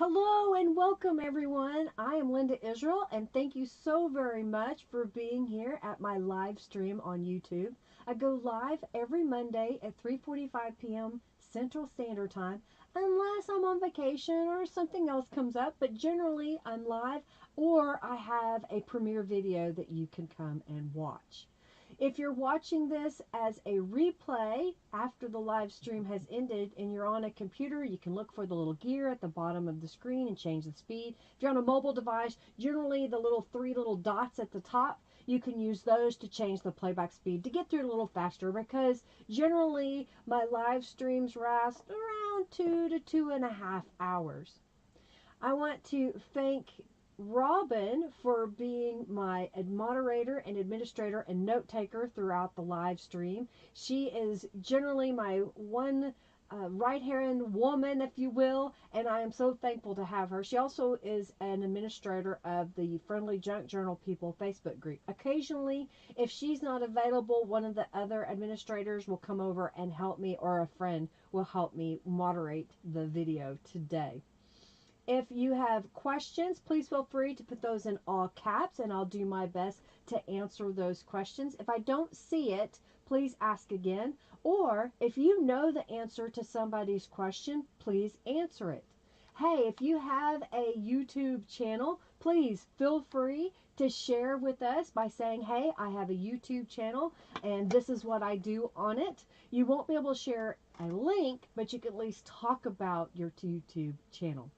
Hello and welcome everyone. I am Linda Israel and thank you so very much for being here at my live stream on YouTube. I go live every Monday at 3:45 p.m. Central Standard Time unless I'm on vacation or something else comes up, but generally I'm live or I have a premiere video that you can come and watch. If you're watching this as a replay after the live stream has ended and you're on a computer, you can look for the little gear at the bottom of the screen and change the speed. If you're on a mobile device, generally the three little dots at the top, you can use those to change the playback speed to get through it a little faster, because generally my live streams last around 2 to 2.5 hours. I want to thank Robin for being my moderator and administrator and note taker throughout the live stream. She is generally my one right hand woman, if you will, and I am so thankful to have her. She also is an administrator of the Friendly Junk Journal People Facebook group. Occasionally, if she's not available, one of the other administrators will come over and help me, or a friend will help me moderate the video today. If you have questions, please feel free to put those in all caps and I'll do my best to answer those questions. If I don't see it, please ask again. Or if you know the answer to somebody's question, please answer it. Hey, if you have a YouTube channel, please feel free to share with us by saying, hey, I have a YouTube channel and this is what I do on it. You won't be able to share a link, but you can at least talk about your YouTube channel.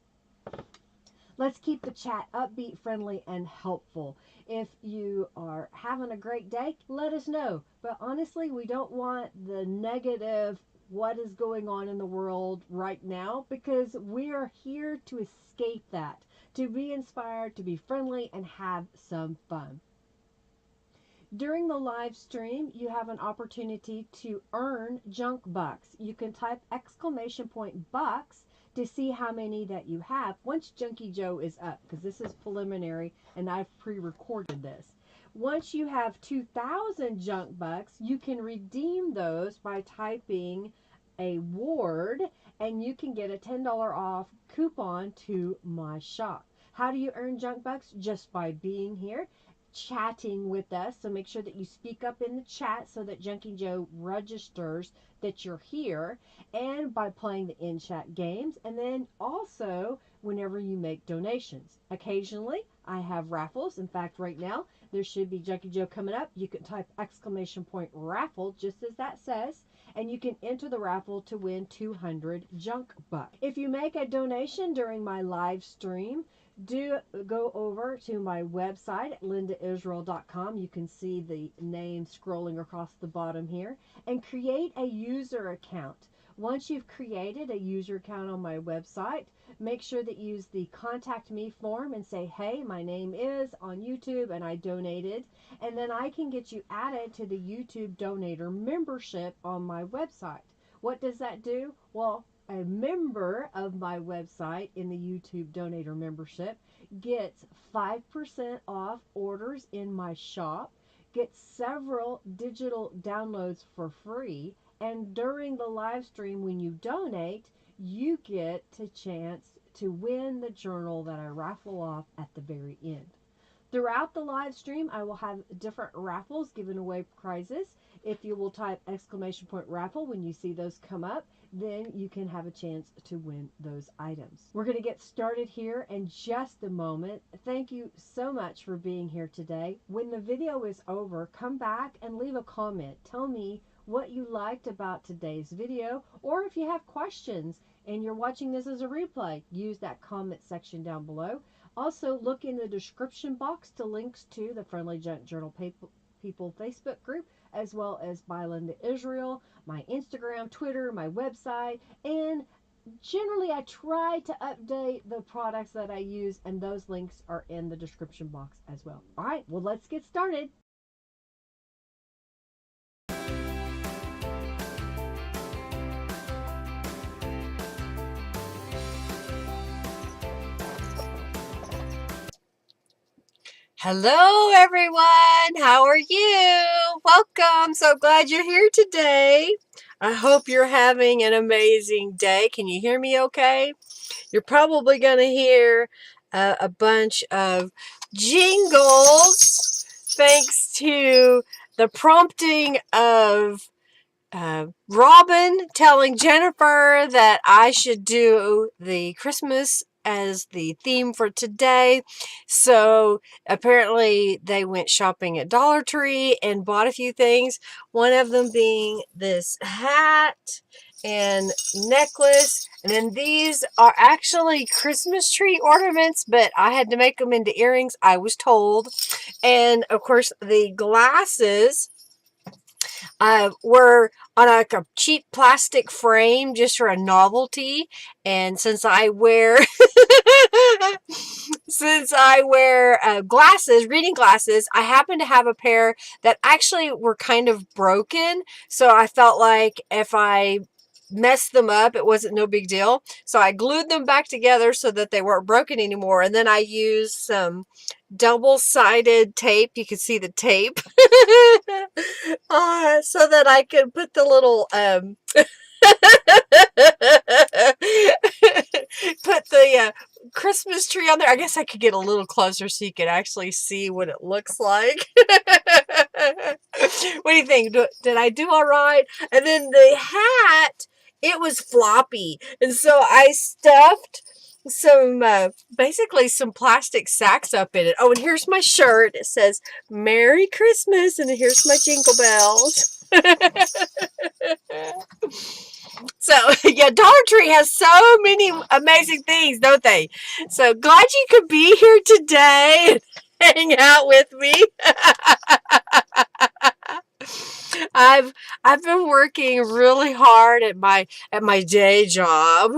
Let's keep the chat upbeat, friendly, and helpful. If you are having a great day, let us know. But honestly, we don't want the negative, what is going on in the world right now, because we are here to escape that, to be inspired, to be friendly, and have some fun. During the live stream, you have an opportunity to earn junk bucks. You can type !bucks to see how many that you have once Junkie Joe is up, because this is preliminary and I've pre-recorded this. Once you have 2,000 junk bucks, you can redeem those by typing a word and you can get a $10 off coupon to my shop. How do you earn junk bucks? Just by being here, chatting with us. So make sure that you speak up in the chat so that Junkie Joe registers that you're here, and by playing the in-chat games, and then also whenever you make donations. Occasionally I have raffles. In fact, right now there should be Junkie Joe coming up. You can type !raffle just as that says, and you can enter the raffle to win 200 junk bucks. If you make a donation during my live stream, do go over to my website at lindaisrael.com. You can see the name scrolling across the bottom here, and create a user account. Once you've created a user account on my website, make sure that you use the contact me form and say, hey, my name is on YouTube and I donated, and then I can get you added to the YouTube donator membership on my website. What does that do? Well, a member of my website in the YouTube donator membership gets 5% off orders in my shop, gets several digital downloads for free, and during the live stream when you donate, you get a chance to win the journal that I raffle off at the very end. Throughout the live stream, I will have different raffles giving away prizes. If you will type !raffle when you see those come up, then you can have a chance to win those items. We're going to get started here in just a moment. Thank you so much for being here today. When the video is over, come back and leave a comment. Tell me what you liked about today's video, or if you have questions and you're watching this as a replay, use that comment section down below. Also, look in the description box to links to the Friendly Junk Journal People Facebook group, as well as by Linda Israel, my Instagram, Twitter, my website, and generally I try to update the products that I use, and those links are in the description box as well. All right, well, let's get started. Hello, everyone. How are you? welcome. So glad you're here today. I hope you're having an amazing day. Can you hear me okay? You're probably going to hear a bunch of jingles thanks to the prompting of Robin telling Jennifer that I should do the Christmas as the theme for today. So apparently they went shopping at Dollar Tree and bought a few things. One of them being this hat and necklace. And then these are actually Christmas tree ornaments, but I had to make them into earrings, I was told. And of course, the glasses were on like a cheap plastic frame just for a novelty. And since I wear glasses, reading glasses, I happen to have a pair that actually were kind of broken. So I felt like if I messed them up, it wasn't no big deal. So I glued them back together so that they weren't broken anymore. And then I used some double-sided tape. You can see the tape. So that I could put the little put the Christmas tree on there. I guess I could get a little closer so you could actually see what it looks like. What do you think? Did I do all right? And then the hat, it was floppy. And so I stuffed some, basically some plastic sacks up in it. Oh, and here's my shirt. It says Merry Christmas. And here's my jingle bells. So, yeah, Dollar Tree has so many amazing things, don't they? So glad you could be here today and hang out with me. I've been working really hard at my day job.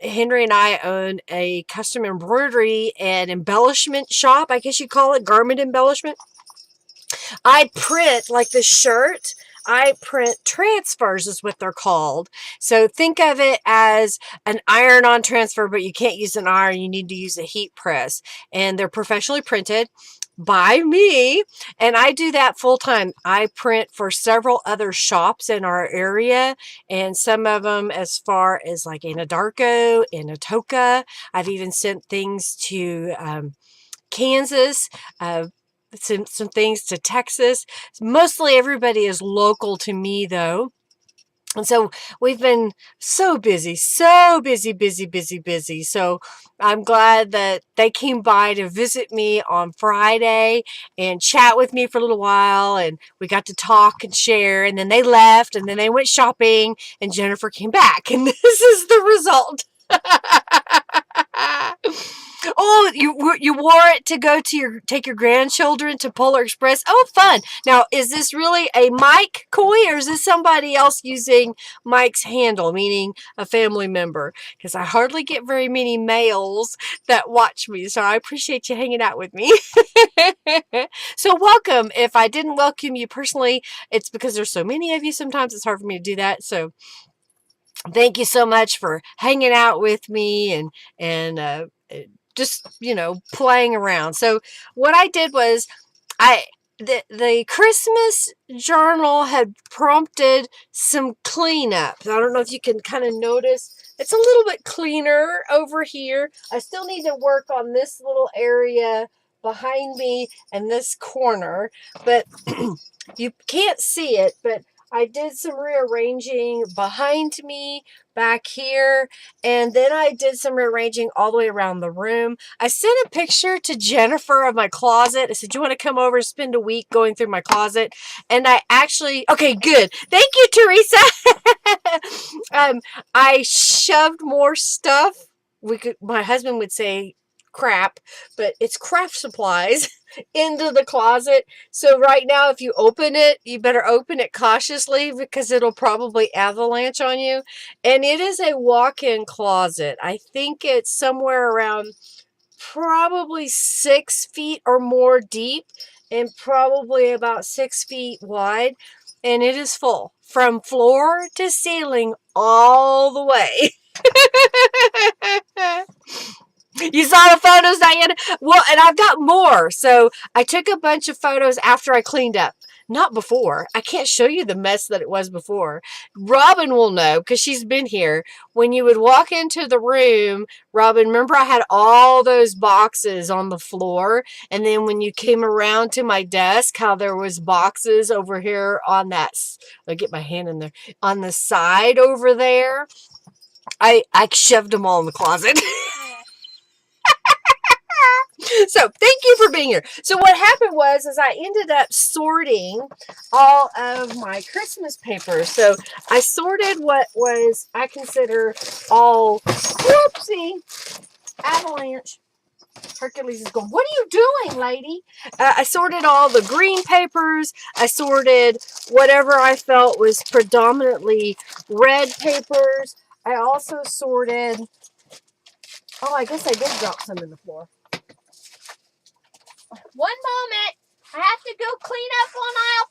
Henry and I own a custom embroidery and embellishment shop. I guess you call it garment embellishment. I print like the shirt. I print transfers is what they're called. So think of it as an iron-on transfer, but you can't use an iron. You need to use a heat press. And they're professionally printed by me. And I do that full time. I print for several other shops in our area. And some of them as far as like Anadarko, Atoka. I've even sent things to Kansas. Some things to Texas. Mostly everybody is local to me though. And so we've been so busy. So I'm glad that they came by to visit me on Friday and chat with me for a little while. And we got to talk and share. And then they left and then they went shopping and Jennifer came back. And this is the result. Oh, you wore it to go to take your grandchildren to Polar Express. Oh, fun. Now, is this really a Mike koi or is this somebody else using Mike's handle, meaning a family member? Because I hardly get very many males that watch me, so I appreciate you hanging out with me. So welcome. If I didn't welcome you personally, it's because there's so many of you. Sometimes it's hard for me to do that. So thank you so much for hanging out with me and just, playing around. So what I did was the Christmas journal had prompted some cleanup. I don't know if you can kind of notice. It's a little bit cleaner over here. I still need to work on this little area behind me and this corner, but you can't see it, but I did some rearranging behind me, back here, and then I did some rearranging all the way around the room. I sent a picture to Jennifer of my closet. I said, "Do you want to come over and spend a week going through my closet?" And I actually, okay, good. Thank you, Teresa. I shoved more stuff. My husband would say crap, but it's craft supplies into the closet. So right now, if you open it, you better open it cautiously because it'll probably avalanche on you. And it is a walk-in closet. I think it's somewhere around probably 6 feet or more deep and probably about 6 feet wide. And it is full from floor to ceiling all the way. You saw the photos, Diana? Well, and I've got more. So I took a bunch of photos after I cleaned up. Not before. I can't show you the mess that it was before. Robin will know because she's been here. When you would walk into the room, Robin, remember I had all those boxes on the floor, and then when you came around to my desk, how there was boxes over here on that. I'll get my hand in there on the side over there. I shoved them all in the closet. So thank you for being here. So what happened was is I ended up sorting all of my Christmas papers. So I sorted what was I consider all whoopsie avalanche. Hercules is going, what are you doing, lady? I sorted all the green papers. I sorted whatever I felt was predominantly red papers. I also sorted, oh, I guess I did drop some in the floor. One moment. I have to go clean up on aisle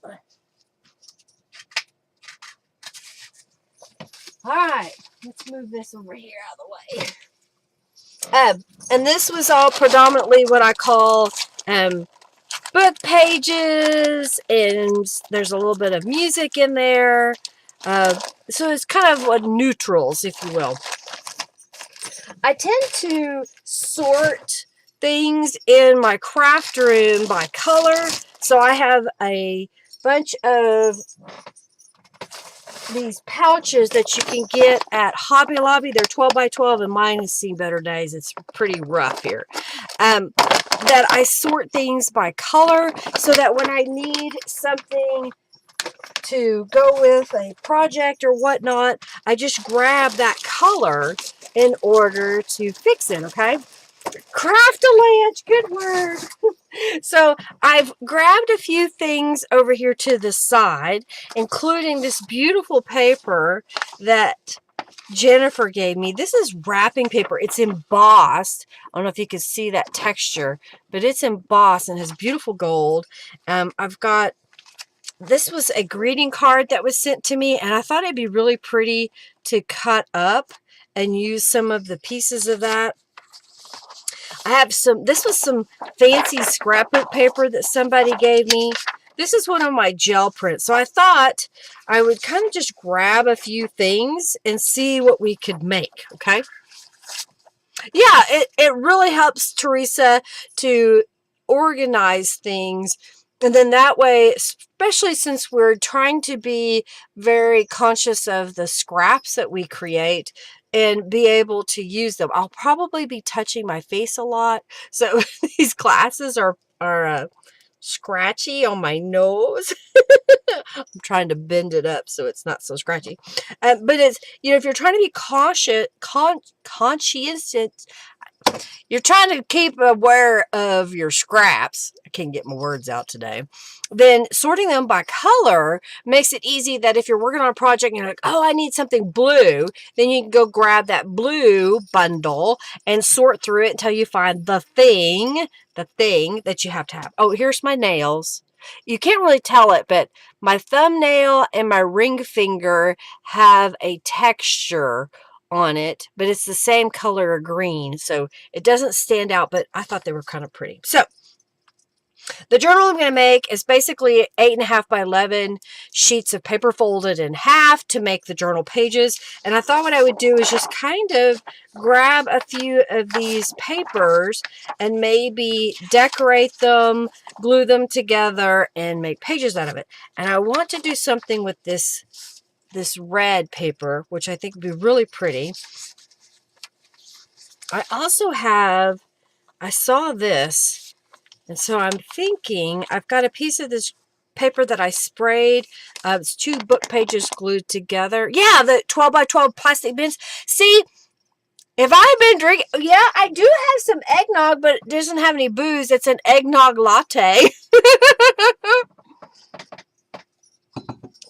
3. All right, let's move this over here out of the way. And this was all predominantly what I call book pages, and there's a little bit of music in there. So it's kind of what neutrals, if you will. I tend to sort things in my craft room by color. So I have a bunch of these pouches that you can get at Hobby Lobby. They're 12 by 12, and mine has seen better days. It's pretty rough here. That I sort things by color so that when I need something to go with a project or whatnot, I just grab that color in order to fix it, okay? Craft-a-lanch, good word. So I've grabbed a few things over here to the side, including this beautiful paper that Jennifer gave me. This is wrapping paper. It's embossed. I don't know if you can see that texture, but it's embossed and has beautiful gold. I've got, this was a greeting card that was sent to me, and I thought it'd be really pretty to cut up and use some of the pieces of that. I have some, this was some fancy scrapbook paper that somebody gave me. This is one of my gel prints. So I thought I would kind of just grab a few things and see what we could make, okay? Yeah, it really helps Teresa to organize things. And then that way, especially since we're trying to be very conscious of the scraps that we create and be able to use them. I'll probably be touching my face a lot. So these glasses are scratchy on my nose. I'm trying to bend it up so it's not so scratchy. But it's, you know, if you're trying to be conscientious, you're trying to keep aware of your scraps. I can't get my words out today. Then sorting them by color makes it easy that if you're working on a project and you're like, oh, I need something blue, then you can go grab that blue bundle and sort through it until you find the thing that you have to have. Oh, here's my nails. You can't really tell it, but my thumbnail and my ring finger have a texture on it, but it's the same color of green, so it doesn't stand out, but I thought they were kind of pretty. So the journal I'm going to make is basically 8.5 by 11 sheets of paper folded in half to make the journal pages. And I thought what I would do is just kind of grab a few of these papers and maybe decorate them, glue them together, and make pages out of it. And I want to do something with this red paper, which I think would be really pretty. I also have, I saw this, and so I'm thinking I've got a piece of this paper that I sprayed. It's 2 book pages glued together. Yeah, the 12 by 12 plastic bins. See, if I've been drinking, yeah, I do have some eggnog, but it doesn't have any booze. It's an eggnog latte.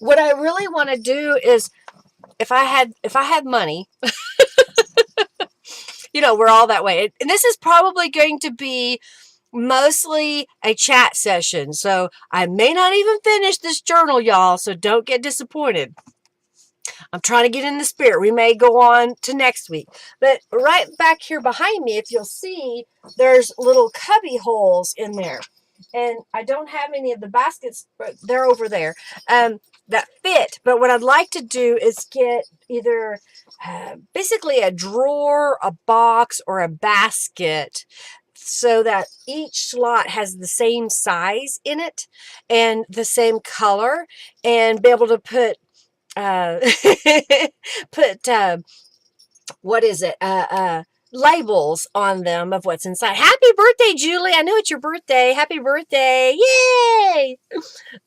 What I really want to do is, if I had money, you know, we're all that way. And this is probably going to be mostly a chat session. So I may not even finish this journal, y'all. So don't get disappointed. I'm trying to get in the spirit. We may go on to next week. But right back here behind me, if you'll see, there's little cubby holes in there. And I don't have any of the baskets, but they're over there, that fit. But what I'd like to do is get either basically a drawer, a box, or a basket so that each slot has the same size in it and the same color, and be able to put uh, put what is it? Labels on them of what's inside. Happy birthday, Julie! I know it's your birthday. Happy birthday! Yay!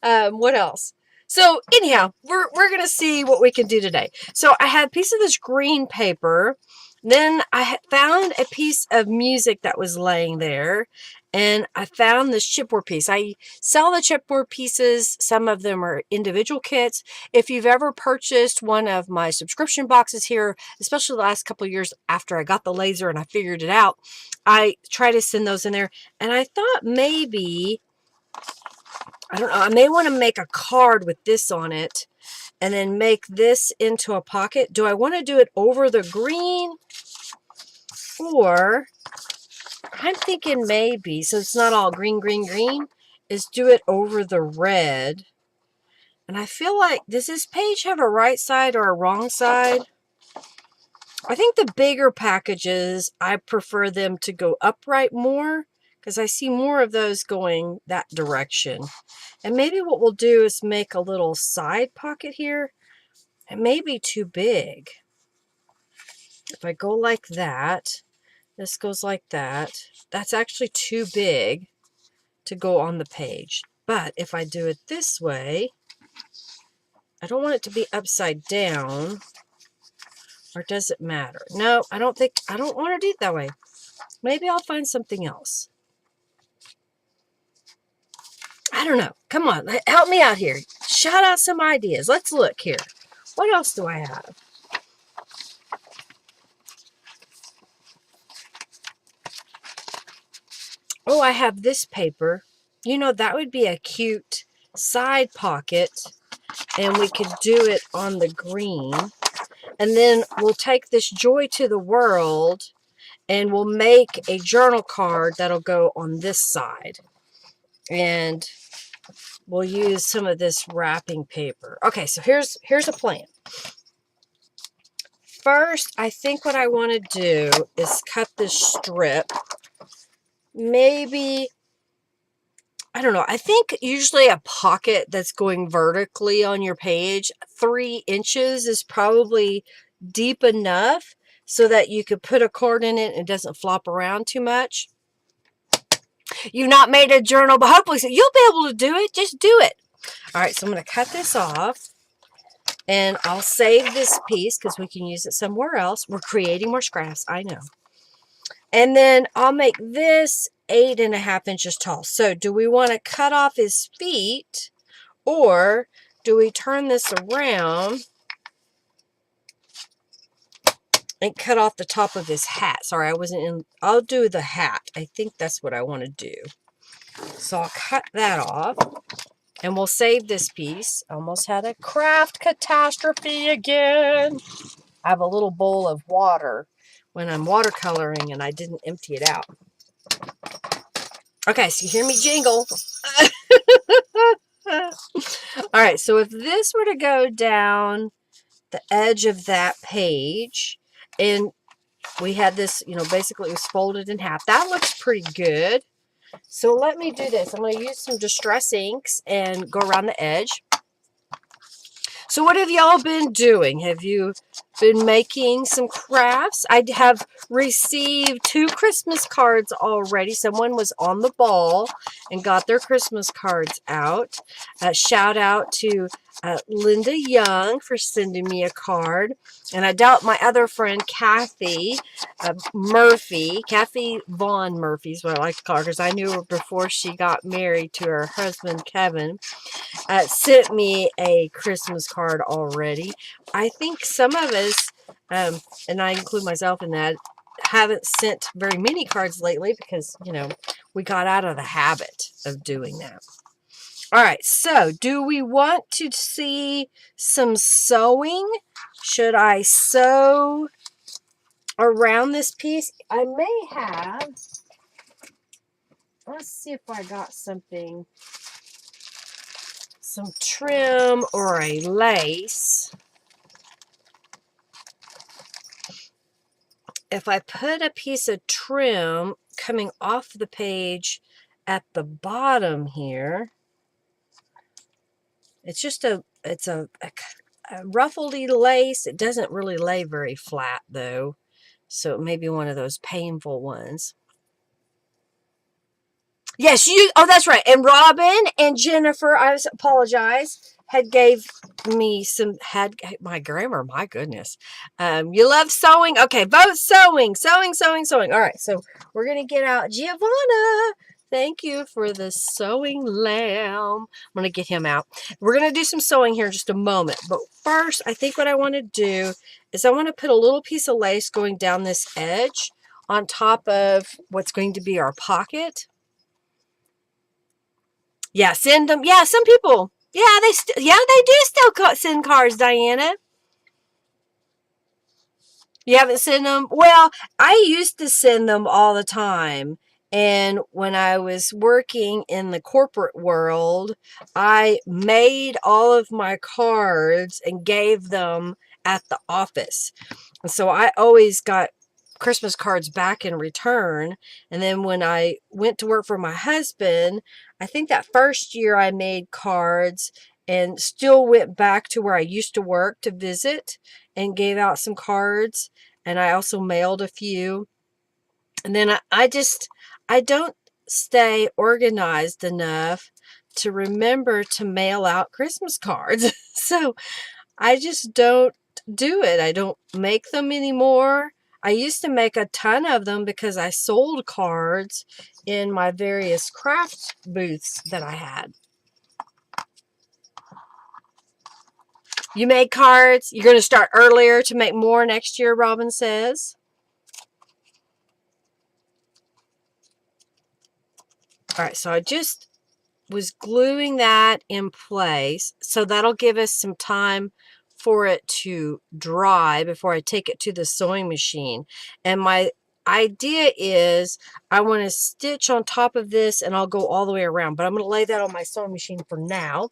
What else? So anyhow, we're gonna see what we can do today. So I had a piece of this green paper. Then I found a piece of music that was laying there, and I found this chipboard piece. I sell the chipboard pieces. Some of them are individual kits. If you've ever purchased one of my subscription boxes here, especially the last couple of years after I got the laser and I figured it out, I try to send those in there. And I thought maybe, I don't know, I may want to make a card with this on it and then make this into a pocket. Do I want to do it over the green? Or I'm thinking maybe, so it's not all green, green, green, is do it over the red. And I feel like, does this page have a right side or a wrong side? I think the bigger packages, I prefer them to go upright more, because I see more of those going that direction. And maybe what we'll do is make a little side pocket here. It may be too big. If I go like that, this goes like that. That's actually too big to go on the page. But if I do it this way, I don't want it to be upside down. Or does it matter? No, I don't want to do it that way. Maybe I'll find something else. I don't know. Come on, help me out here. Shout out some ideas. Let's look here. What else do I have? Oh, I have this paper. You know, that would be a cute side pocket. And we could do it on the green. And then we'll take this Joy to the World and we'll make a journal card that'll go on this side. And we'll use some of this wrapping paper. Okay, so here's a plan. First, I think what I want to do is cut this strip. Maybe, I don't know, I think usually a pocket that's going vertically on your page, 3 inches is probably deep enough so that you could put a card in it and it doesn't flop around too much. You've not made a journal, but hopefully you'll be able to do it. Just do it. All right, so I'm going to cut this off. And I'll save this piece because we can use it somewhere else. We're creating more scraps, I know. And then I'll make this 8.5 inches tall. So do we want to cut off his feet, or do we turn this around and cut off the top of his hat? Sorry, I wasn't in. I'll do the hat. I think that's what I want to do. So I'll cut that off. And we'll save this piece. Almost had a craft catastrophe again. I have a little bowl of water when I'm watercoloring and I didn't empty it out. Okay, so you hear me jingle. All right, so if this were to go down the edge of that page, and we had this, you know, basically it was folded in half. That looks pretty good. So let me do this. I'm going to use some Distress inks and go around the edge. So what have y'all been doing? Have you been making some crafts? I have received 2 Christmas cards already. Someone was on the ball and got their Christmas cards out. Shout out to Linda Young for sending me a card. And I doubt my other friend, Kathy Murphy, Kathy Vaughn Murphy is what I like to call her because I knew her before she got married to her husband, Kevin, sent me a Christmas card already. I think some of us, and I include myself in that, haven't sent very many cards lately because, you know, we got out of the habit of doing that. All right, so do we want to see some sewing? Should I sew around this piece? I may have. Let's see if I got something, some trim or a lace. If I put a piece of trim coming off the page at the bottom here, it's just a ruffledy lace. It doesn't really lay very flat though, so it may be one of those painful ones. Yes, you. Oh, that's right. And Robin and Jennifer, I apologize, had gave me some. Had my grammar. My goodness. You love sewing. Okay, vote sewing, sewing, sewing, sewing. All right, so we're gonna get out Giovanna. Thank you for the sewing lamb. I'm gonna get him out. We're gonna do some sewing here in just a moment. But first, I think what I want to do is I want to put a little piece of lace going down this edge on top of what's going to be our pocket. Yeah, send them. Yeah, some people. Yeah, they do still send cards, Diana. You haven't sent them? Well, I used to send them all the time. And when I was working in the corporate world, I made all of my cards and gave them at the office. And so I always got Christmas cards back in return. And then when I went to work for my husband, I think that first year I made cards and still went back to where I used to work to visit and gave out some cards. And I also mailed a few. And then I don't stay organized enough to remember to mail out Christmas cards. So I just don't do it. I don't make them anymore. I used to make a ton of them because I sold cards in my various craft booths that I had. You make cards. You're going to start earlier to make more next year, Robin says. All right, so I just was gluing that in place. So that'll give us some time for it to dry before I take it to the sewing machine. And my idea is I want to stitch on top of this and I'll go all the way around. But I'm going to lay that on my sewing machine for now.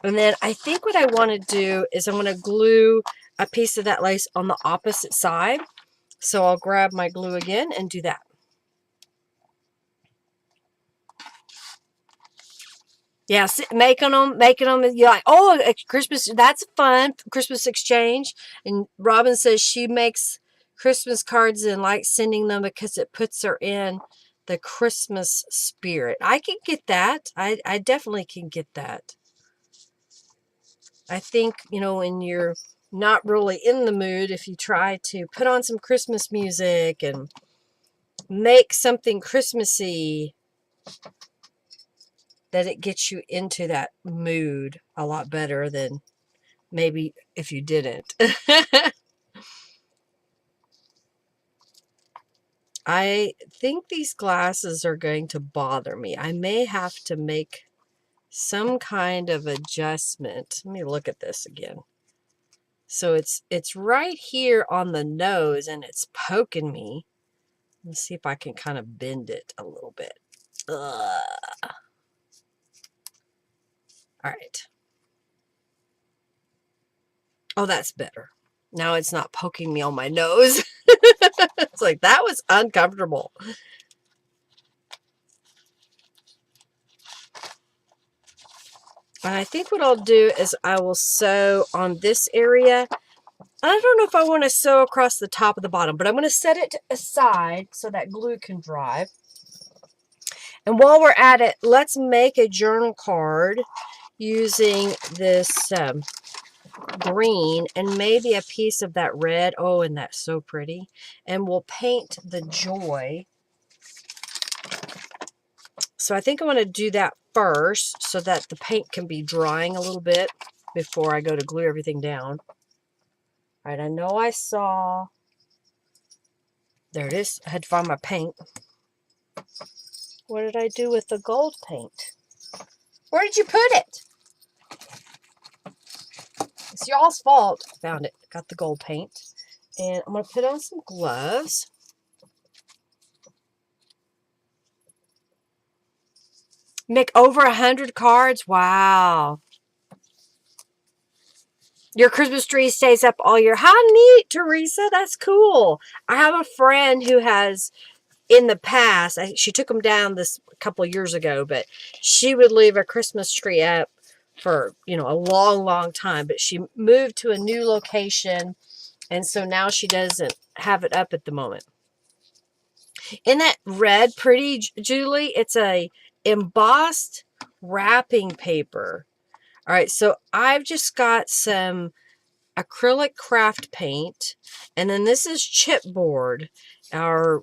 And then I think what I want to do is I'm going to glue a piece of that lace on the opposite side. So I'll grab my glue again and do that. Yeah, making them. You're like, oh, Christmas, that's fun. Christmas exchange. And Robin says she makes Christmas cards and likes sending them because it puts her in the Christmas spirit. I can get that. I definitely can get that. I think, when you're not really in the mood, if you try to put on some Christmas music and make something Christmassy, that it gets you into that mood a lot better than maybe if you didn't. I think these glasses are going to bother me. I may have to make some kind of adjustment. Let me look at this again. So it's right here on the nose and it's poking me. Let's see if I can kind of bend it a little bit. Ugh. All right. Oh, that's better. Now it's not poking me on my nose. It's like, that was uncomfortable. And I think what I'll do is I will sew on this area. I don't know if I want to sew across the top of the bottom, but I'm going to set it aside so that glue can dry. And while we're at it, let's make a journal card using this green and maybe a piece of that red. Oh, and that's so pretty. And we'll paint the joy. So I think I want to do that first so that the paint can be drying a little bit before I go to glue everything down. All right, I know I saw, there it is. I had to find my paint. What did I do with the gold paint? Where did you put it? It's y'all's fault. Found it. Got the gold paint. And I'm going to put on some gloves. Make over 100 cards. Wow. Your Christmas tree stays up all year. How neat, Teresa. That's cool. I have a friend who has, in the past, she took them down this a couple of years ago, but she would leave a Christmas tree up for, a long, long time. But she moved to a new location, and so now she doesn't have it up at the moment. Isn't that red pretty, Julie? It's a embossed wrapping paper. All right, so I've just got some acrylic craft paint, and then this is chipboard, our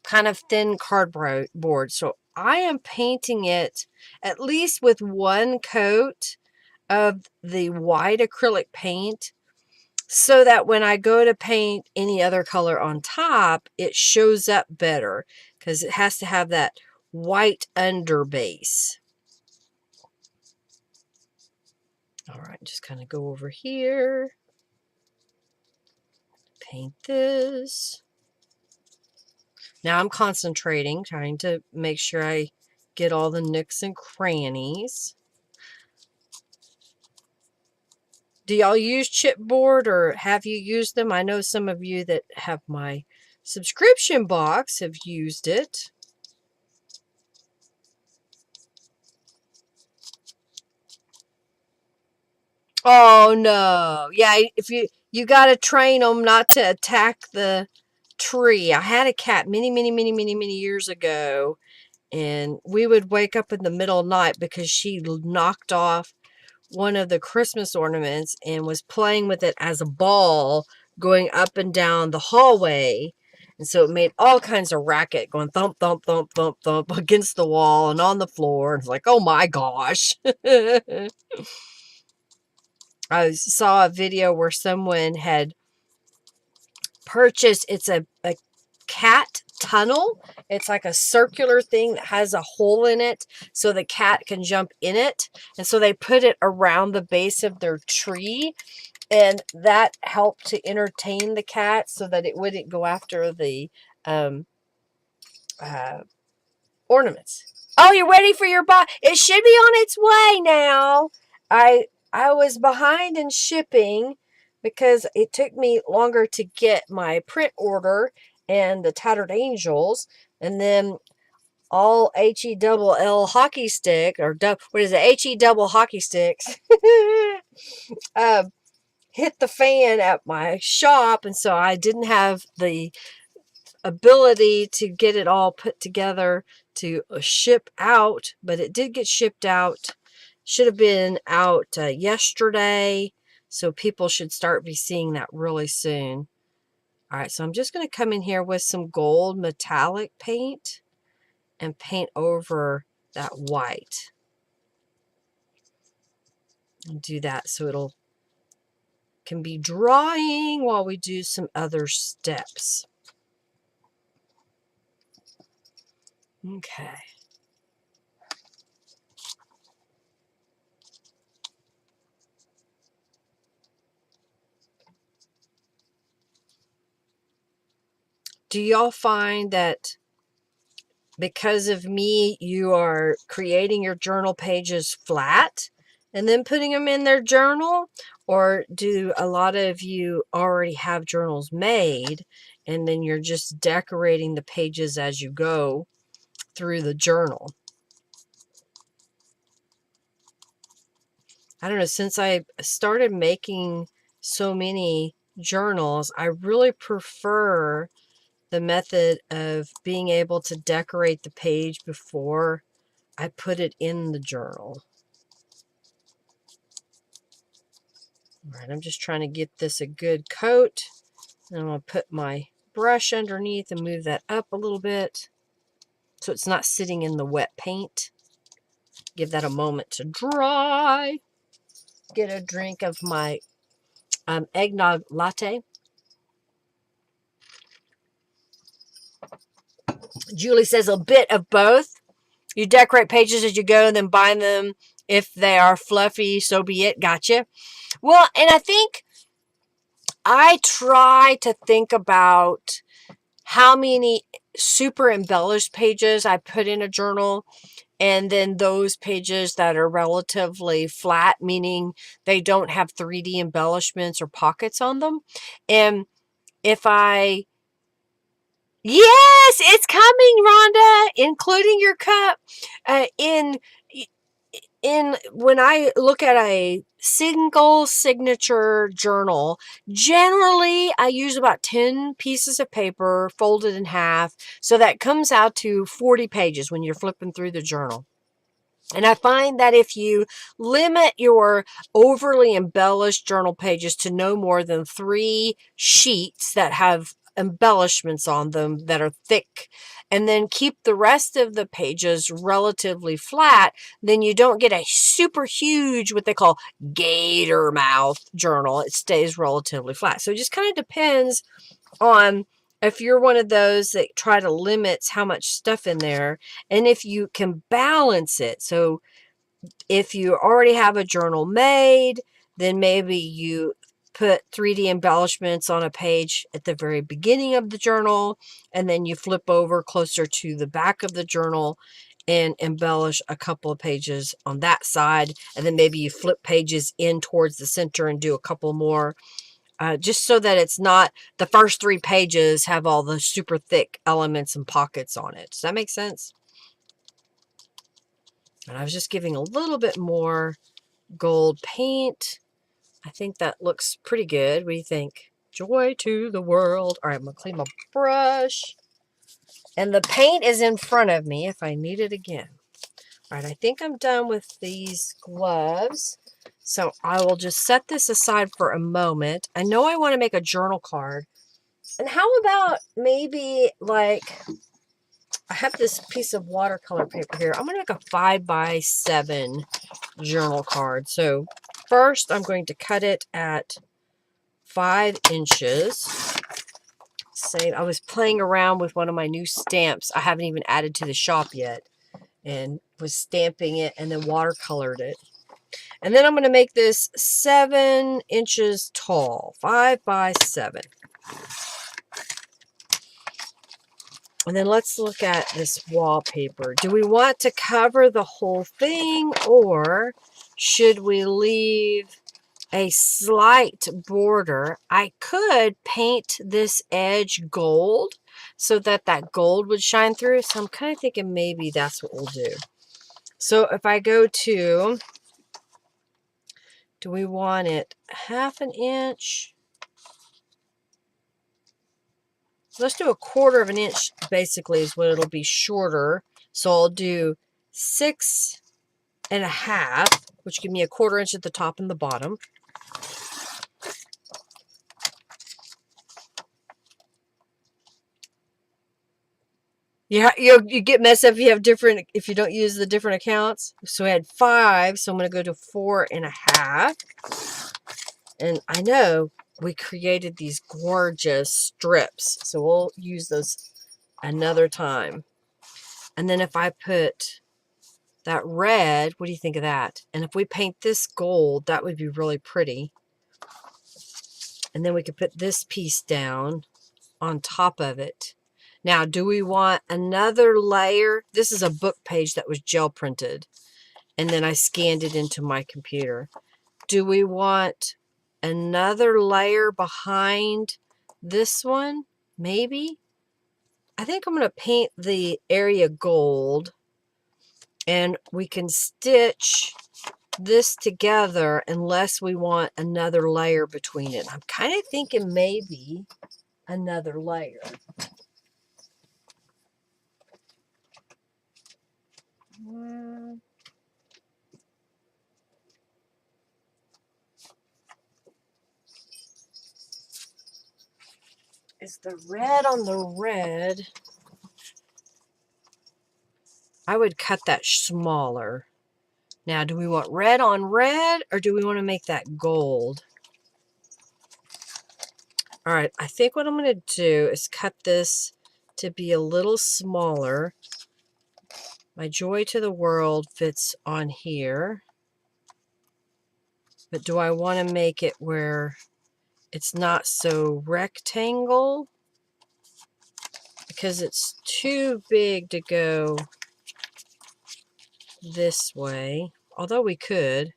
kind of thin cardboard. So I am painting it at least with one coat of the white acrylic paint, so that when I go to paint any other color on top, it shows up better, because it has to have that white underbase. All right, just kind of go over here, paint this. Now I'm concentrating, trying to make sure I get all the nooks and crannies. Do y'all use chipboard, or have you used them? I know some of you that have my subscription box have used it. Oh no. Yeah, if you got to train them not to attack the tree. I had a cat many years ago, and we would wake up in the middle of the night because she knocked off one of the Christmas ornaments and was playing with it as a ball going up and down the hallway. And so it made all kinds of racket, going thump, thump, thump, thump, thump against the wall and on the floor. It's like, oh my gosh. I saw a video where someone had purchased, it's a cat tunnel. It's like a circular thing that has a hole in it so the cat can jump in it. And so they put it around the base of their tree, and that helped to entertain the cat so that it wouldn't go after the ornaments. Oh, you're ready for your box? It should be on its way now. I was behind in shipping because it took me longer to get my print order and the Tattered Angels, and then all HE double L hockey stick, or what is it, HE double hockey sticks, hit the fan at my shop, and so I didn't have the ability to get it all put together to ship out, but it did get shipped out. Should have been out yesterday, so people should start be seeing that really soon. All right, so I'm just going to come in here with some gold metallic paint and paint over that white. And do that so it'll can be drying while we do some other steps. Okay. Do y'all find that because of me, you are creating your journal pages flat and then putting them in their journal? Or do a lot of you already have journals made and then you're just decorating the pages as you go through the journal? I don't know, since I started making so many journals, I really prefer the method of being able to decorate the page before I put it in the journal. All right, I'm just trying to get this a good coat. And I'm going to put my brush underneath and move that up a little bit so it's not sitting in the wet paint. Give that a moment to dry. Get a drink of my eggnog latte. Julie says a bit of both. You decorate pages as you go and then bind them. If they are fluffy, so be it. Gotcha. Well, and I think I try to think about how many super embellished pages I put in a journal, and then those pages that are relatively flat, meaning they don't have 3D embellishments or pockets on them. And if I Yes, it's coming, Rhonda, including your cup. In when I look at a single signature journal, generally I use about 10 pieces of paper folded in half, so that comes out to 40 pages when you're flipping through the journal. And I find that if you limit your overly embellished journal pages to no more than 3 sheets that have embellishments on them that are thick, and then keep the rest of the pages relatively flat, then you don't get a super huge, what they call gator mouth journal. It stays relatively flat. So it just kind of depends on if you're one of those that try to limit how much stuff in there, and if you can balance it. So if you already have a journal made, then maybe you put 3D embellishments on a page at the very beginning of the journal, and then you flip over closer to the back of the journal and embellish a couple of pages on that side, and then maybe you flip pages in towards the center and do a couple more, just so that it's not the first 3 pages have all the super thick elements and pockets on it. Does that make sense? And I was just giving a little bit more gold paint. I think that looks pretty good. What do you think? Joy to the world. All right, I'm going to clean my brush. And the paint is in front of me if I need it again. All right, I think I'm done with these gloves. So I will just set this aside for a moment. I know I want to make a journal card. And how about maybe like, I have this piece of watercolor paper here. I'm going to make a 5x7 journal card. So first I'm going to cut it at 5 inches. Say, I was playing around with one of my new stamps. I haven't even added to the shop yet, and was stamping it and then watercolored it. And then I'm going to make this 7 inches tall, 5x7. And then let's look at this wallpaper. Do we want to cover the whole thing, or should we leave a slight border? I could paint this edge gold so that that gold would shine through. So I'm kind of thinking maybe that's what we'll do. So if I go to, do we want it 1/2 inch? Let's do 1/4 inch, basically, is what it'll be shorter. So I'll do 6 1/2, which give me 1/4 inch at the top and the bottom. Yeah, you get messed up if you have different, if you don't use the different accounts. So I had 5, so I'm going to go to 4 1/2. And I know we created these gorgeous strips, so we'll use those another time. And then if I put that red, what do you think of that? And if we paint this gold, that would be really pretty. And then we could put this piece down on top of it. Now, do we want another layer? This is a book page that was gel printed, and then I scanned it into my computer. Do we want another layer behind this one? Maybe. I think I'm going to paint the area gold, and we can stitch this together unless we want another layer between it. I'm kind of thinking maybe another layer. Is the red on the red? I would cut that smaller. Now, do we want red on red, or do we want to make that gold? All right, I think what I'm going to do is cut this to be a little smaller. My Joy to the World fits on here. But do I want to make it where it's not so rectangle? Because it's too big to go this way. Although we could.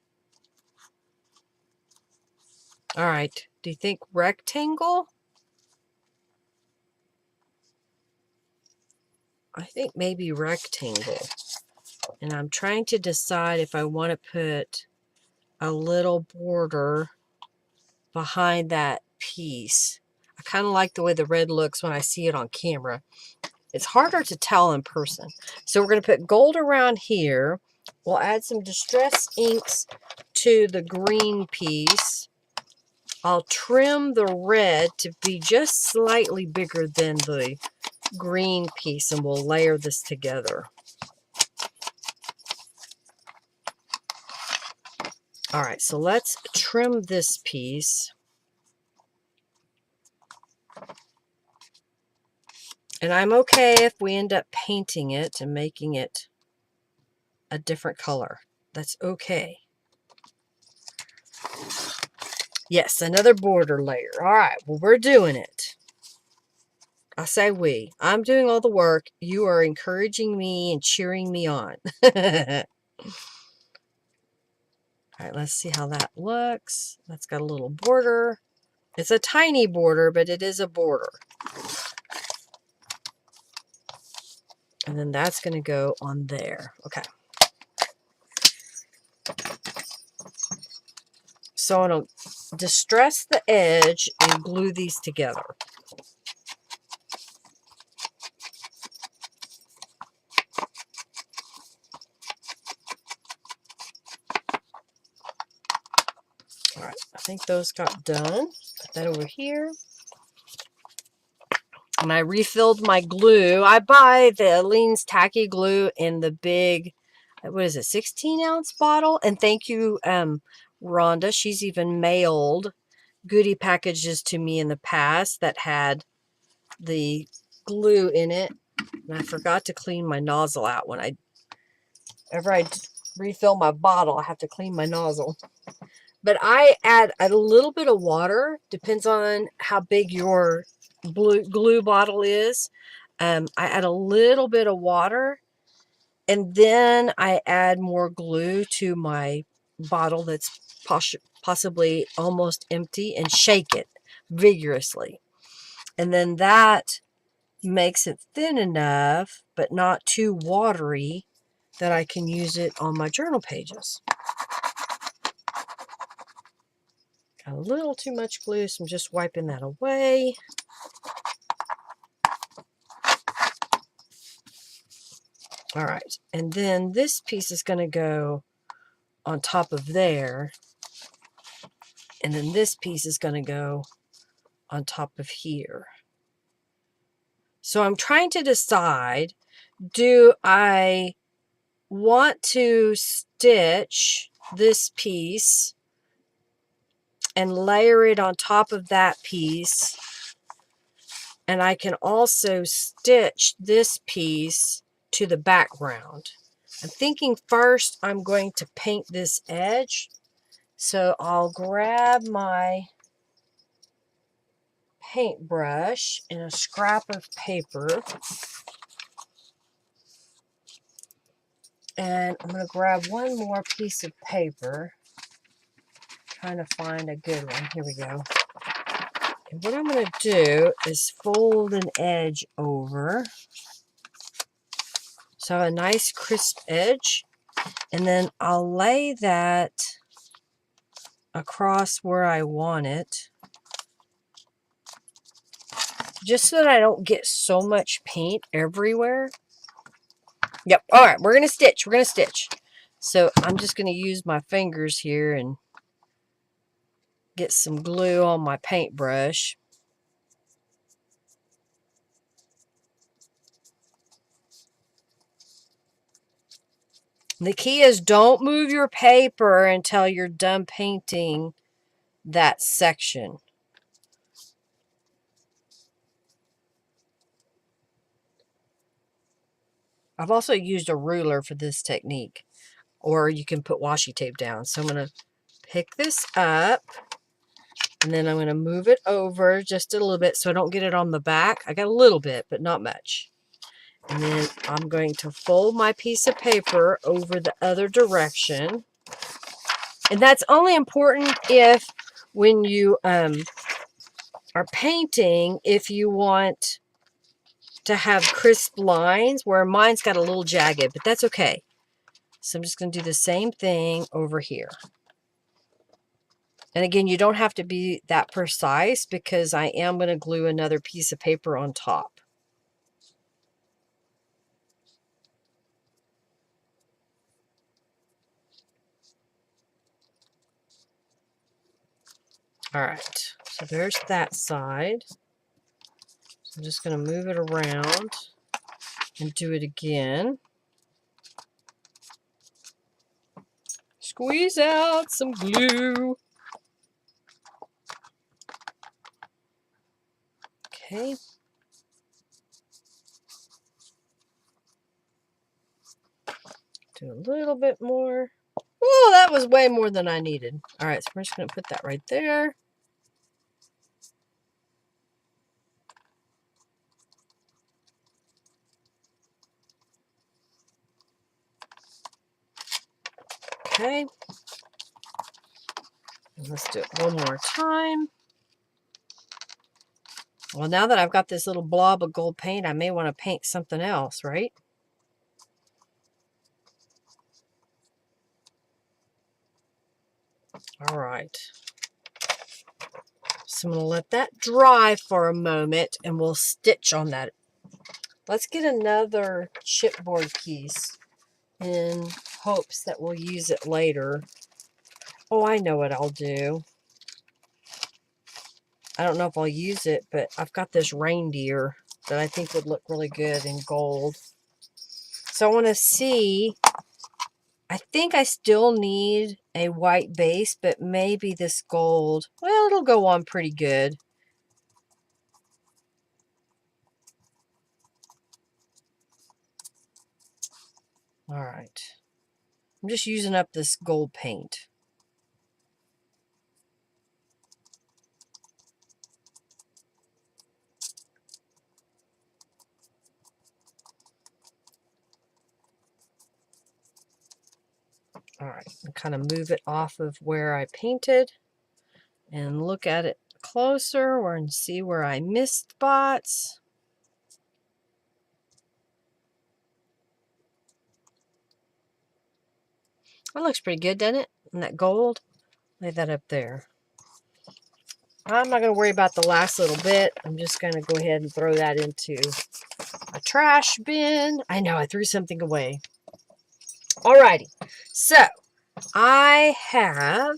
All right. Do you think rectangle? I think maybe rectangle. And I'm trying to decide if I want to put a little border behind that piece. I kind of like the way the red looks when I see it on camera. It's harder to tell in person. So we're going to put gold around here. We'll add some Distress inks to the green piece. I'll trim the red to be just slightly bigger than the green piece, and we'll layer this together. All right, so let's trim this piece. And I'm okay if we end up painting it and making it a different color. That's okay. Yes, another border layer. All right, well, we're doing it. I say we. I'm doing all the work. You are encouraging me and cheering me on. All right, let's see how that looks. That's got a little border. It's a tiny border, but it is a border. And then that's going to go on there. Okay. So I'm going to distress the edge and glue these together. All right, I think those got done. Put that over here. And I refilled my glue. I buy the Lean's Tacky Glue in the big, what is it, 16-ounce bottle? And thank you, Rhonda. She's even mailed goodie packages to me in the past that had the glue in it. And I forgot to clean my nozzle out. Whenever I refill my bottle, I have to clean my nozzle. But I add a little bit of water. Depends on how big your glue bottle is. I add a little bit of water, and then I add more glue to my bottle that's possibly almost empty, and shake it vigorously. And then that makes it thin enough, but not too watery, that I can use it on my journal pages. Got a little too much glue, so I'm just wiping that away. All right, and then this piece is going to go on top of there, and then this piece is going to go on top of here. So I'm trying to decide, do I want to stitch this piece and layer it on top of that piece, and I can also stitch this piece to the background. I'm thinking first I'm going to paint this edge. So I'll grab my paintbrush and a scrap of paper. And I'm going to grab one more piece of paper. Trying to find a good one. Here we go. And what I'm going to do is fold an edge over. So I have a nice crisp edge. And then I'll lay that across where I want it, just so that I don't get so much paint everywhere. Yep. All right, we're going to stitch. We're going to stitch. So I'm just going to use my fingers here and get some glue on my paintbrush. The key is don't move your paper until you're done painting that section. I've also used a ruler for this technique, or you can put washi tape down. So I'm going to pick this up, and then I'm going to move it over just a little bit so I don't get it on the back. I got a little bit, but not much. And then I'm going to fold my piece of paper over the other direction. And that's only important if when you are painting, if you want to have crisp lines, where mine's got a little jagged, but that's okay. So I'm just going to do the same thing over here. And again, you don't have to be that precise because I am going to glue another piece of paper on top. All right, so there's that side. So I'm just going to move it around and do it again. Squeeze out some glue. Okay. Do a little bit more. Oh, that was way more than I needed. All right, so we're just going to put that right there. Okay. And let's do it one more time. Well, now that I've got this little blob of gold paint, I may want to paint something else, right? All right. So I'm going to let that dry for a moment and we'll stitch on that. Let's get another chipboard piece in hopes that we'll use it later. Oh, I know what I'll do. I don't know if I'll use it, but I've got this reindeer that I think would look really good in gold. So I want to see, I think I still need a white base, but maybe this gold, well, it'll go on pretty good. All right. I'm just using up this gold paint. All right, and kind of move it off of where I painted and look at it closer and see where I missed spots. That looks pretty good, doesn't it? And that gold, lay that up there. I'm not going to worry about the last little bit. I'm just going to go ahead and throw that into a trash bin. I know, I threw something away. Alrighty, so I have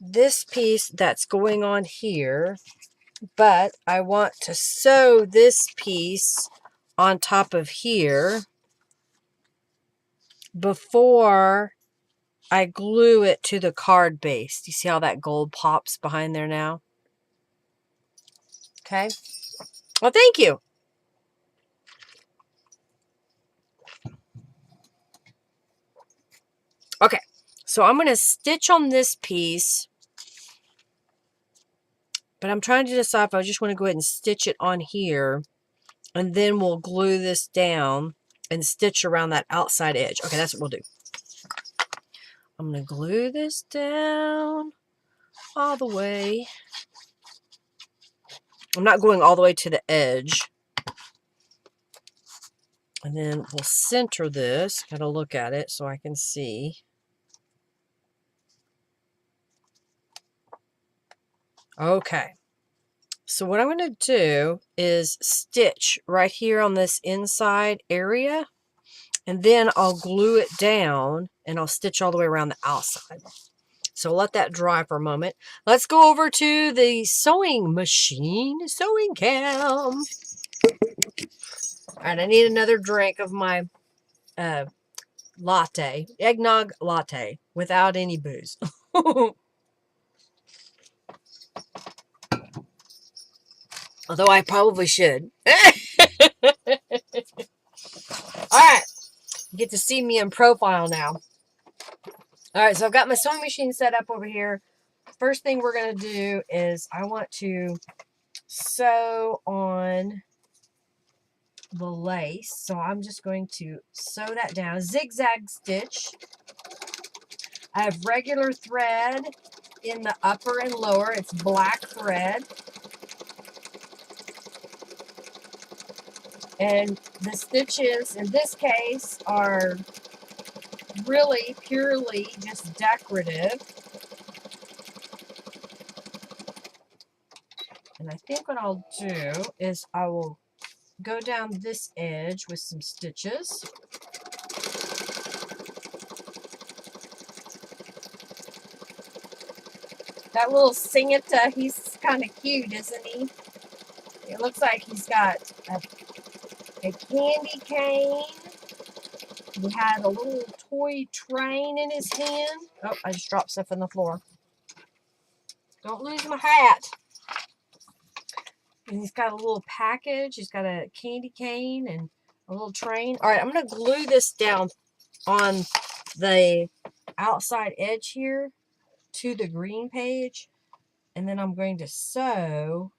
this piece that's going on here, but I want to sew this piece on top of here before I glue it to the card base. Do you see how that gold pops behind there now? Okay. Well, thank you. Okay, so I'm going to stitch on this piece, but I'm trying to decide if I just want to go ahead and stitch it on here, and then we'll glue this down and stitch around that outside edge. Okay, that's what we'll do. I'm going to glue this down all the way. I'm not going all the way to the edge. And then we'll center this. Got to look at it so I can see. Okay. So what I'm going to do is stitch right here on this inside area. And then I'll glue it down and I'll stitch all the way around the outside. So let that dry for a moment. Let's go over to the sewing machine, sewing cam. All right, I need another drink of my latte, eggnog latte, without any booze. Although I probably should. All right. You get to see me in profile now. All right, so I've got my sewing machine set up over here. First thing we're going to do is I want to sew on the lace. So I'm just going to sew that down. Zigzag stitch. I have regular thread in the upper and lower. It's black thread. And the stitches in this case are really purely just decorative. And I think what I'll do is I will go down this edge with some stitches. That little Santa, he's kind of cute, isn't he? It looks like he's got a candy cane. He had a little toy train in his hand. Oh, I just dropped stuff on the floor. Don't lose my hat. And he's got a little package. He's got a candy cane and a little train. All right, I'm going to glue this down on the outside edge here to the green page. And then I'm going to sew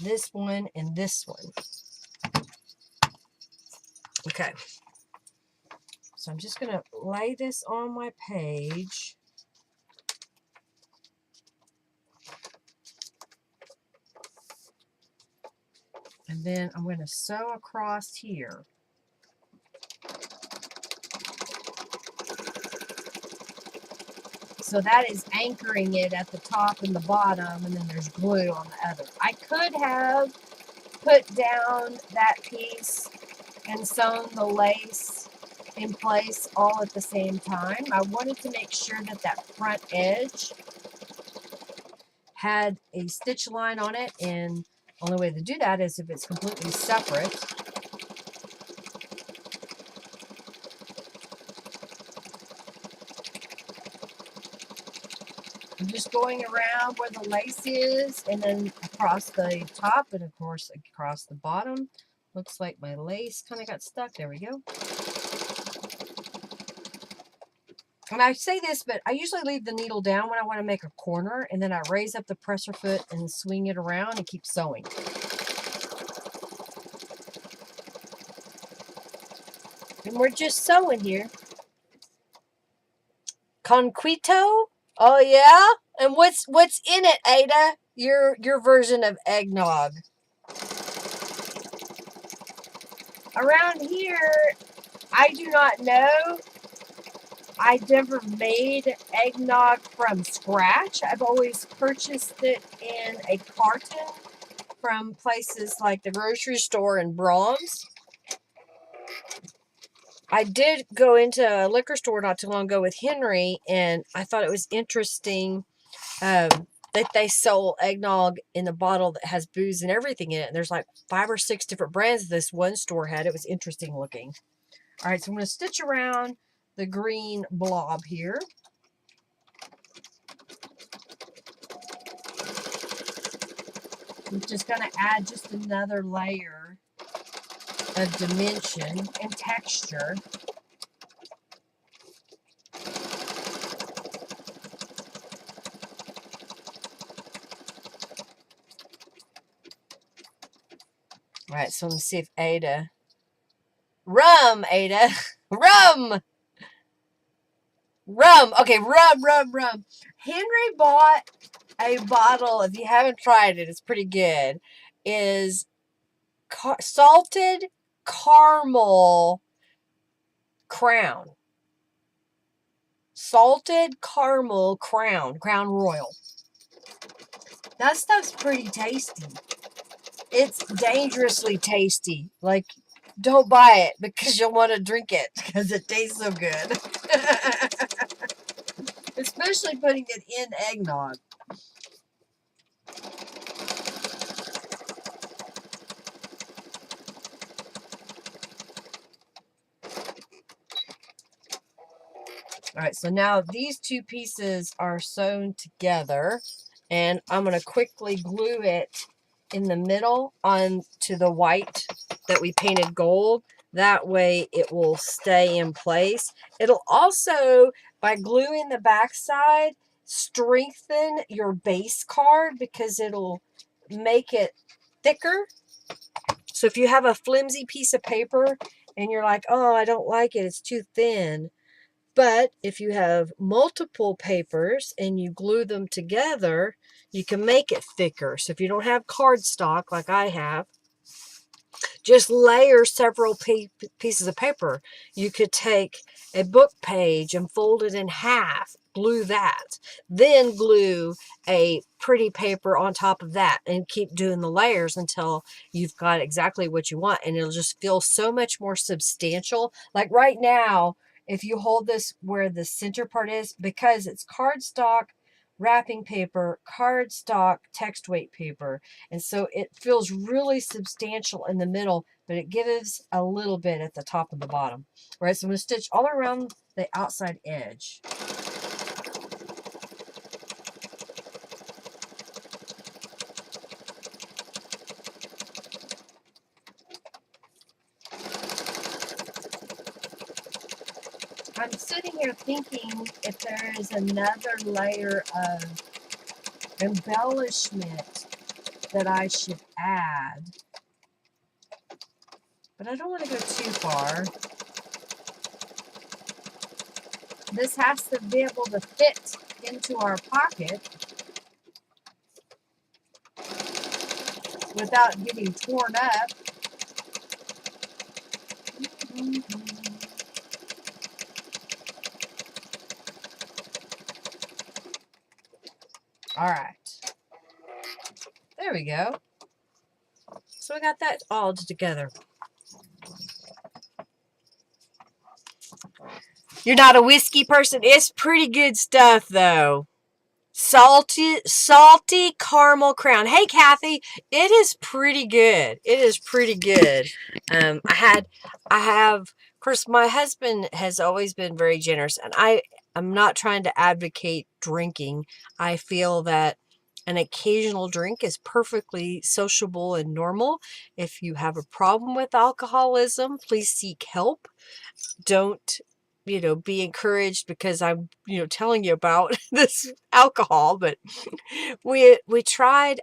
this one and this one. Okay. So I'm just going to lay this on my page. And then I'm going to sew across here. So that is anchoring it at the top and the bottom, and then there's glue on the other. I could have put down that piece and sewn the lace in place all at the same time. I wanted to make sure that that front edge had a stitch line on it, and the only way to do that is if it's completely separate. I'm just going around where the lace is and then across the top and of course across the bottom. Looks like my lace kind of got stuck. There we go. And I say this, but I usually leave the needle down when I want to make a corner, and then I raise up the presser foot and swing it around and keep sewing. And we're just sewing here. Conquito? Oh yeah? And what's in it, Ada? Your version of eggnog. Around here, I do not know. I never made eggnog from scratch. I've always purchased it in a carton from places like the grocery store and Brahms. I did go into a liquor store not too long ago with Henry, and I thought it was interesting that they sold eggnog in a bottle that has booze and everything in it. And there's like 5 or 6 different brands this one store had. It was interesting looking. All right, so I'm going to stitch around the green blob here. I'm just going to add just another layer of dimension and texture. All right, so let's see if Ada. Rum, Ada. Rum! Rum. Okay, rum. Henry bought a bottle, if you haven't tried it, it's pretty good, is salted caramel crown. Salted caramel crown royal. That stuff's pretty tasty. It's dangerously tasty. Like, don't buy it because you'll want to drink it because it tastes so good. Especially putting it in eggnog. All right, so now these two pieces are sewn together, and I'm going to quickly glue it in the middle onto the white that we painted gold. That way it will stay in place. It'll also, by gluing the backside, strengthen your base card because it'll make it thicker. So if you have a flimsy piece of paper and you're like, oh, I don't like it, it's too thin. But if you have multiple papers and you glue them together, you can make it thicker. So if you don't have cardstock like I have, just layer several pieces of paper. You could take a book page and fold it in half, glue that, then glue a pretty paper on top of that and keep doing the layers until you've got exactly what you want. And it'll just feel so much more substantial. Like right now, if you hold this where the center part is, because it's cardstock, wrapping paper, cardstock, text weight paper. And so it feels really substantial in the middle, but it gives a little bit at the top and the bottom. All right, so I'm going to stitch all around the outside edge. I'm sitting here thinking if there is another layer of embellishment that I should add, but I don't want to go too far. This has to be able to fit into our pocket without getting torn up. All right. There we go. So we got that all together. You're not a whiskey person? It's pretty good stuff, though. Salty caramel crown. Hey, Kathy, it is pretty good. It is pretty good. I have, of course, my husband has always been very generous, and I'm not trying to advocate drinking. I feel that an occasional drink is perfectly sociable and normal. If you have a problem with alcoholism, please seek help. Don't be encouraged because I'm telling you about this alcohol. But we tried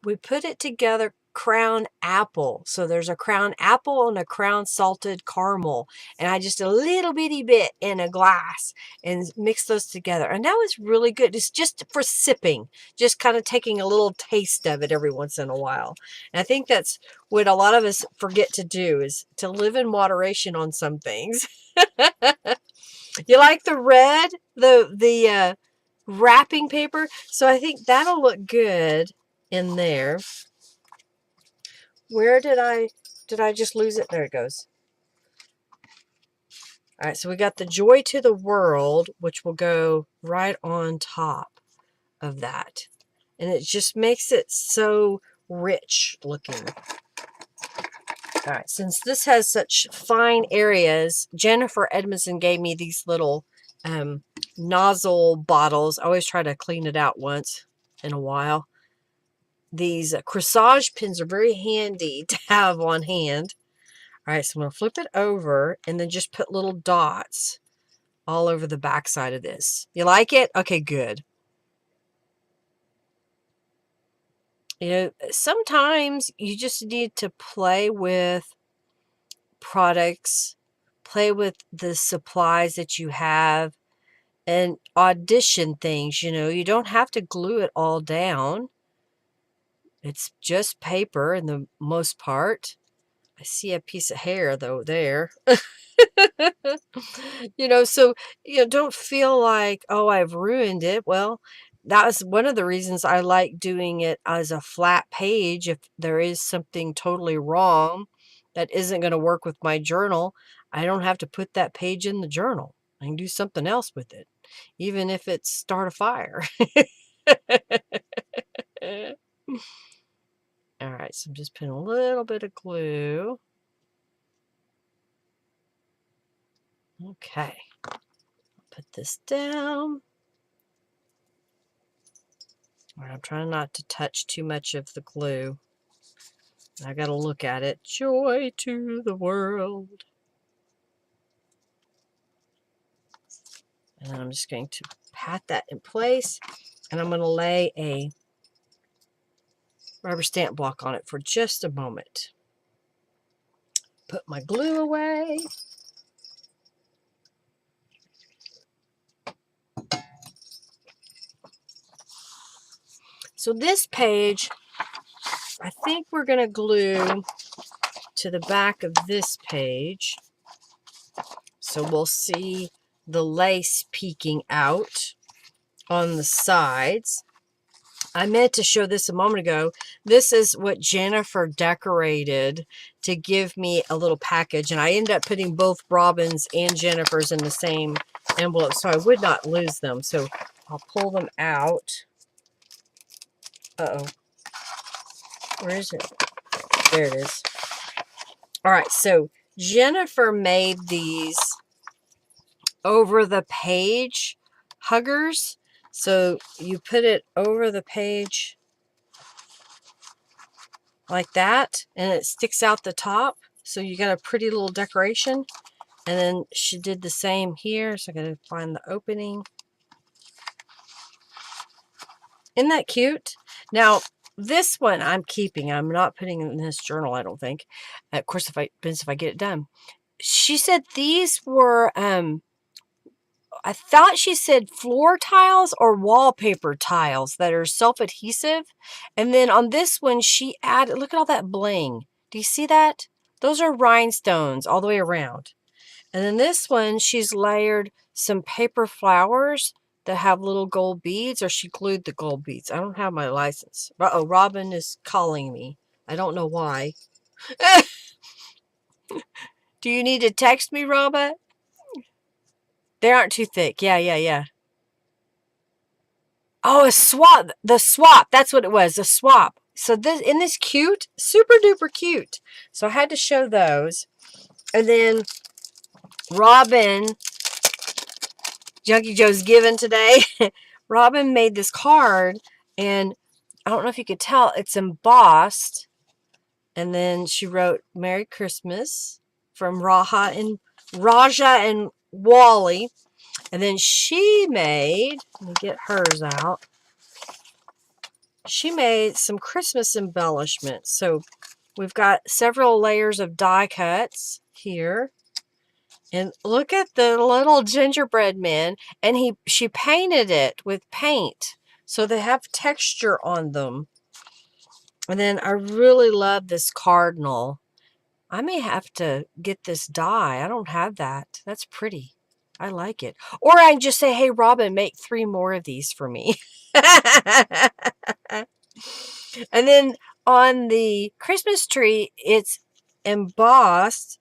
we put it together, crown apple. So there's a crown apple and a crown salted caramel, and I just a little bitty bit in a glass and mix those together, and that was really good. It's just for sipping, just kind of taking a little taste of it every once in a while. And I think that's what a lot of us forget to do, is to live in moderation on some things. You like the red, the wrapping paper? So I think that'll look good in there. Where did I just lose it? There it goes. All right, so we got the Joy to the World, which will go right on top of that. And it just makes it so rich looking. All right, since this has such fine areas, Jennifer Edmondson gave me these little nozzle bottles. I always try to clean it out once in a while. These corsage pins are very handy to have on hand. All right, so I'm going to flip it over and then just put little dots all over the back side of this. You like it? Okay, good. Sometimes you just need to play with products, play with the supplies that you have, and audition things. You don't have to glue it all down. It's just paper in the most part. I see a piece of hair though there. So don't feel like, oh, I've ruined it. Well, that was one of the reasons I like doing it as a flat page. If there is something totally wrong that isn't going to work with my journal, I don't have to put that page in the journal. I can do something else with it, even if it's start a fire. All right, so I'm just putting a little bit of glue. Okay, put this down. I'm trying not to touch too much of the glue. I got to look at it. Joy to the world. And I'm just going to pat that in place. And I'm going to lay a rubber stamp block on it for just a moment. Put my glue away. So this page, I think we're going to glue to the back of this page. So we'll see the lace peeking out on the sides. I meant to show this a moment ago. This is what Jennifer decorated to give me a little package. And I ended up putting both Robin's and Jennifer's in the same envelope so I would not lose them. So I'll pull them out. Uh-oh. Where is it? There it is. All right, so Jennifer made these over the page huggers. So you put it over the page like that, and it sticks out the top. So you got a pretty little decoration. And then she did the same here. So I got to find the opening. Isn't that cute? Now, this one I'm keeping. I'm not putting it in this journal, I don't think. Of course, if I get it done. She said these were, I thought she said floor tiles or wallpaper tiles that are self-adhesive. And then on this one, she added, look at all that bling. Do you see that? Those are rhinestones all the way around. And then this one, she's layered some paper flowers that have little gold beads, or she glued the gold beads. I don't have my license. Uh-oh, Robin is calling me. I don't know why. Do you need to text me, Robin? They aren't too thick. Yeah. Oh, a swap. The swap. That's what it was. A swap. So this, isn't this cute? Super duper cute. So I had to show those. And then Robin, Junkie Joe's given today. Robin made this card, and I don't know if you could tell, it's embossed. And then she wrote Merry Christmas from Raja and Wally. And then she made, let me get hers out. She made some Christmas embellishments. So we've got several layers of die cuts here. And look at the little gingerbread man. And she painted it with paint. So they have texture on them. And then I really love this cardinal. I may have to get this die. I don't have that. That's pretty. I like it. Or I can just say, hey, Robin, make 3 more of these for me. And then on the Christmas tree, it's embossed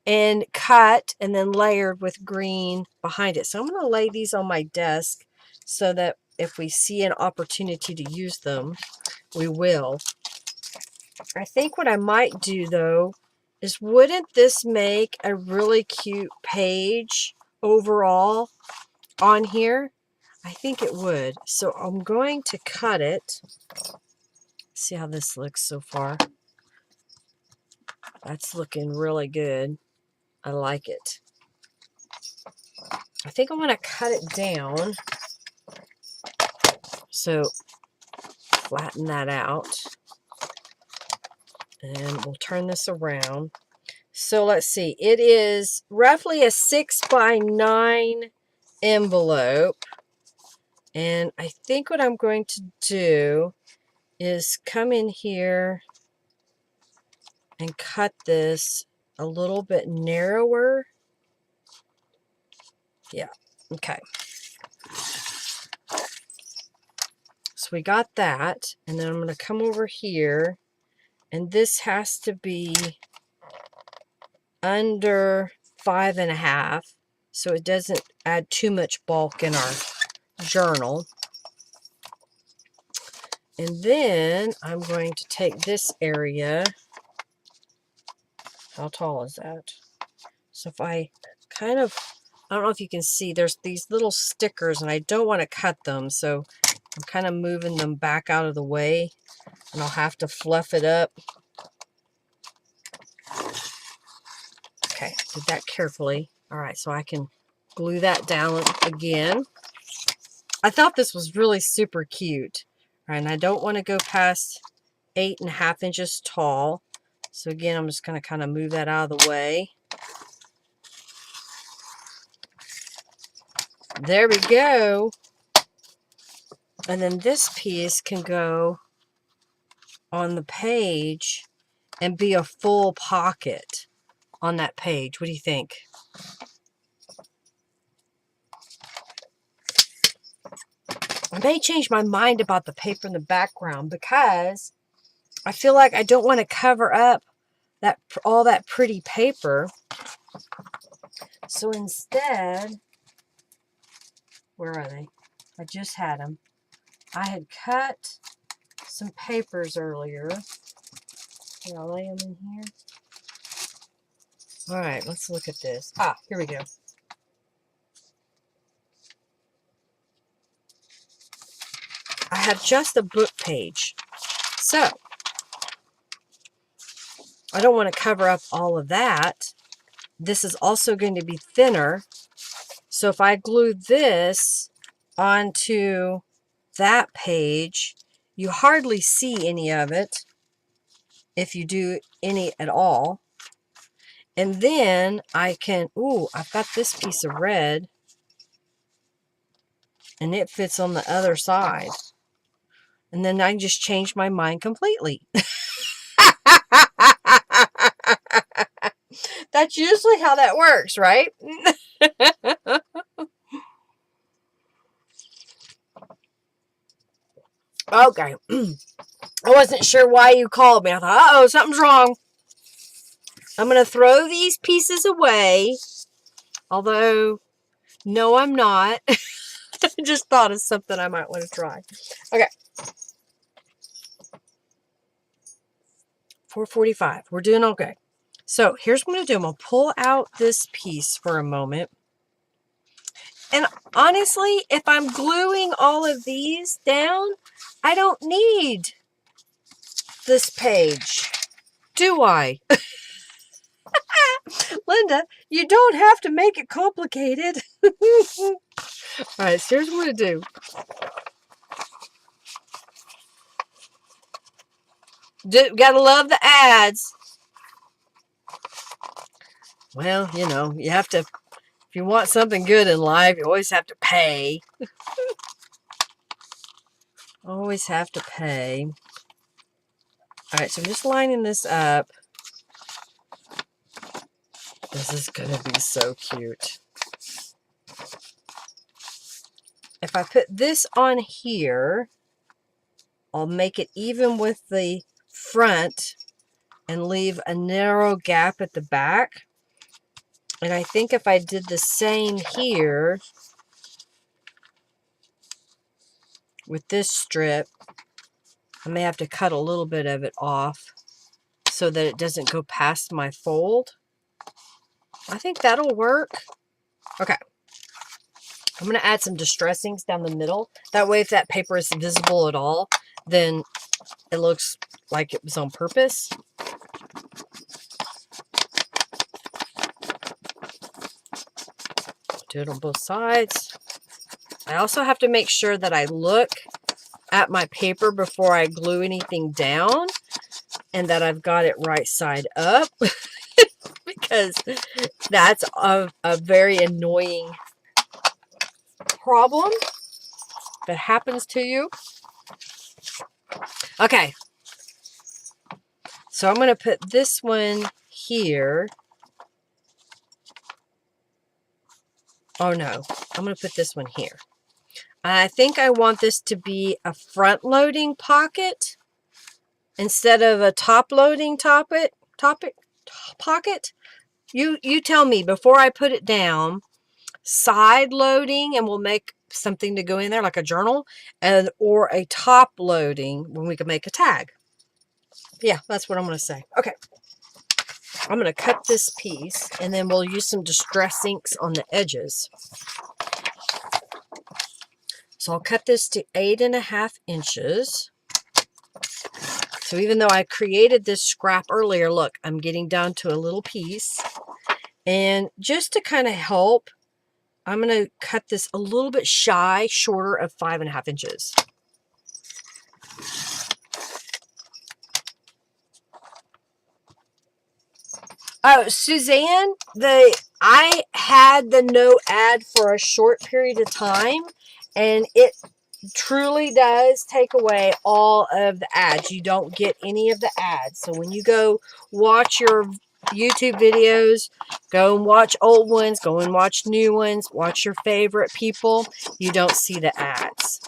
and cut and then layered with green behind it. So I'm going to lay these on my desk so that if we see an opportunity to use them, we will. I think what I might do, though, is wouldn't this make a really cute page overall on here? I think it would. So I'm going to cut it. See how this looks so far. That's looking really good. I like it. I think I want to cut it down. So flatten that out. And we'll turn this around. So let's see. It is roughly a 6x9 envelope. And I think what I'm going to do is come in here and cut this a little bit narrower. Yeah, okay. So we got that, and then I'm going to come over here, and this has to be under 5.5, so it doesn't add too much bulk in our journal. And then I'm going to take this area. How tall is that? So if I I don't know if you can see, there's these little stickers, and I don't want to cut them, so I'm kind of moving them back out of the way, and I'll have to fluff it up. Okay, did that carefully. All right, so I can glue that down again. I thought this was really super cute. All right, and I don't want to go past 8.5 inches tall. So again, I'm just going to kind of move that out of the way. There we go. And then this piece can go on the page and be a full pocket on that page. What do you think? I may change my mind about the paper in the background because I feel like I don't want to cover up all that pretty paper. So instead, where are they? I just had them. I had cut some papers earlier. Here, I'll lay them in here. All right, let's look at this. Ah, here we go. I have just a book page. So, I don't want to cover up all of that. This is also going to be thinner. So if I glue this onto that page, you hardly see any of it, if you do any at all. And then I can, ooh, I've got this piece of red, and it fits on the other side. And then I can just change my mind completely. That's usually how that works, right? Okay. I wasn't sure why you called me. I thought, uh-oh, something's wrong. I'm going to throw these pieces away. Although, no, I'm not. I just thought of something I might want to try. Okay. 4:45. We're doing okay. So, here's what I'm going to do. I'm going to pull out this piece for a moment. And honestly, if I'm gluing all of these down, I don't need this page, do I? Linda, you don't have to make it complicated. All right, so here's what I'm going to do. Gotta love the ads. Well, you know, you have to, if you want something good in life, you always have to pay. Always have to pay. All right, so I'm just lining this up. This is going to be so cute. If I put this on here, I'll make it even with the front and leave a narrow gap at the back. And I think if I did the same here with this strip, I may have to cut a little bit of it off so that it doesn't go past my fold. I think that'll work. Okay. I'm going to add some distressings down the middle. That way, if that paper is visible at all, then it looks like it was on purpose. Do it on both sides. I also have to make sure that I look at my paper before I glue anything down and that I've got it right side up because that's a very annoying problem that happens to you. Okay. So I'm going to put this one here. Oh no, I'm going to put this one here. I think I want this to be a front-loading pocket instead of a top-loading pocket. You tell me before I put it down. Side-loading, and we'll make something to go in there like a journal, and or a top-loading when we can make a tag. Yeah, that's what I'm going to say. Okay. I'm going to cut this piece, and then we'll use some distress inks on the edges. So I'll cut this to 8.5 inches. So even though I created this scrap earlier, look, I'm getting down to a little piece. And just to kind of help, I'm going to cut this a little bit shorter of 5.5 inches. Oh, Suzanne, I had the no ad for a short period of time, and it truly does take away all of the ads. You don't get any of the ads. So when you go watch your YouTube videos, go and watch old ones, go and watch new ones, watch your favorite people, you don't see the ads.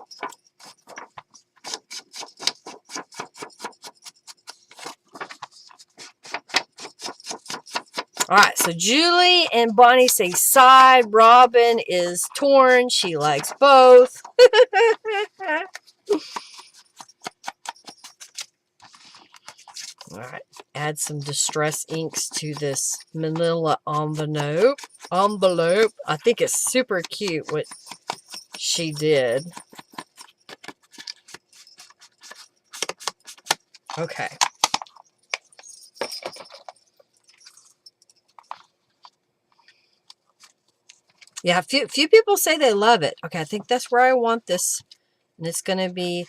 All right, so Julie and Bonnie say side. Robin is torn. She likes both. All right, add some distress inks to this manila envelope. I think it's super cute what she did. Okay. Yeah, few people say they love it. Okay, I think that's where I want this. And it's going to be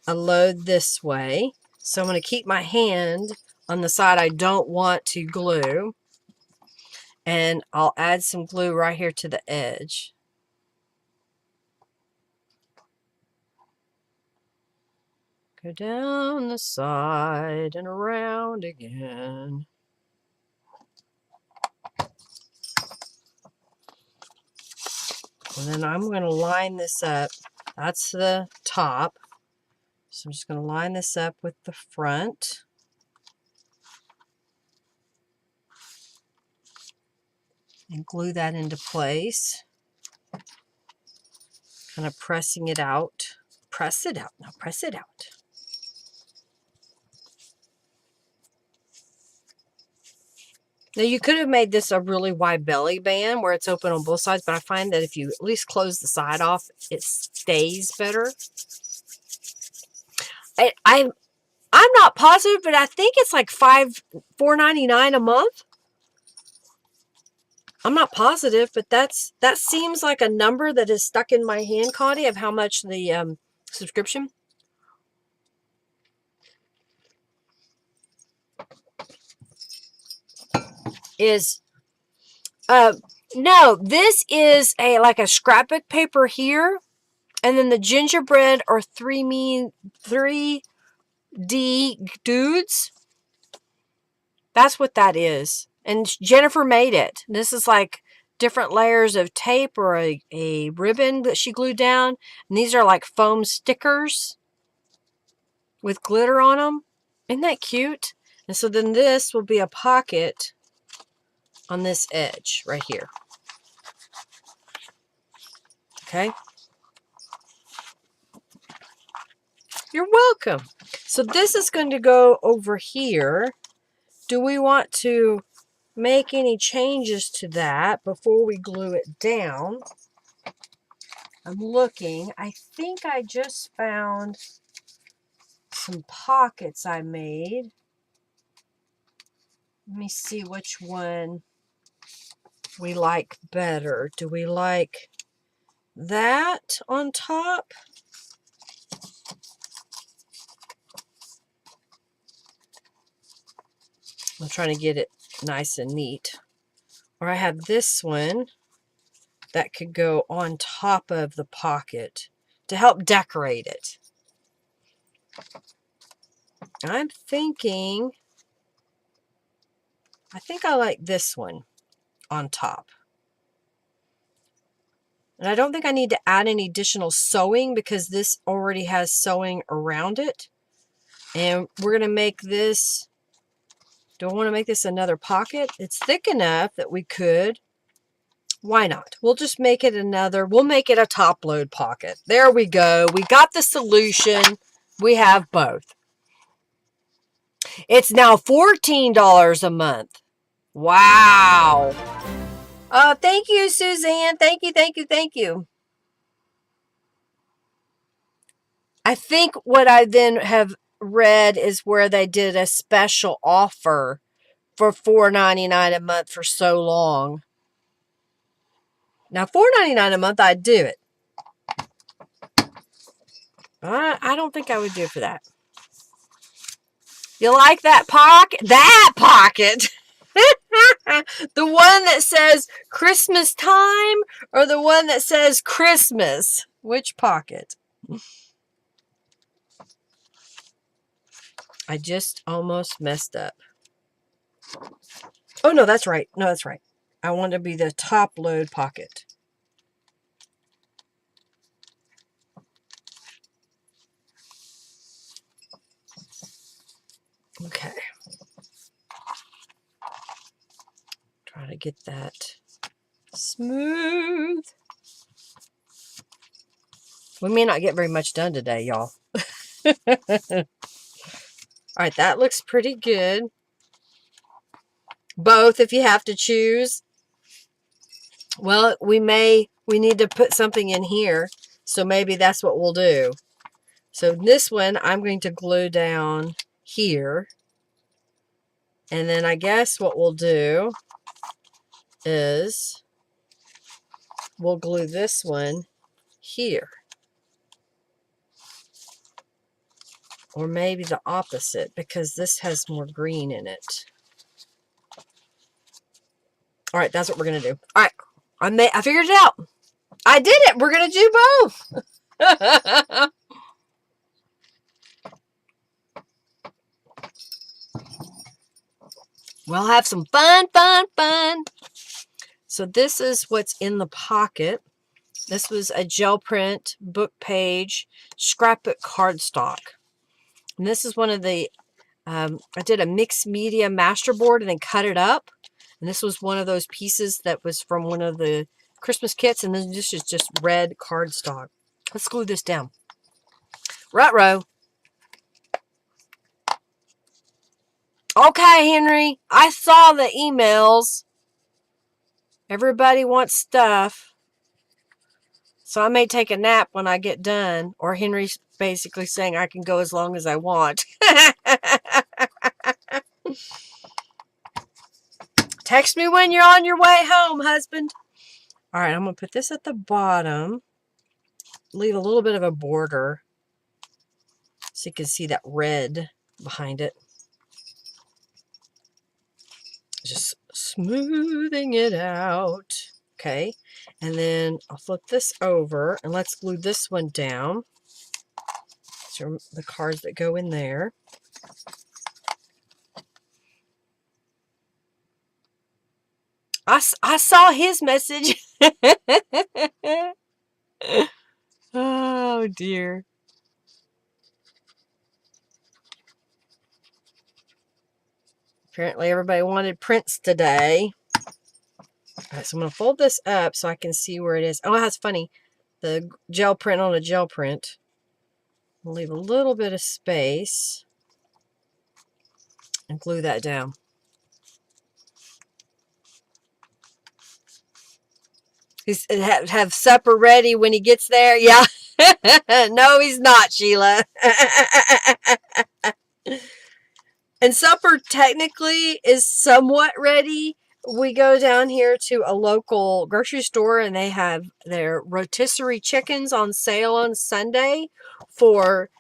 a load this way. So I'm going to keep my hand on the side I don't want to glue. And I'll add some glue right here to the edge. Go down the side and around again. And then I'm going to line this up. That's the top. So I'm just going to line this up with the front. And glue that into place. Kind of pressing it out. Press it out. Now press it out. Now you could have made this a really wide belly band where it's open on both sides, but I find that if you at least close the side off, it stays better. I'm not positive, but I think it's like $4.99 a month. I'm not positive, but that seems like a number that is stuck in my hand, Connie, of how much the subscription is. No, this is like a scrapbook paper here, and then the gingerbread or 3D dudes. That's what that is. And Jennifer made it. This is like different layers of tape or a ribbon that she glued down. And these are like foam stickers with glitter on them. Isn't that cute? And so then this will be a pocket on this edge right here. Okay. You're welcome. So this is going to go over here. Do we want to make any changes to that before we glue it down? I'm looking. I think I just found some pockets I made. Let me see which one we like better. Do we like that on top? I'm trying to get it nice and neat. Or I have this one that could go on top of the pocket to help decorate it. I'm thinking, I think I like this one on top. And I don't think I need to add any additional sewing because this already has sewing around it. And we're going to make this, do I want to make this another pocket? It's thick enough that we could. Why not? We'll just make it we'll make it a top load pocket. There we go. We got the solution. We have both. It's now $14 a month. Wow. Thank you, Suzanne. Thank you, thank you, thank you. I think what I then have read is where they did a special offer for $4.99 a month for so long. Now, $4.99 a month, I'd do it. I don't think I would do it for that. You like that pocket? That pocket! The one that says Christmas time or the one that says Christmas? Which pocket? I just almost messed up. Oh, no, that's right. No, that's right. I want to be the top load pocket. Okay. Try to get that smooth. We may not get very much done today, y'all. All right, that looks pretty good. Both if you have to choose. Well, we need to put something in here, so maybe that's what we'll do. So this one I'm going to glue down here. And then I guess what we'll do is we'll glue this one here. Or maybe the opposite, because this has more green in it. All right, that's what we're going to do. All right, I figured it out. I did it. We're going to do both. We'll have some fun. So this is what's in the pocket. This was a gel print, book page, scrapbook cardstock. And this is one of the, I did a mixed media masterboard and then cut it up. And this was one of those pieces that was from one of the Christmas kits. And then this is just red cardstock. Let's glue this down. Ruh-roh. Okay, Henry. I saw the emails. Everybody wants stuff. So I may take a nap when I get done. Or Henry's basically saying I can go as long as I want. Text me when you're on your way home, husband. All right, I'm going to put this at the bottom. Leave a little bit of a border so you can see that red behind it. Just smoothing it out. Okay, and then I'll flip this over and let's glue this one down. So the cards that go in there. I saw his message. Oh, dear. Apparently everybody wanted prints today. All right, so I'm going to fold this up so I can see where it is. Oh, that's funny. The gel print on a gel print. I'll leave a little bit of space and glue that down. He's have supper ready when he gets there. Yeah. No, he's not, Sheila. And supper technically is somewhat ready. We go down here to a local grocery store and they have their rotisserie chickens on sale on Sunday for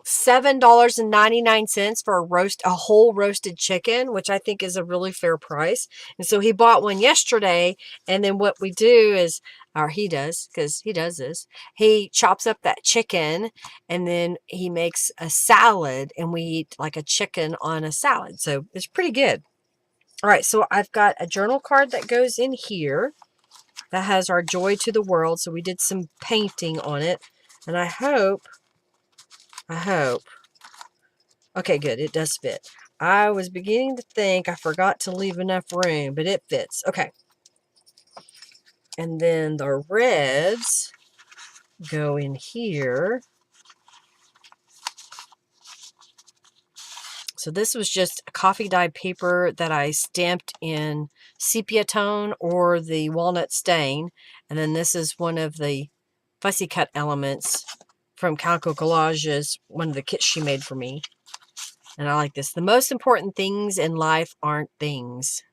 $7.99 for a whole roasted chicken, which I think is a really fair price. And so he bought one yesterday. And then what we do is, or he does, because he does this, he chops up that chicken and then he makes a salad and we eat like a chicken on a salad. So it's pretty good. All right, so I've got a journal card that goes in here that has our joy to the world. So we did some painting on it. And I hope. Okay, good. It does fit. I was beginning to think I forgot to leave enough room, but it fits. Okay. And then the reds go in here. So this was just a coffee dyed paper that I stamped in sepia tone or the walnut stain. And then this is one of the fussy cut elements from Calico Collages, one of the kits she made for me. And I like this. The most important things in life aren't things.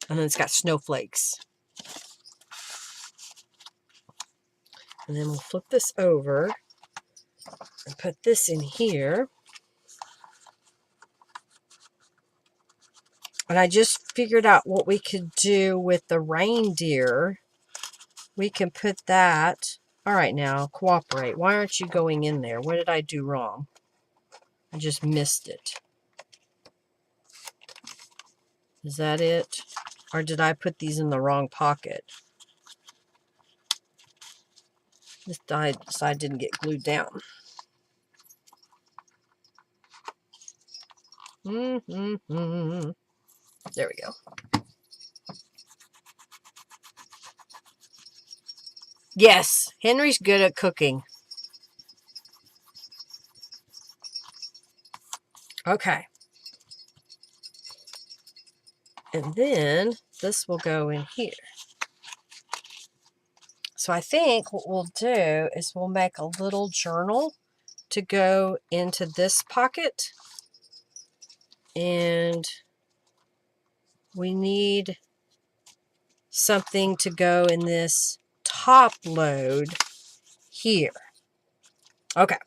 And then it's got snowflakes. And then we'll flip this over and put this in here. And I just figured out what we could do with the reindeer. We can put that. All right, now, cooperate. Why aren't you going in there? What did I do wrong? I just missed it. Is that it? Or did I put these in the wrong pocket? This side didn't get glued down. There we go. Yes, Henry's good at cooking. Okay. And then this will go in here. So I think what we'll do is we'll make a little journal to go into this pocket. And we need something to go in this top load here. Okay,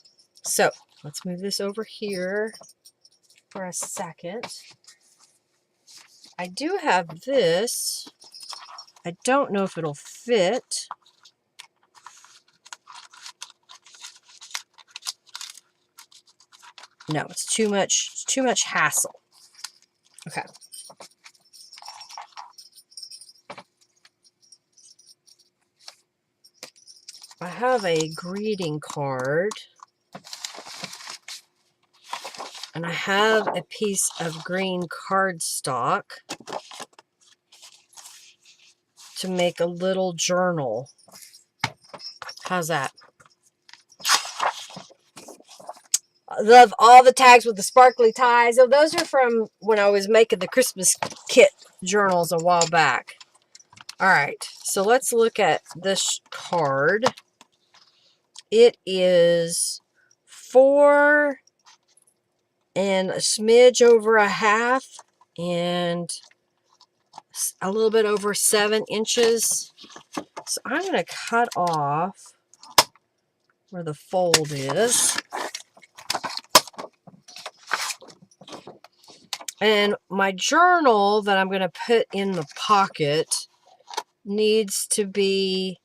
so let's move this over here for a second. I do have this. I don't know if it'll fit. No, it's too much hassle. Okay. I have a greeting card. And I have a piece of green cardstock to make a little journal. How's that? I love all the tags with the sparkly ties. Oh, those are from when I was making the Christmas kit journals a while back. All right, so let's look at this card. It is 4 and a smidge over a half and a little bit over 7 inches. So I'm going to cut off where the fold is. And my journal that I'm going to put in the pocket needs to be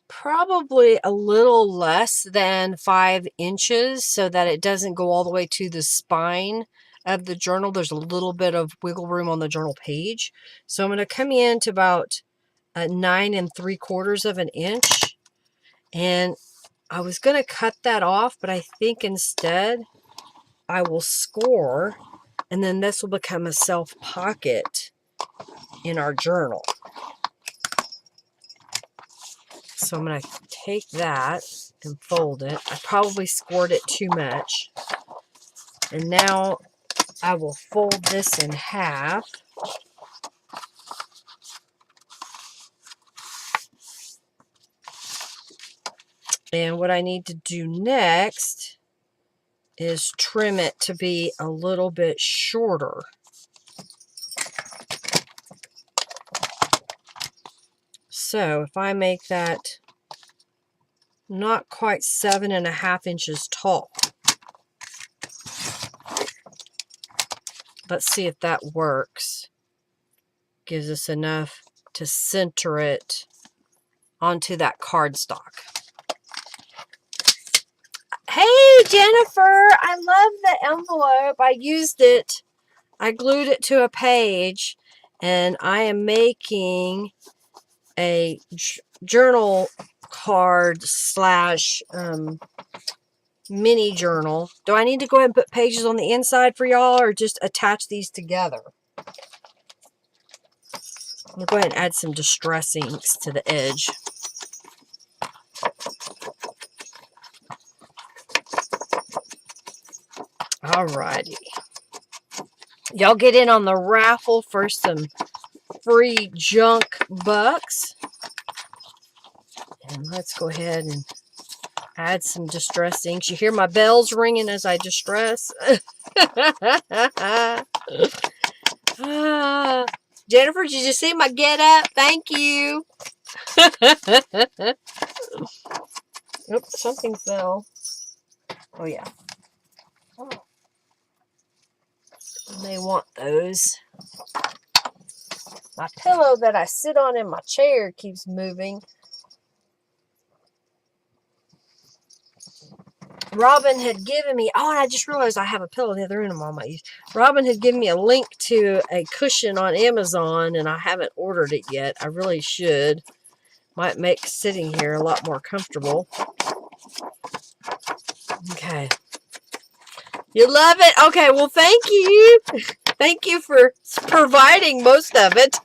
probably a little less than 5 inches so that it doesn't go all the way to the spine of the journal. There's a little bit of wiggle room on the journal page. So I'm going to come in to about 9 3/4 of an inch. And I was going to cut that off, but I think instead I will score, and then this will become a self pocket in our journal. So I'm going to take that and fold it. I probably scored it too much. And now I will fold this in half. And what I need to do next is trim it to be a little bit shorter. So if I make that not quite 7.5 inches tall, let's see if that works. Gives us enough to center it onto that cardstock. Hey, Jennifer, I love the envelope. I used it. I glued it to a page, and I am making a journal card slash mini journal. Do I need to go ahead and put pages on the inside for y'all, or just attach these together? I'm going to go ahead and add some distress inks to the edge. Alrighty. Y'all get in on the raffle for some free junk bucks. And let's go ahead and Add some distress inks. You hear my bells ringing as I distress. Jennifer, did you see my get up? Thank you. Oops, something fell. Oh, yeah. Oh. You may want those. My pillow that I sit on in my chair keeps moving. Robin had given me, oh, and I just realized I have a pillow in the other end of my use. Robin had given me a link to a cushion on Amazon, and I haven't ordered it yet. I really should. Might make sitting here a lot more comfortable. Okay. You love it? Okay, well, thank you. Thank you for providing most of it.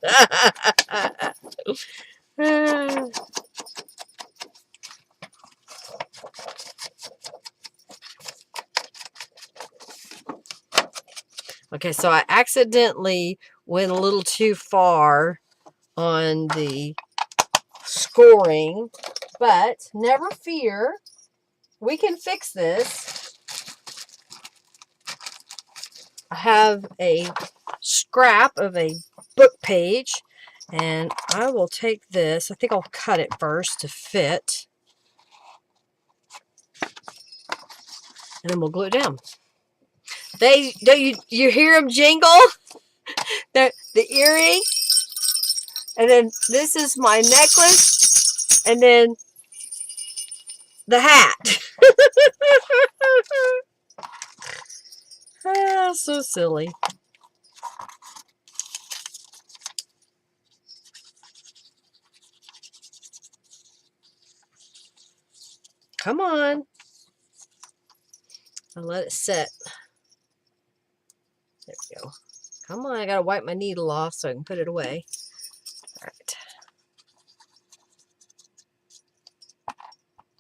Okay, so I accidentally went a little too far on the scoring, but never fear. We can fix this. I have a scrap of a book page, and I will take this. I think I'll cut it first to fit, and then we'll glue it down. You hear them jingle? The earring, and then this is my necklace, and then the hat. Ah, so silly. Come on. I'll let it set. There we go. Come on, I gotta wipe my needle off so I can put it away. All right.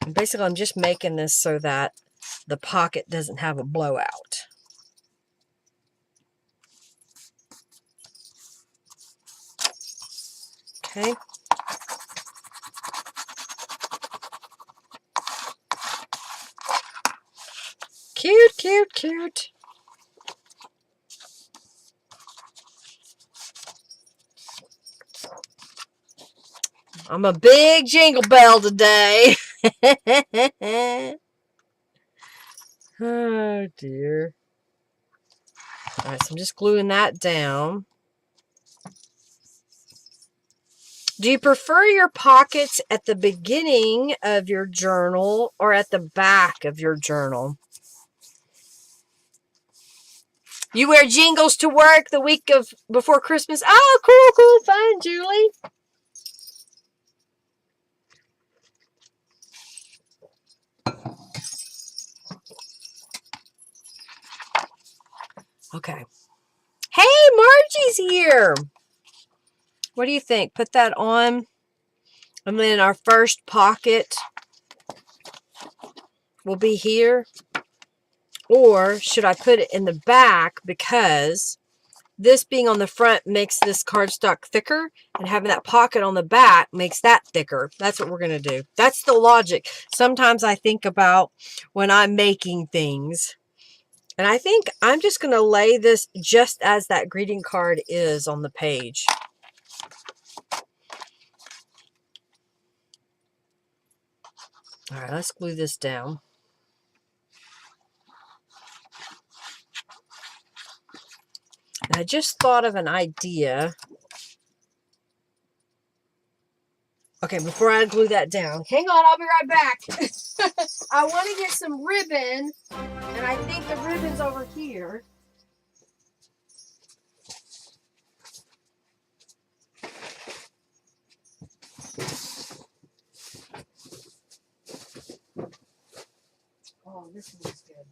And basically, I'm just making this so that the pocket doesn't have a blowout. Okay. Cute, cute, cute. I'm a big jingle bell today. Oh, dear. All right, so I'm just gluing that down. Do you prefer your pockets at the beginning of your journal or at the back of your journal? You wear jingles to work the week of before Christmas. Oh, cool, fun, Julie. Okay. Hey, Margie's here. What do you think? Put that on. And then our first pocket will be here. Or should I put it in the back because this being on the front makes this cardstock thicker, and having that pocket on the back makes that thicker. That's what we're going to do. That's the logic. Sometimes I think about when I'm making things, and I think I'm just going to lay this just as that greeting card is on the page. All right, let's glue this down. And I just thought of an idea. Okay, before I glue that down, hang on, I'll be right back. I want to get some ribbon, and I think the ribbon's over here. Oh, this looks good.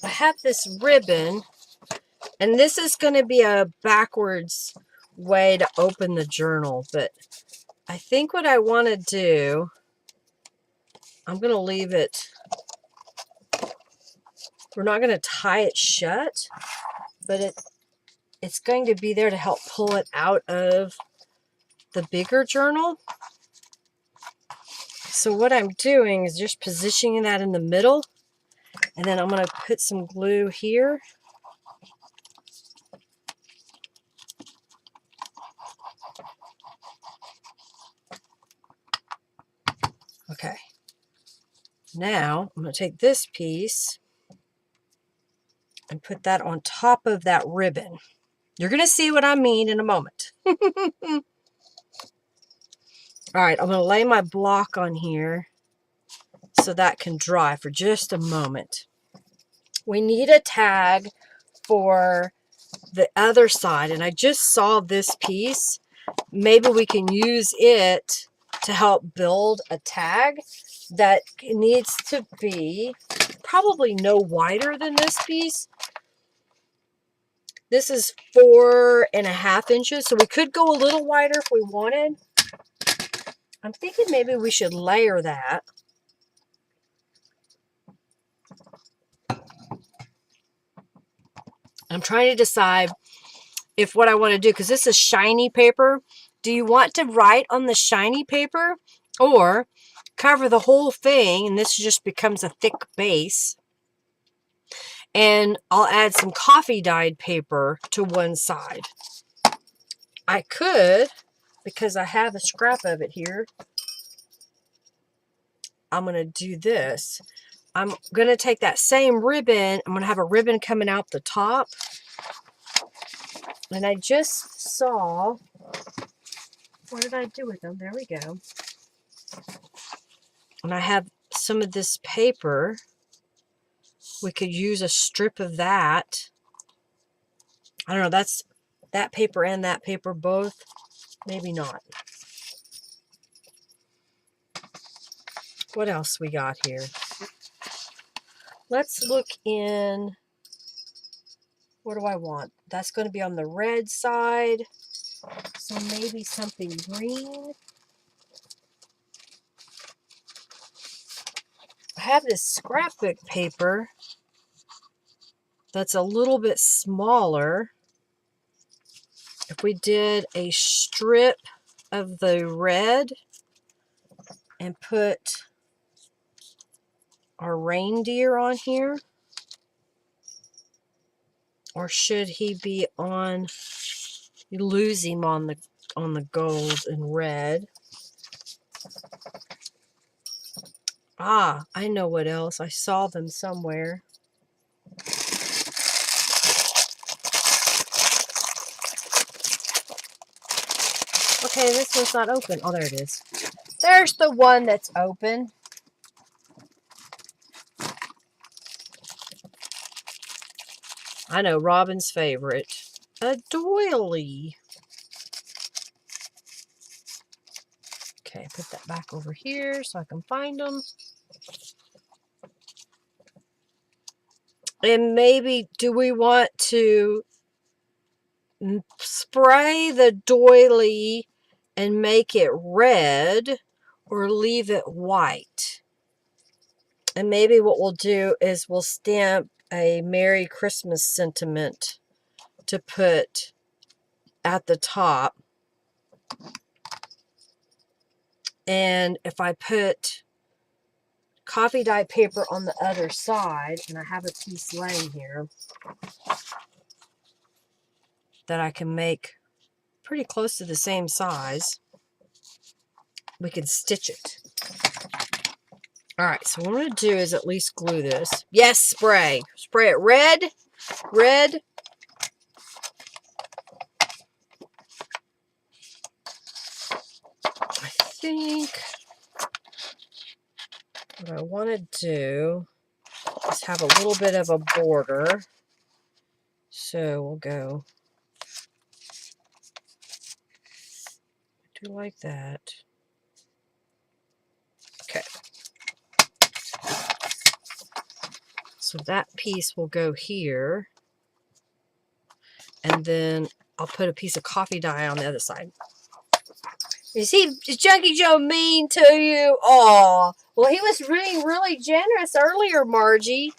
I have this ribbon, and this is going to be a backwards way to open the journal, but I think what I want to do, I'm going to leave it, we're not going to tie it shut, but it's going to be there to help pull it out of the bigger journal. So what I'm doing is just positioning that in the middle, and then I'm going to put some glue here. Okay. Now I'm going to take this piece and put that on top of that ribbon. You're going to see what I mean in a moment. All right, I'm going to lay my block on here so that can dry for just a moment. We need a tag for the other side, and I just saw this piece. Maybe we can use it to help build a tag that needs to be probably no wider than this piece. This is 4.5 inches, so we could go a little wider if we wanted. I'm thinking maybe we should layer that. I'm trying to decide if what I want to do, because this is shiny paper. Do you want to write on the shiny paper or cover the whole thing and this just becomes a thick base? And I'll add some coffee dyed paper to one side. I could, because I have a scrap of it here. I'm going to do this. I'm going to take that same ribbon. I'm going to have a ribbon coming out the top. And I just saw, what did I do with them? There we go. And I have some of this paper. We could use a strip of that. I don't know, that's that paper and that paper both. Maybe not. What else we got here? Let's look in. What do I want? That's going to be on the red side. So maybe something green. I have this scrapbook paper that's a little bit smaller. If we did a strip of the red and put our reindeer on here, or should he be on, you lose him on the gold and red. Ah, I know what else. I saw them somewhere. Okay, this one's not open. Oh, there it is. There's the one that's open. I know, Robin's favorite. A doily. Okay, put that back over here so I can find them. And maybe, do we want to spray the doily and make it red or leave it white? And maybe what we'll do is we'll stamp a Merry Christmas sentiment to put at the top. And if I put coffee dye paper on the other side, and I have a piece laying here that I can make pretty close to the same size, we can stitch it. All right, so what I'm going to do is at least glue this. Yes, spray. Spray it red, red. I think what I want to do is have a little bit of a border. So we'll go do like that. Okay. So that piece will go here. And then I'll put a piece of coffee dye on the other side. Is Junkie Joe mean to you? Oh, well, he was being really generous earlier, Margie.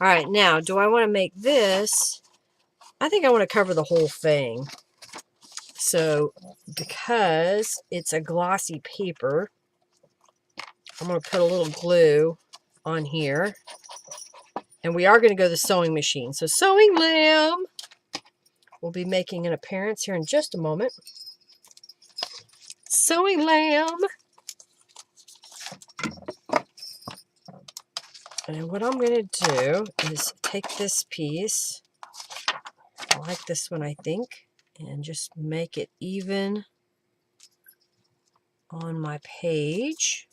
All right, now, do I want to make this I think I want to cover the whole thing. So, because it's a glossy paper, I'm going to put a little glue on here. And we are going to go to the sewing machine. So, Sewing Lamb will be making an appearance here in just a moment. Sewing Lamb. And what I'm going to do is take this piece, I like this one, I think, and just make it even on my page.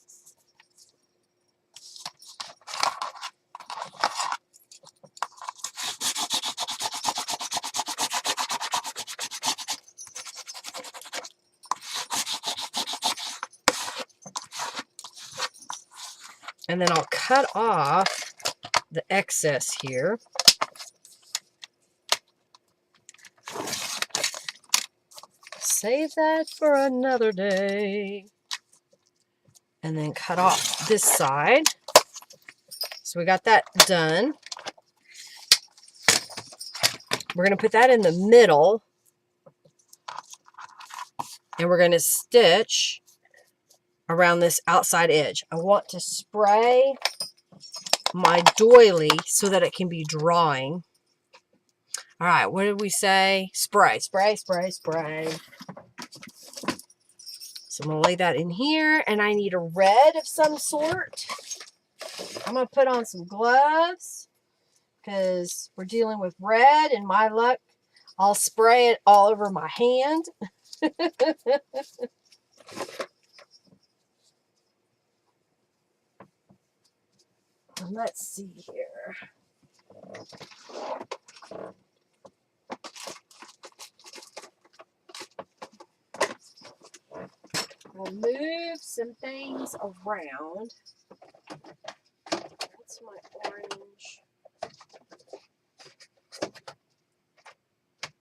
And then I'll cut off the excess here. Save that for another day. And then cut off this side. So we got that done. We're going to put that in the middle. And we're going to stitch around this outside edge. I want to spray my doily so that it can be drawing. All right, what did we say? Spray, spray, spray, spray. So I'm going to lay that in here, and I need a red of some sort. I'm going to put on some gloves because we're dealing with red, and my luck, I'll spray it all over my hand. Let's see here. We'll move some things around. That's my orange.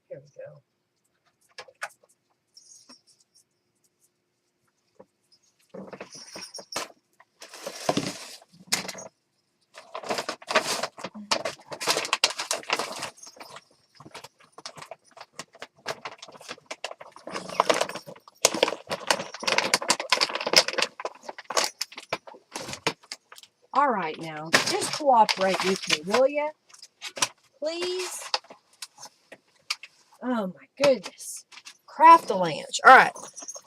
Here we go. All right, now, just cooperate with me, will you? Please? Oh, my goodness. Craft-a-lanch. All right,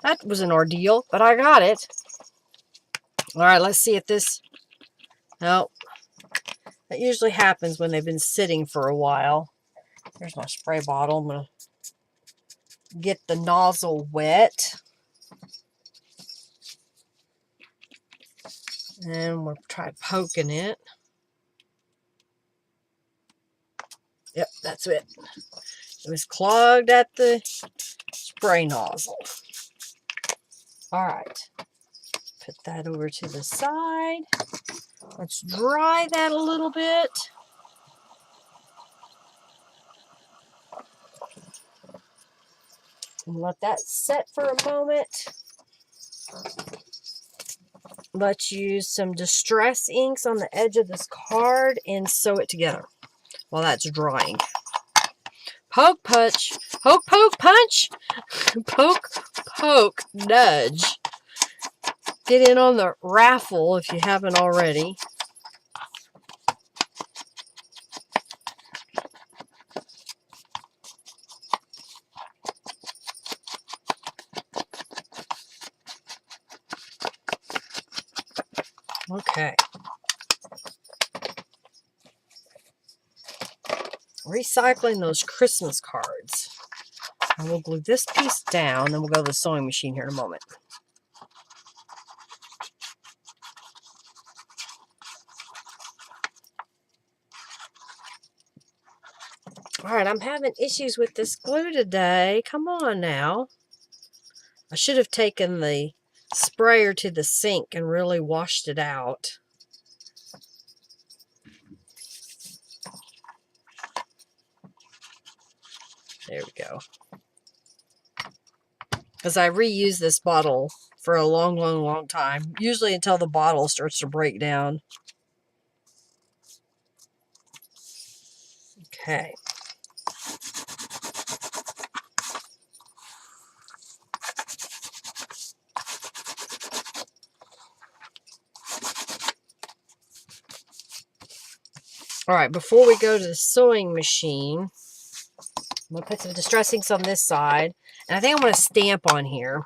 that was an ordeal, but I got it. All right, let's see if this... No, that usually happens when they've been sitting for a while. Here's my spray bottle. I'm going to get the nozzle wet. And we'll try poking it. Yep, that's it. It was clogged at the spray nozzle. All right. Put that over to the side. Let's dry that a little bit. And let that set for a moment. Let's use some Distress inks on the edge of this card and sew it together while that's drying. Poke, punch. Poke, poke, punch. Poke, poke, nudge. Get in on the raffle if you haven't already. Okay. Recycling those Christmas cards. And we'll glue this piece down, then we'll go to the sewing machine here in a moment. All right, I'm having issues with this glue today. Come on now. I should have taken the sprayer to the sink and really washed it out. There we go. Because I reuse this bottle for a long, long, long time. Usually until the bottle starts to break down. Okay. All right, before we go to the sewing machine, I'm going to put some distress inks on this side. And I think I'm going to stamp on here.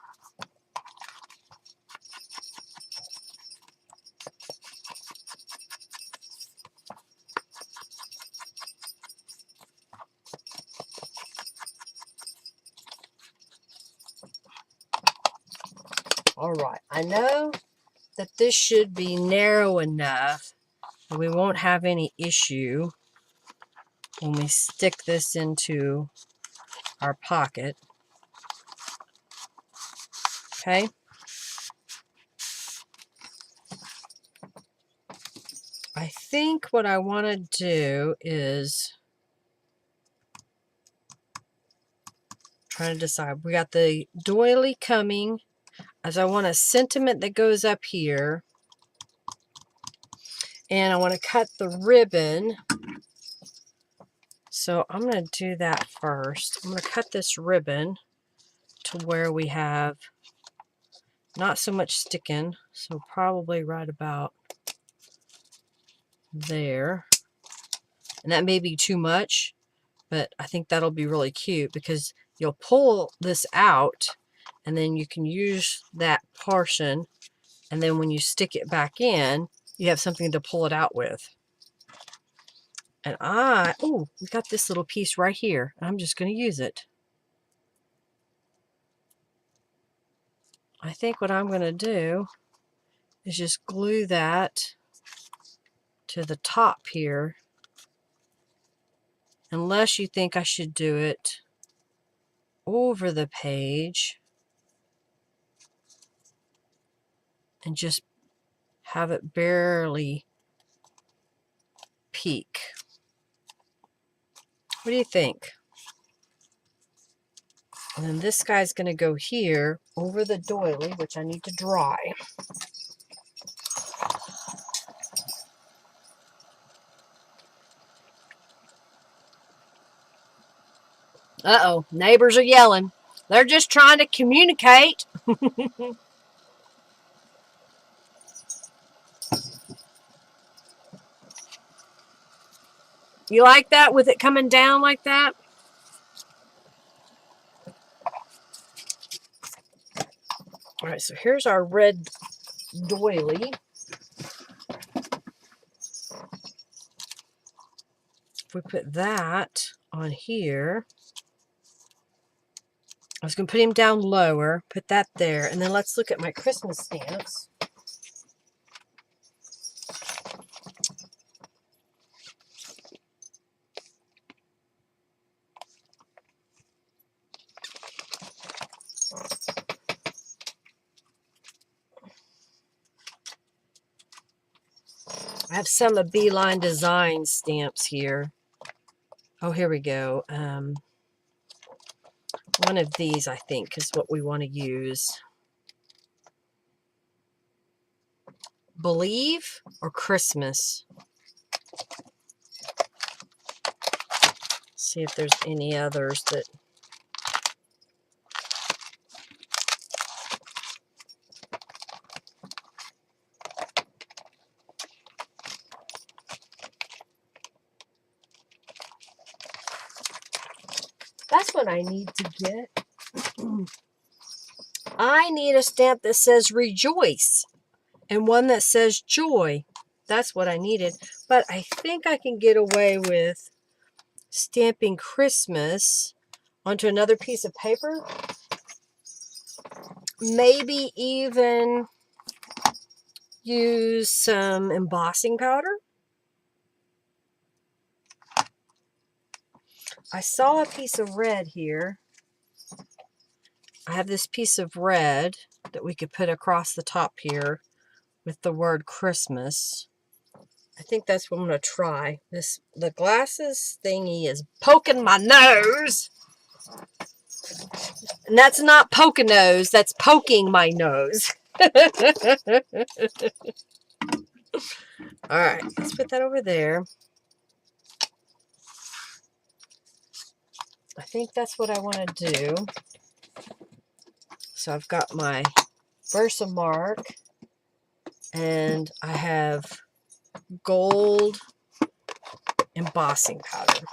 All right, I know that this should be narrow enough that we won't have any issue when we stick this into our pocket. Okay. I think what I want to do is trying to decide. We got the doily coming, as I want a sentiment that goes up here, and I want to cut the ribbon. So I'm going to do that first. I'm going to cut this ribbon to where we have not so much sticking, so probably right about there. And that may be too much, but I think that'll be really cute because you'll pull this out and then you can use that portion, and then when you stick it back in, you have something to pull it out with. And oh, we got this little piece right here. I'm just going to use it. I think what I'm going to do is just glue that to the top here, unless you think I should do it over the page and just have it barely peek. What do you think? And then this guy's going to go here over the doily, which I need to dry. Uh-oh, neighbors are yelling. They're just trying to communicate. You like that with it coming down like that? All right, so here's our red doily. If we put that on here, I was going to put him down lower, put that there, and then let's look at my Christmas stamps. I have some of Beeline Design stamps here. Oh, here we go. One of these, I think, is what we want to use. Believe or Christmas? See if there's any others that... That's what I need to get. I need a stamp that says rejoice and one that says joy. That's what I needed. But I think I can get away with stamping Christmas onto another piece of paper. Maybe even use some embossing powder. I saw a piece of red here. I have this piece of red that we could put across the top here with the word Christmas. I think that's what I'm going to try. The glasses thingy is poking my nose. And that's not poke a nose, that's poking my nose. Alright, let's put that over there. I think that's what I want to do. So I've got my Versamark, and I have gold embossing powder.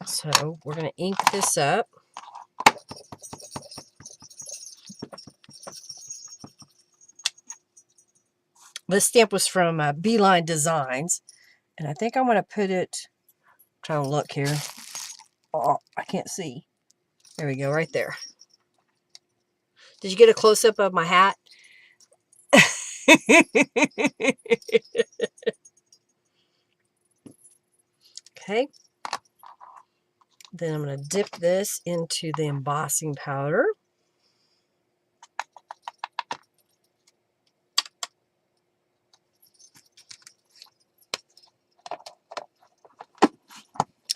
So we're going to ink this up. This stamp was from Beeline Designs, and I think I'm going to put it, I'm trying to look here. Oh, I can't see. There we go, right there. Did you get a close-up of my hat? Okay. Then I'm going to dip this into the embossing powder.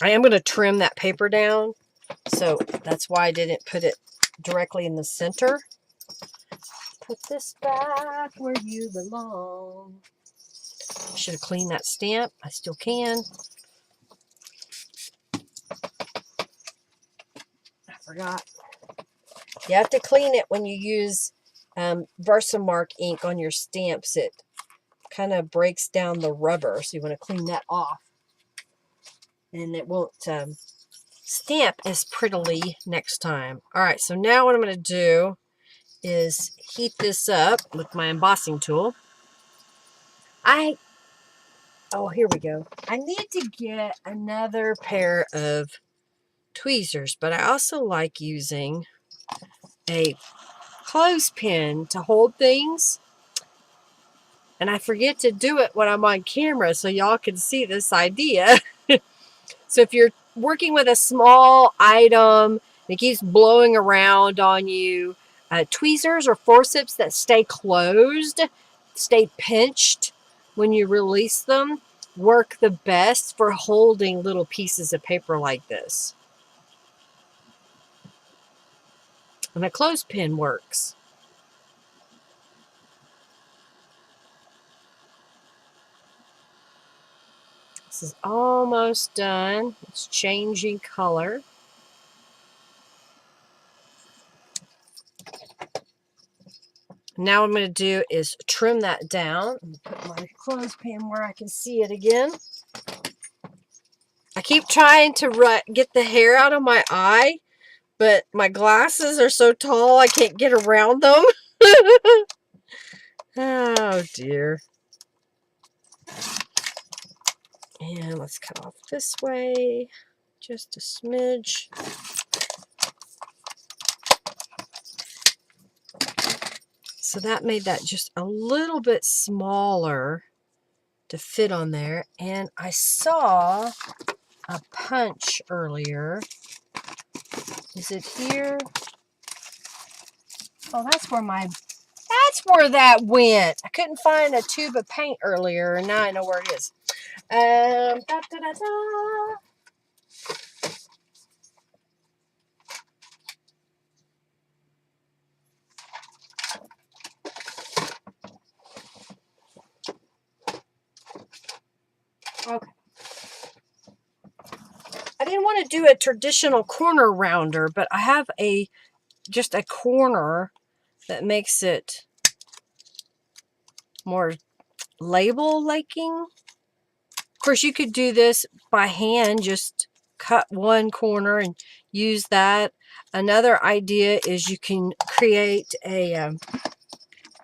I am going to trim that paper down, so that's why I didn't put it directly in the center. Put this back where you belong. I should have cleaned that stamp. I still can. I forgot. You have to clean it when you use Versamark ink on your stamps. It kind of breaks down the rubber, so you want to clean that off. And it won't stamp as prettily next time. All right, so now what I'm going to do is heat this up with my embossing tool. Oh, here we go. I need to get another pair of tweezers, but I also like using a clothespin to hold things. And I forget to do it when I'm on camera so y'all can see this idea. So if you're working with a small item, it keeps blowing around on you, tweezers or forceps that stay closed, stay pinched when you release them, work the best for holding little pieces of paper like this. And a clothespin works. This is almost done. It's changing color. Now what I'm going to do is trim that down and put my clothespin where I can see it again. I keep trying to get the hair out of my eye, but my glasses are so tall I can't get around them. Oh dear. And let's cut off this way, just a smidge. So that made that just a little bit smaller to fit on there. And I saw a punch earlier. Is it here? Oh, that's where that went. I couldn't find a tube of paint earlier, and now I know where it is. Da, da, da, da. Okay. I didn't want to do a traditional corner rounder, but I have just a corner that makes it more label-liking. Of course, you could do this by hand, just cut one corner and use that. Another idea is you can create a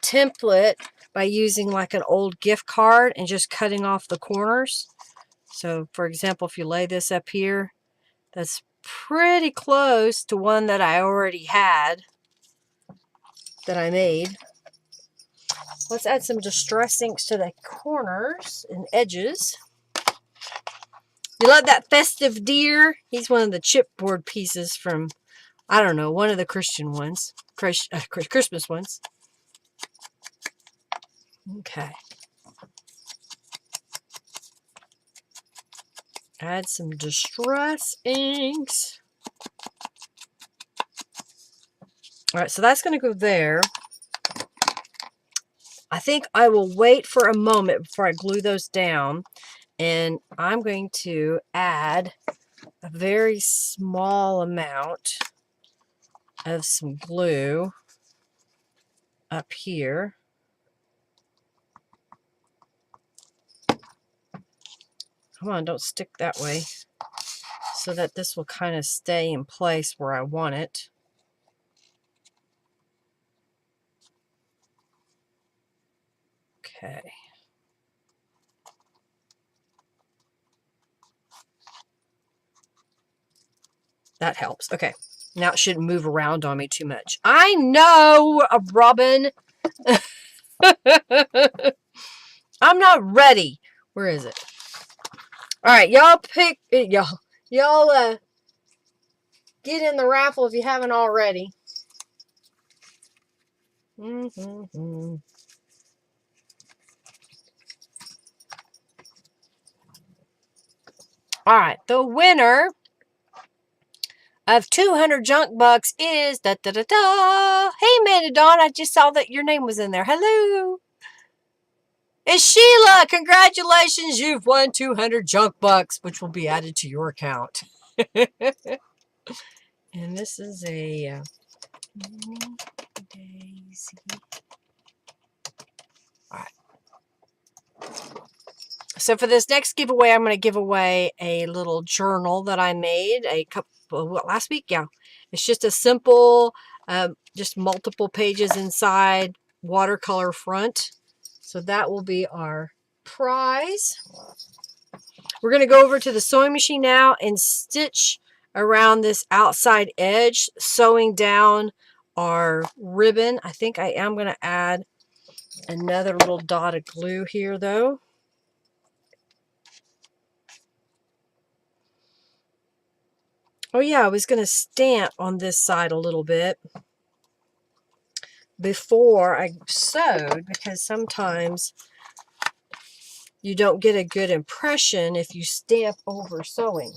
template by using like an old gift card and just cutting off the corners. So, for example, if you lay this up here, that's pretty close to one that I already had that I made. Let's add some distress inks to the corners and edges. You love that festive deer? He's one of the chipboard pieces from, I don't know, one of the Christian ones. Christmas ones. Okay. Add some distress inks. All right, so that's going to go there. I think I will wait for a moment before I glue those down. And I'm going to add a very small amount of some glue up here. Come on, don't stick that way. So that this will kind of stay in place where I want it. Okay. That helps. Okay. Now it shouldn't move around on me too much. I know, Robin. I'm not ready. Where is it? All right, y'all pick y'all get in the raffle if you haven't already. Mm-hmm. All right, the winner of 200 junk bucks is da da da da. Hey, Amanda Dawn, I just saw that your name was in there. Hello. It's Sheila. Congratulations, you've won 200 junk bucks, which will be added to your account. And this is a Daisy. All right. So for this next giveaway, I'm going to give away a little journal that I made a couple last week. Yeah, it's just a simple, just multiple pages inside, watercolor front. So that will be our prize. We're going to go over to the sewing machine now and stitch around this outside edge, sewing down our ribbon. I think I am going to add another little dot of glue here though. Oh yeah, I was going to stamp on this side a little bit before I sewed, because sometimes you don't get a good impression if you stamp over sewing.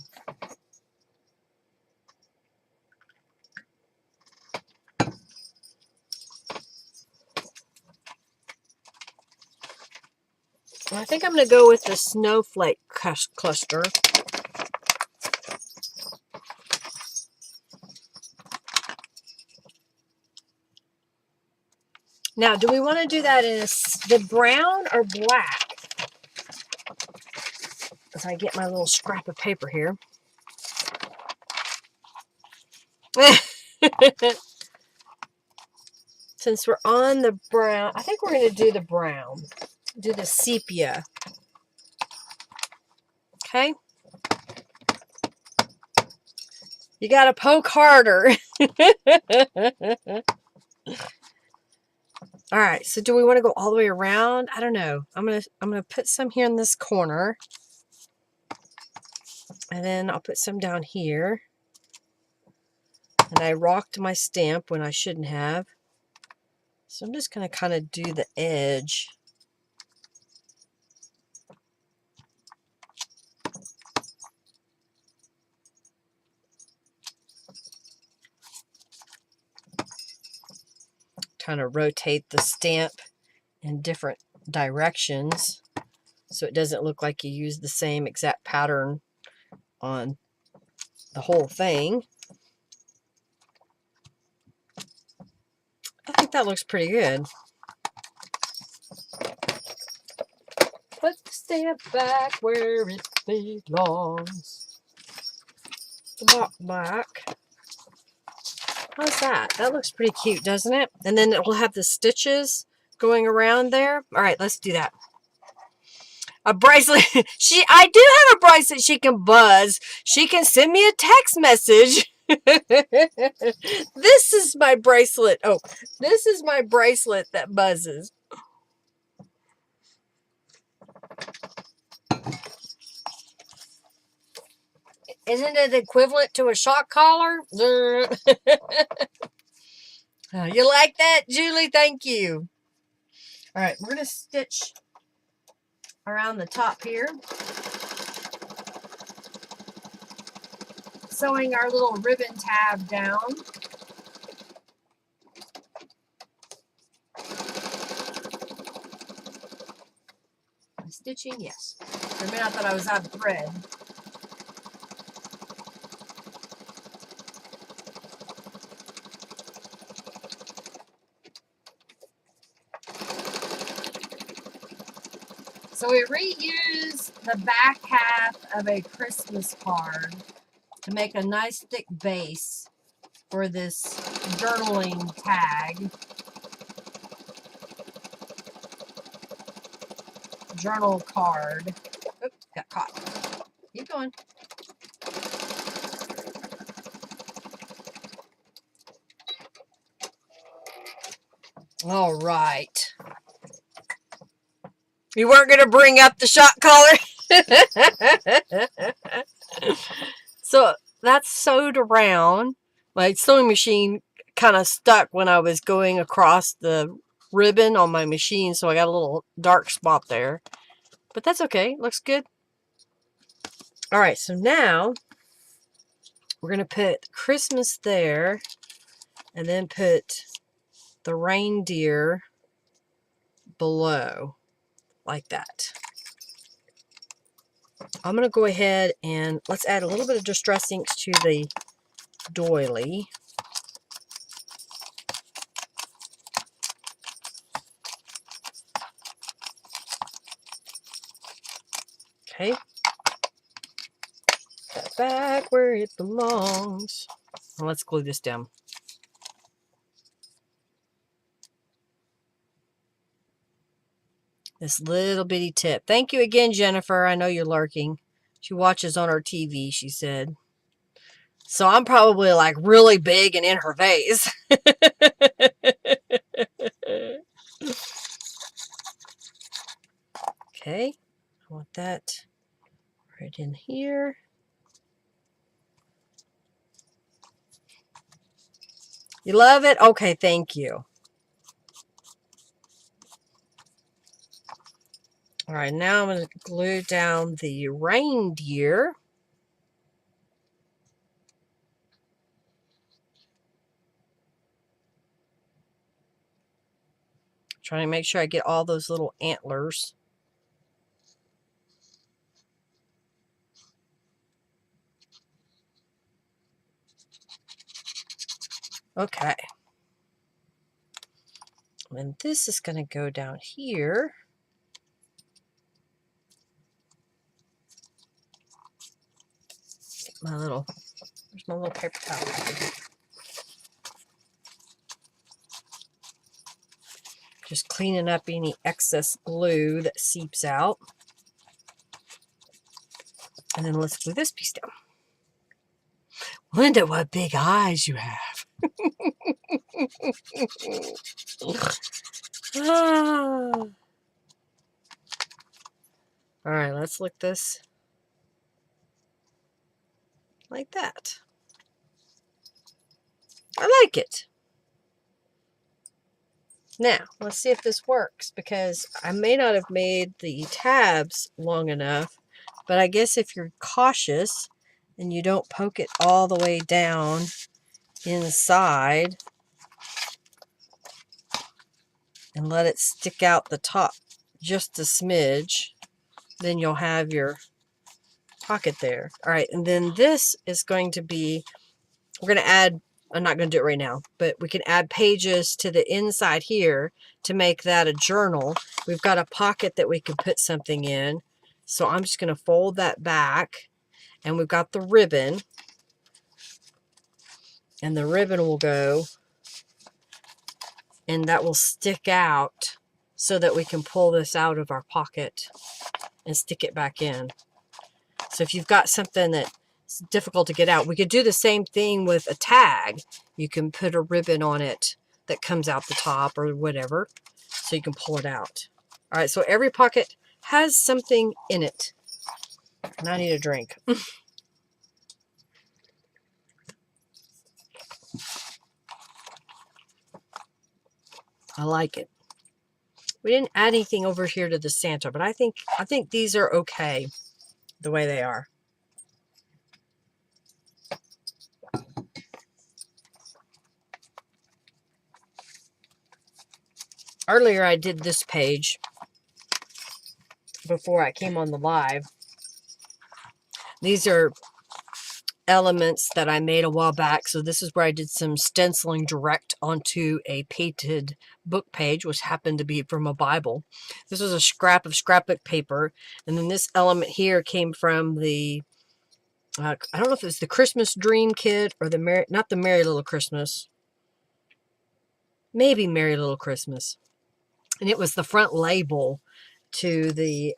I think I'm going to go with the snowflake cluster. Now, do we want to do that in the brown or black? As I get my little scrap of paper here. Since we're on the brown, I think we're going to do the brown. Do the sepia. Okay. You got to poke harder. All right. So do we want to go all the way around? I don't know. I'm going to put some here in this corner. And then I'll put some down here. And I rocked my stamp when I shouldn't have. So I'm just going to kind of do the edge. Kind of rotate the stamp in different directions so it doesn't look like you use the same exact pattern on the whole thing. I think that looks pretty good. Put the stamp back where it belongs. Back. How's that? That looks pretty cute, doesn't it? And then it will have the stitches going around there. All right, let's do that. A bracelet. I do have a bracelet she can buzz. She can send me a text message. This is my bracelet. Oh, this is my bracelet that buzzes. Isn't it equivalent to a shock collar? You like that, Julie? Thank you. All right, we're going to stitch around the top here. Sewing our little ribbon tab down. Stitching, yes. For a minute I thought I was out of thread. So we reuse the back half of a Christmas card to make a nice thick base for this journaling tag. Journal card. Oops, got caught. Keep going. All right. You weren't going to bring up the shot collar? So that's sewed around. My sewing machine kind of stuck when I was going across the ribbon on my machine, so I got a little dark spot there. But that's okay. Looks good. All right, so now we're going to put Christmas there and then put the reindeer below like that. I'm going to go ahead and let's add a little bit of distress inks to the doily. Okay. Put that back where it belongs. And let's glue this down. This little bitty tip. Thank you again, Jennifer. I know you're lurking. She watches on her TV, she said. So I'm probably like really big and in her face. Okay. I want that right in here. You love it? Okay, thank you. All right, now I'm going to glue down the reindeer. Trying to make sure I get all those little antlers. Okay. And this is going to go down here. Get my little, there's my little paper towel. Just cleaning up any excess glue that seeps out. And then let's glue this piece down. Linda, what big eyes you have. Ah. All right, let's look this like that. I like it. Now, let's see if this works, because I may not have made the tabs long enough, but I guess if you're cautious and you don't poke it all the way down inside and let it stick out the top just a smidge, then you'll have your pocket there. All right, and then this is going to be, we're going to add, I'm not going to do it right now, but we can add pages to the inside here to make that a journal. We've got a pocket that we can put something in. So I'm just going to fold that back, and we've got the ribbon, and the ribbon will go, and that will stick out so that we can pull this out of our pocket and stick it back in. So if you've got something that's difficult to get out, we could do the same thing with a tag. You can put a ribbon on it that comes out the top or whatever, so you can pull it out. All right, so every pocket has something in it. And I need a drink. I like it. We didn't add anything over here to the Santa, but I think these are okay the way they are. Earlier I did this page before I came on the live. These are elements that I made a while back. So this is where I did some stenciling direct onto a painted book page, which happened to be from a Bible. This was a scrap of scrapbook paper. And then this element here came from the, I don't know if it's the Christmas Dream Kit or the not the Merry Little Christmas. Maybe Merry Little Christmas. And it was the front label to the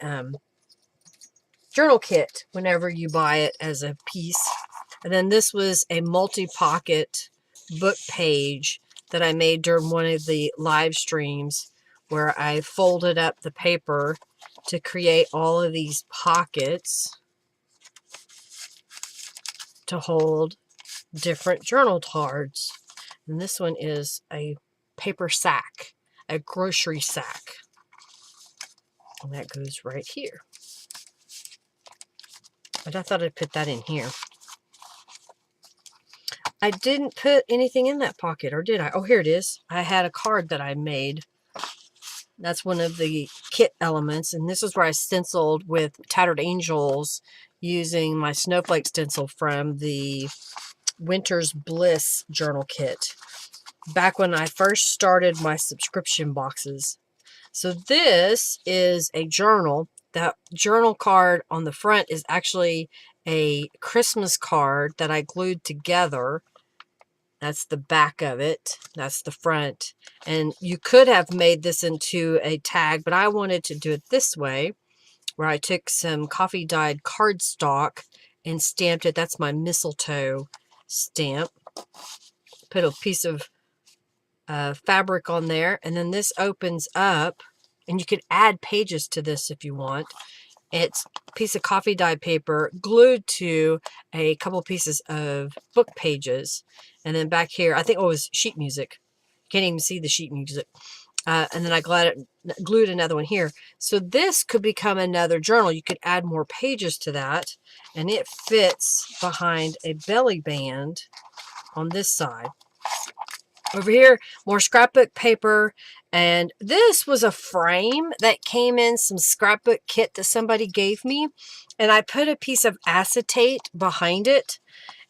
journal kit whenever you buy it as a piece. And then this was a multi-pocket book page that I made during one of the live streams where I folded up the paper to create all of these pockets to hold different journal cards. And this one is a paper sack, a grocery sack. And that goes right here. But I thought I'd put that in here. I didn't put anything in that pocket, or did I? Oh, here it is. I had a card that I made. That's one of the kit elements, and this is where I stenciled with Tattered Angels using my snowflake stencil from the Winter's Bliss journal kit, back when I first started my subscription boxes. So this is a journal. That journal card on the front is actually a Christmas card that I glued together. That's the back of it. That's the front. And you could have made this into a tag, but I wanted to do it this way, where I took some coffee dyed cardstock and stamped it. That's my mistletoe stamp. Put a piece of fabric on there, and then this opens up, and you could add pages to this if you want. It's a piece of coffee dye paper glued to a couple pieces of book pages. And then back here, I think it was sheet music. Can't even see the sheet music. And then I glued another one here. So this could become another journal. You could add more pages to that. And it fits behind a belly band on this side. Over here, more scrapbook paper. And this was a frame that came in some scrapbook kit that somebody gave me. And I put a piece of acetate behind it.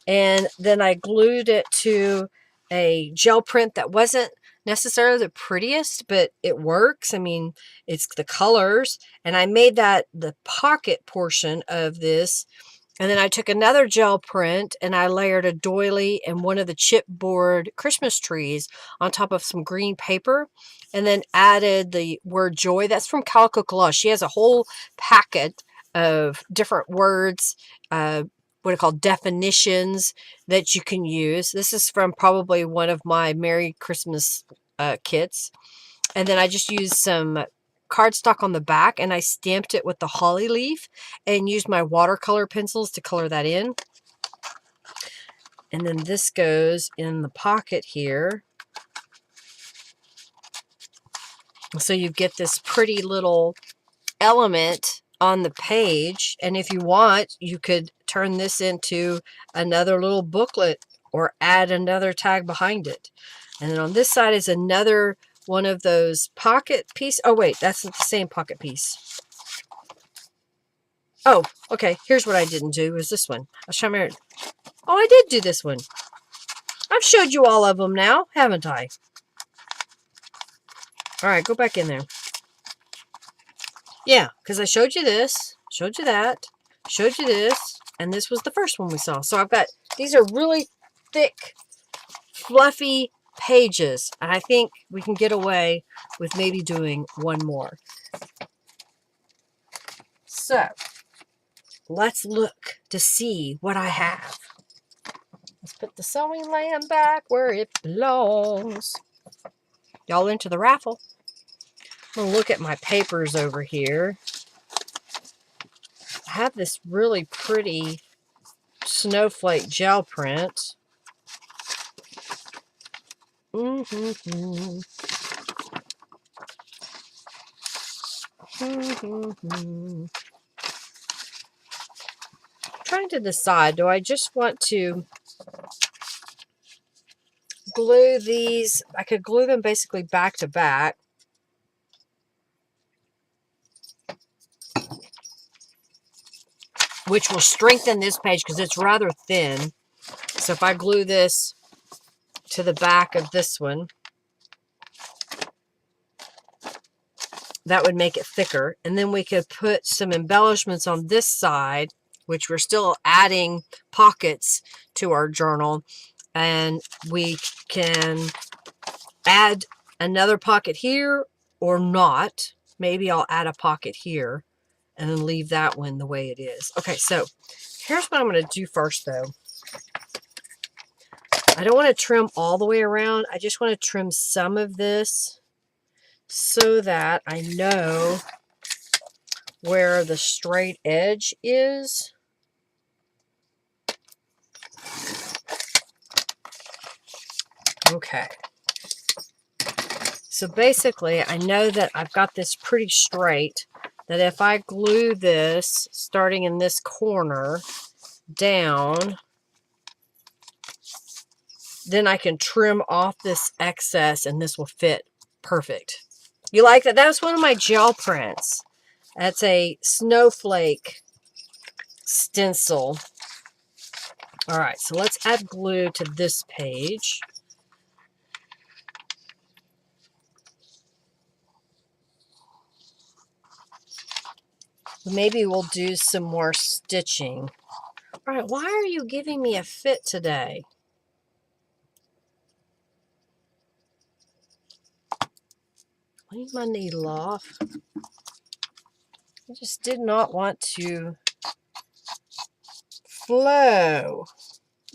And then I glued it to a gel print that wasn't necessarily the prettiest, but it works. I mean, it's the colors. And I made that the pocket portion of this. And then I took another gel print and I layered a doily and one of the chipboard Christmas trees on top of some green paper, and then added the word joy. That's from Calico Collage. She has a whole packet of different words, what are called definitions that you can use. This is from probably one of my Merry Christmas kits. And then I just used some cardstock on the back and I stamped it with the holly leaf and used my watercolor pencils to color that in. And then this goes in the pocket here. So you get this pretty little element on the page. And if you want, you could turn this into another little booklet or add another tag behind it. And then on this side is another one of those pocket piece. Oh, wait, that's not the same pocket piece. Oh, okay. Here's what I didn't do is this one. I was trying to remember. Oh, I did do this one. I've showed you all of them now, haven't I? All right, go back in there. Yeah, because I showed you this, showed you that, showed you this, and this was the first one we saw. So I've got, these are really thick, fluffy pages, and I think we can get away with maybe doing one more. So let's look to see what I have. Let's put the sewing lamb back where it belongs. Y'all into the raffle? I'm gonna look at my papers over here. I have this really pretty snowflake gel print. Trying to decide, do I just want to glue these? I could glue them basically back to back. which will strengthen this page because it's rather thin. So if I glue this to the back of this one, that would make it thicker. And then we could put some embellishments on this side, which we're still adding pockets to our journal. And we can add another pocket here or not. Maybe I'll add a pocket here and then leave that one the way it is. Okay, so here's what I'm going to do first, though. I don't want to trim all the way around. I just want to trim some of this so that I know where the straight edge is. Okay. So basically, I know that I've got this pretty straight, that if I glue this, starting in this corner, down, then I can trim off this excess and this will fit perfect. You like that? That was one of my gel prints. That's a snowflake stencil. All right, so let's add glue to this page. Maybe we'll do some more stitching. All right, why are you giving me a fit today? Leave my needle off. I just did not want to flow.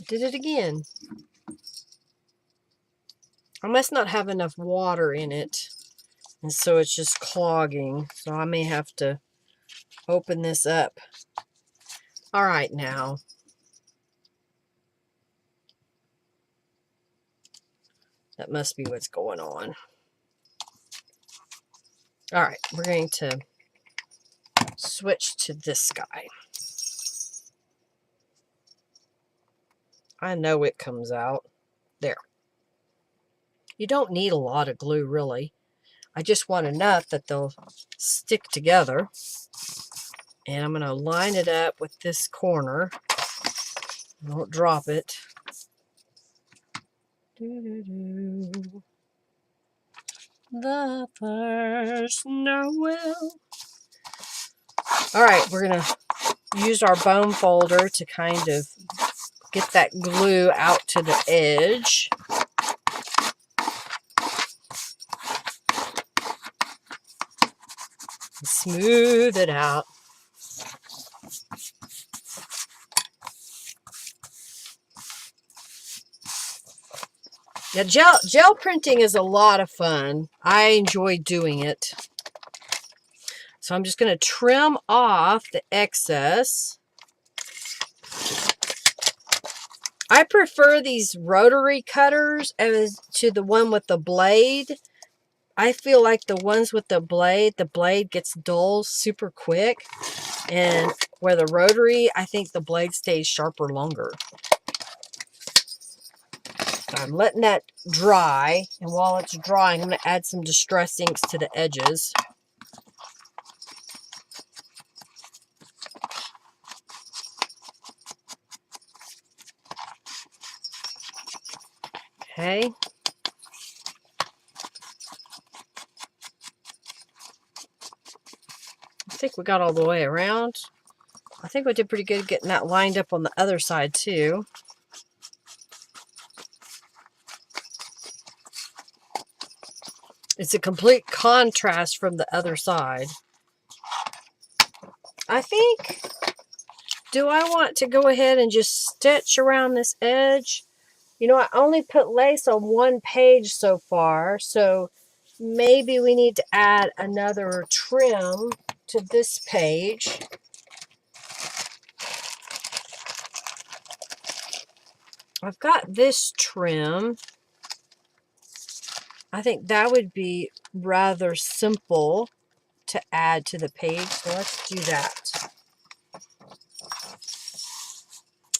Did it again. I must not have enough water in it, and so it's just clogging. So I may have to open this up. All right, now. That must be what's going on. All right, we're going to switch to this guy. I know it comes out. There. You don't need a lot of glue, really. I just want enough that they'll stick together. And I'm going to line it up with this corner. Don't drop it. The first Noel. All right, we're going to use our bone folder to kind of get that glue out to the edge. Smooth it out. Yeah, gel printing is a lot of fun. I enjoy doing it. So I'm just going to trim off the excess. I prefer these rotary cutters as to the one with the blade. I feel like the ones with the blade gets dull super quick. And where the rotary, I think the blade stays sharper longer. I'm letting that dry, and while it's drying, I'm going to add some distress inks to the edges. Okay. I think we got all the way around. I think we did pretty good getting that lined up on the other side too. It's a complete contrast from the other side. I think, do I want to go ahead and just stitch around this edge? You know, I only put lace on one page so far, so maybe we need to add another trim to this page. I've got this trim. I think that would be rather simple to add to the page, so let's do that.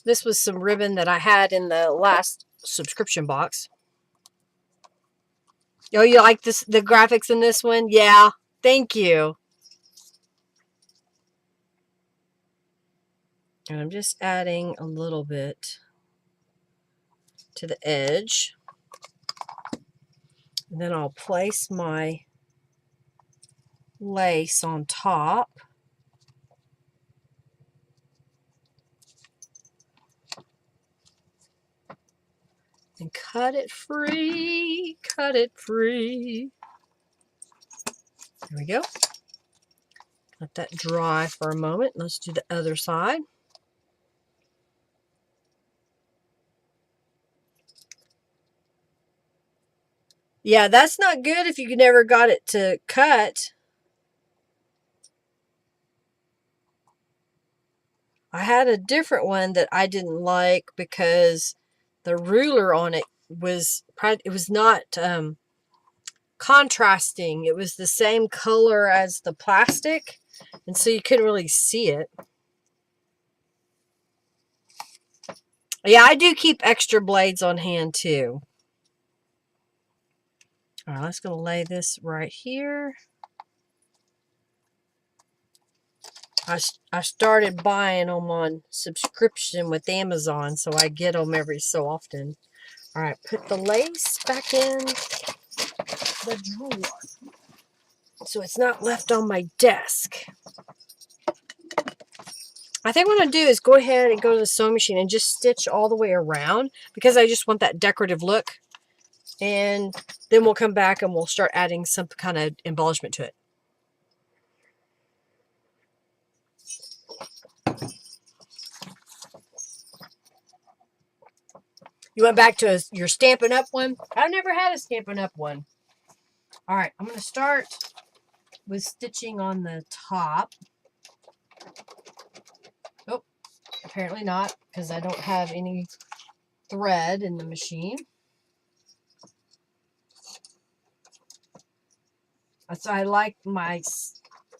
This was some ribbon that I had in the last subscription box. Oh, you like this, the graphics in this one? Yeah, thank you. And I'm just adding a little bit to the edge. And then I'll place my lace on top. And cut it free, cut it free. There we go. Let that dry for a moment. Let's do the other side. Yeah, that's not good if you never got it to cut. I had a different one that I didn't like because the ruler on it was not contrasting. It was the same color as the plastic, and so you couldn't really see it. Yeah, I do keep extra blades on hand too. All right, let's go lay this right here. I started buying them on subscription with Amazon, so I get them every so often. All right, put the lace back in the drawer so it's not left on my desk. I think what I'm going to do is go ahead and go to the sewing machine and just stitch all the way around because I just want that decorative look. And then we'll come back and we'll start adding some kind of embellishment to it. You went back to your Stampin' Up one? I've never had a Stampin' Up one. All right, I'm going to start with stitching on the top. Oh, apparently not, because I don't have any thread in the machine. So I like my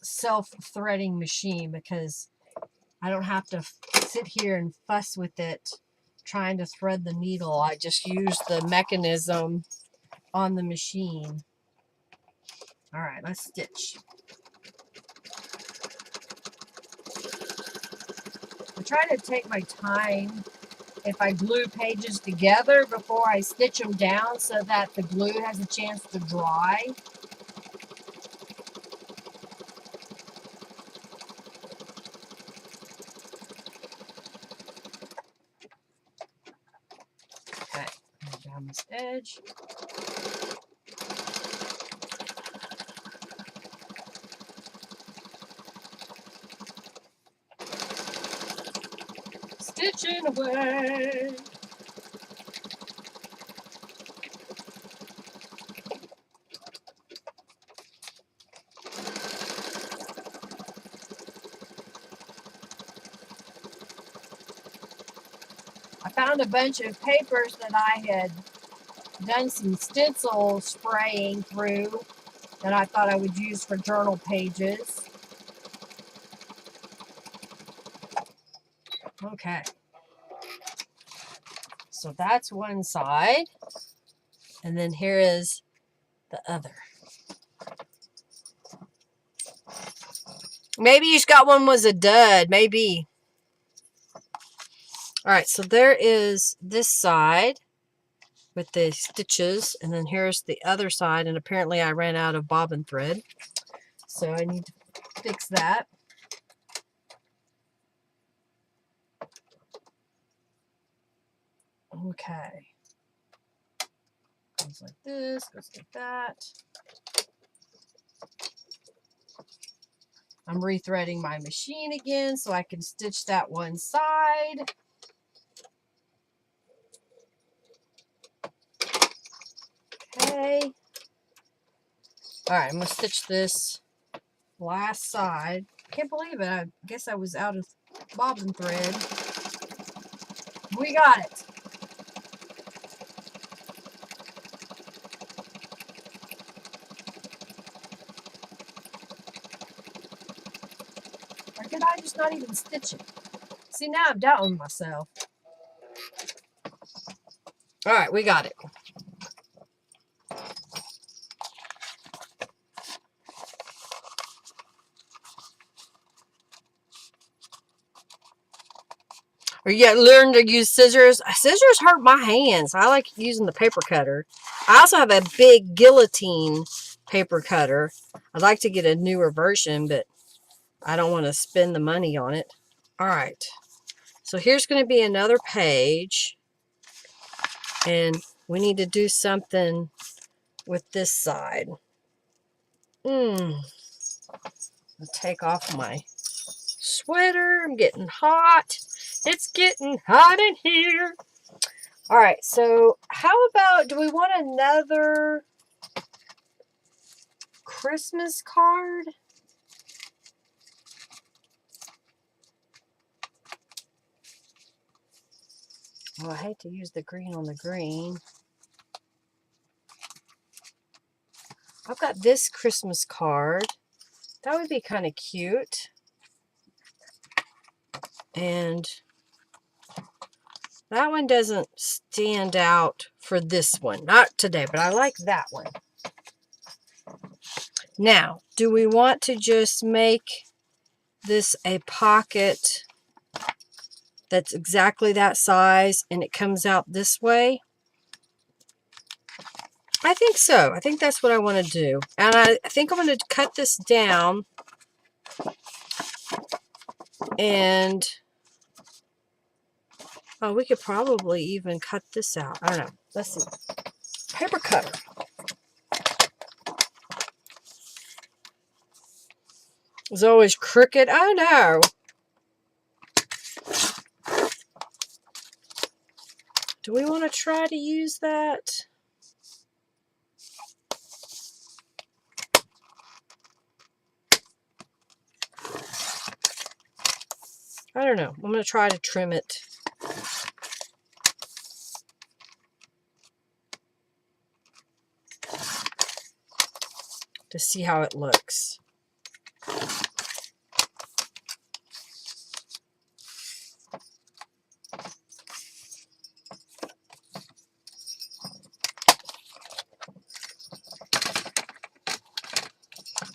self-threading machine because I don't have to sit here and fuss with it trying to thread the needle. I just use the mechanism on the machine. All right, let's stitch. I try to take my time if I glue pages together before I stitch them down so that the glue has a chance to dry. Okay, down this edge. Stitching away. I found a bunch of papers that I had done some stencil spraying through that I thought I would use for journal pages. Okay. So that's one side. And then here is the other. Maybe you just got one was a dud. Maybe. All right. So there is this side with the stitches. And then here's the other side. And apparently I ran out of bobbin thread. So I need to fix that. Okay. Goes like this, goes like that. I'm rethreading my machine again so I can stitch that one side. Okay. All right, I'm going to stitch this last side. Can't believe it. I guess I was out of bobbin thread. We got it. Or did I just not even stitch it? See, now I'm doubting myself. All right, we got it. Or you learn to use scissors. Scissors hurt my hands. I like using the paper cutter. I also have a big guillotine paper cutter. I'd like to get a newer version, but I don't want to spend the money on it. All right. So here's going to be another page. And we need to do something with this side. I'll take off my sweater. I'm getting hot. It's getting hot in here. All right, so how about, do we want another Christmas card? Oh, I hate to use the green on the green. I've got this Christmas card. That would be kind of cute. And that one doesn't stand out for this one. Not today, but I like that one. Now, do we want to just make this a pocket that's exactly that size and it comes out this way? I think so. I think that's what I want to do. And I think I'm going to cut this down and oh, we could probably even cut this out. I don't know. Let's see. Paper cutter. It's always crooked. I know. Do we want to try to use that? I don't know. I'm going to try to trim it. To see how it looks.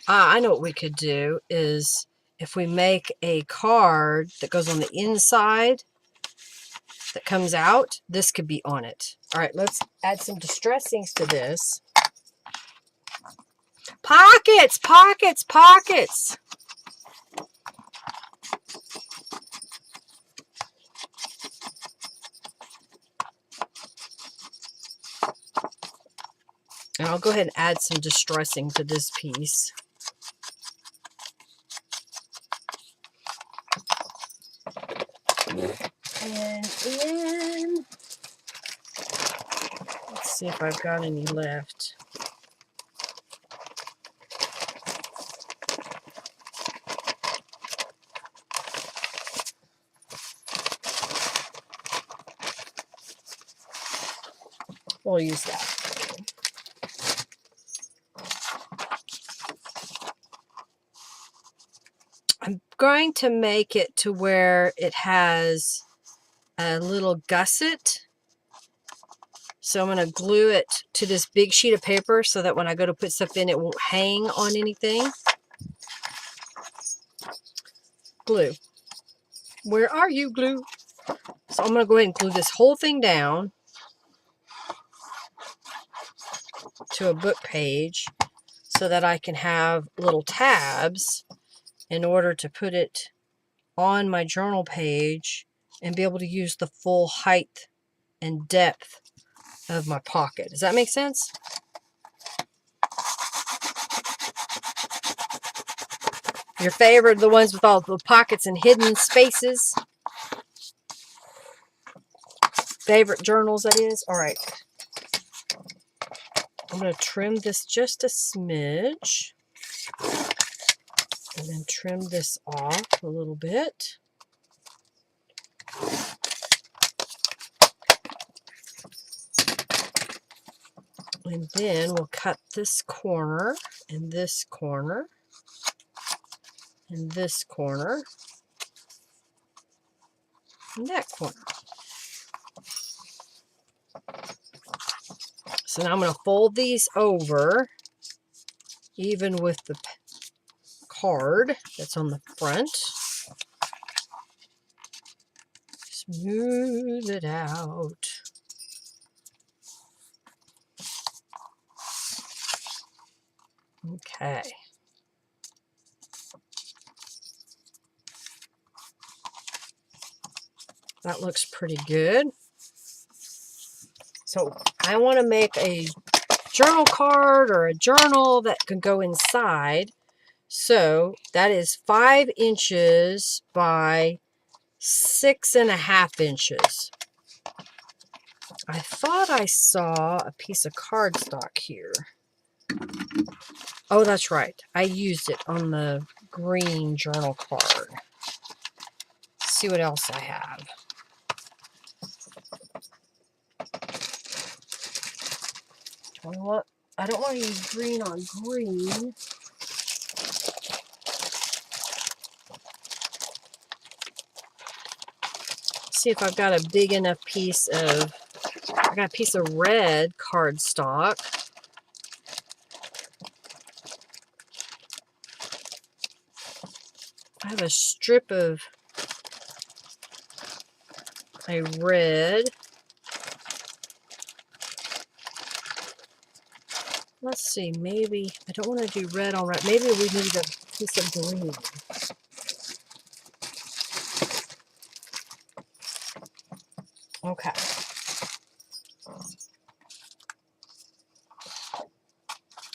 I know what we could do is if we make a card that goes on the inside that comes out, this could be on it. All right, let's add some distressings to this. Pockets, pockets, pockets. And I'll go ahead and add some distressing to this piece. And then, let's see if I've got any left. We'll use that. I'm going to make it to where it has a little gusset. So I'm going to glue it to this big sheet of paper so that when I go to put stuff in, it won't hang on anything. Glue. Where are you, glue? So I'm going to go ahead and glue this whole thing down to a book page so that I can have little tabs in order to put it on my journal page and be able to use the full height and depth of my pocket. Does that make sense? Your favorite, the ones with all the pockets and hidden spaces. Favorite journals, that is. All right. I'm going to trim this just a smidge. And then trim this off a little bit. And then we'll cut this corner and this corner and this corner and that corner. So now I'm going to fold these over, even with the card that's on the front. Just Smooth it out. Okay. That looks pretty good. So I want to make a journal card or a journal that can go inside. So that is 5 inches by 6.5 inches. I thought I saw a piece of cardstock here. Oh, that's right. I used it on the green journal card. Let's see what else I have. I don't want to use green on green. See if I've got a big enough piece of, I got a piece of red cardstock. I have a strip of a red. Let's see, maybe, I don't want to do red on red. Maybe we need a piece of green. Okay.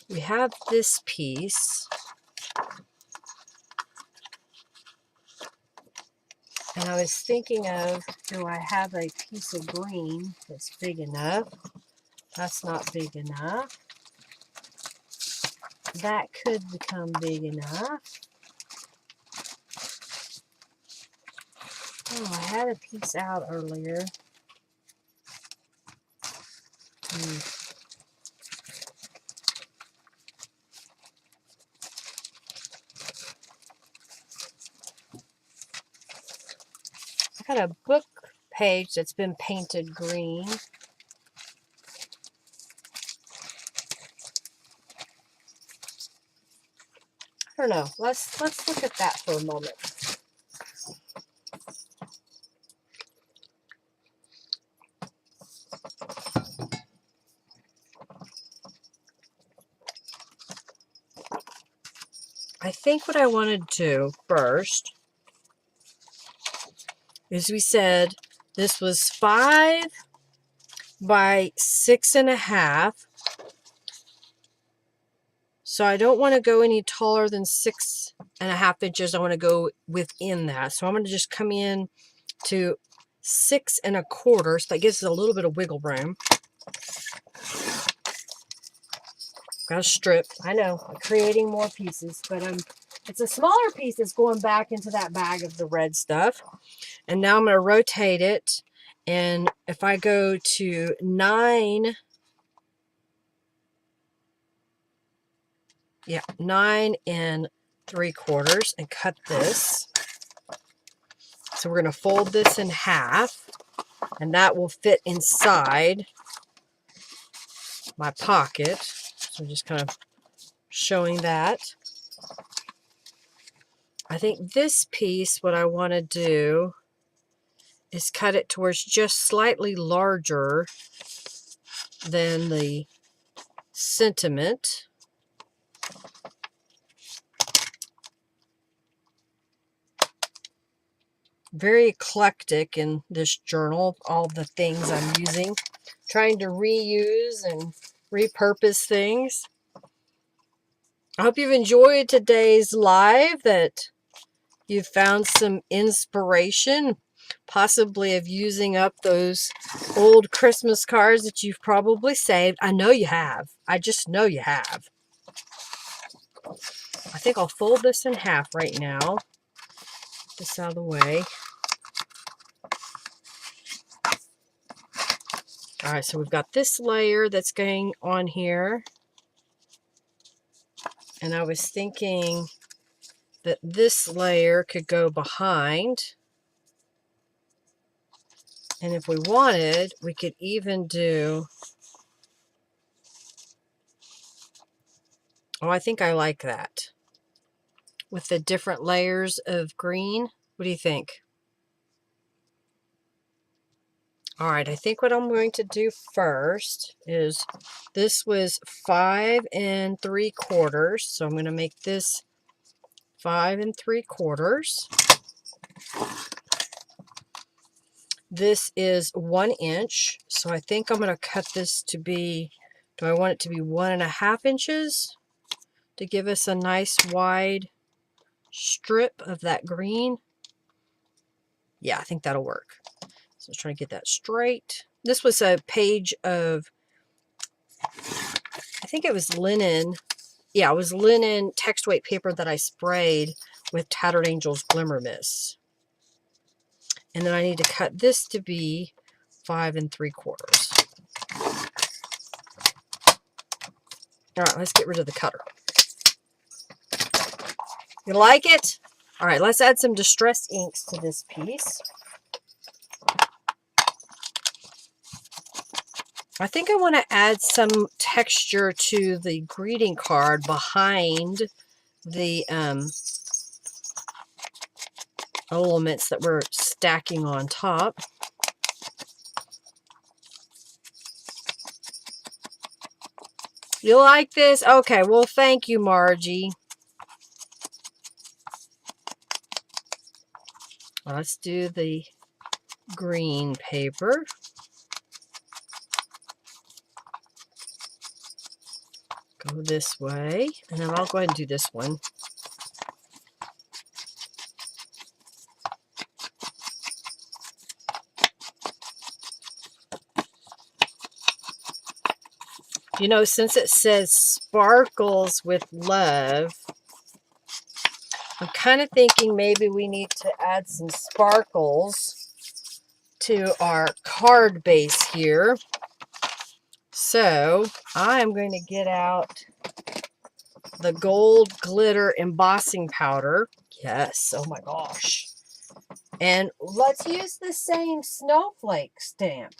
We have this piece. And I was thinking of, do I have a piece of green that's big enough? That's not big enough. That could become big enough. Oh, I had a piece out earlier. I got a book page that's been painted green. I don't know. Let's look at that for a moment. I think what I want to do first is, we said this was 5 by 6.5. So I don't want to go any taller than 6.5 inches. I want to go within that. So I'm going to just come in to 6.25. So that gives us a little bit of wiggle room. Got a strip. I know, I'm creating more pieces, but it's a smaller piece that's going back into that bag of the red stuff. And now I'm going to rotate it. And if I go to 9 9 3/4 and cut this. So we're going to fold this in half, and that will fit inside my pocket. So I'm just kind of showing that. I think this piece, what I want to do is cut it to where it's just slightly larger than the sentiment. Very eclectic in this journal, all the things I'm using. Trying to reuse and repurpose things. I hope you've enjoyed today's live, that you've found some inspiration, possibly of using up those old Christmas cards that you've probably saved. I know you have. I just know you have. I think I'll fold this in half right now. Get this out of the way. All right, so we've got this layer that's going on here. And I was thinking that this layer could go behind. And if we wanted, we could even do... Oh, I think I like that. With the different layers of green. What do you think? All right, I think what I'm going to do first is, this was 5 3/4, so I'm going to make this 5 3/4. This is 1 inch, so I think I'm going to cut this to be, do I want it to be 1.5 inches to give us a nice wide strip of that green? Yeah, I think that'll work. So let's try to get that straight. This was a page of, I think it was linen. Yeah, it was linen text weight paper that I sprayed with Tattered Angels Glimmer Mist. And then I need to cut this to be 5 3/4. All right, let's get rid of the cutter. You like it? All right, let's add some Distress inks to this piece. I think I want to add some texture to the greeting card behind the elements that we're stacking on top. You like this? Okay, well, thank you, Margie. Let's do the green paper. Go this way, and then I'll go ahead and do this one. You know, since it says sparkles with love, I'm kind of thinking maybe we need to add some sparkles to our card base here. So I am going to get out the gold glitter embossing powder. Yes, oh my gosh. And let's use the same snowflake stamp.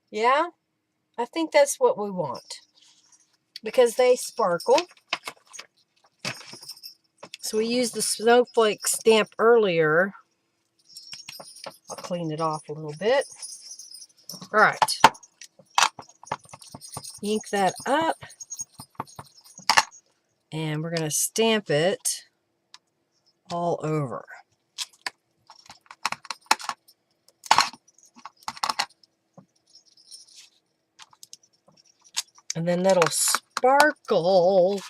Yeah, I think that's what we want, because they sparkle. So we used the snowflake stamp earlier. I'll clean it off a little bit. All right. Ink that up. And we're going to stamp it all over. And then that'll sparkle.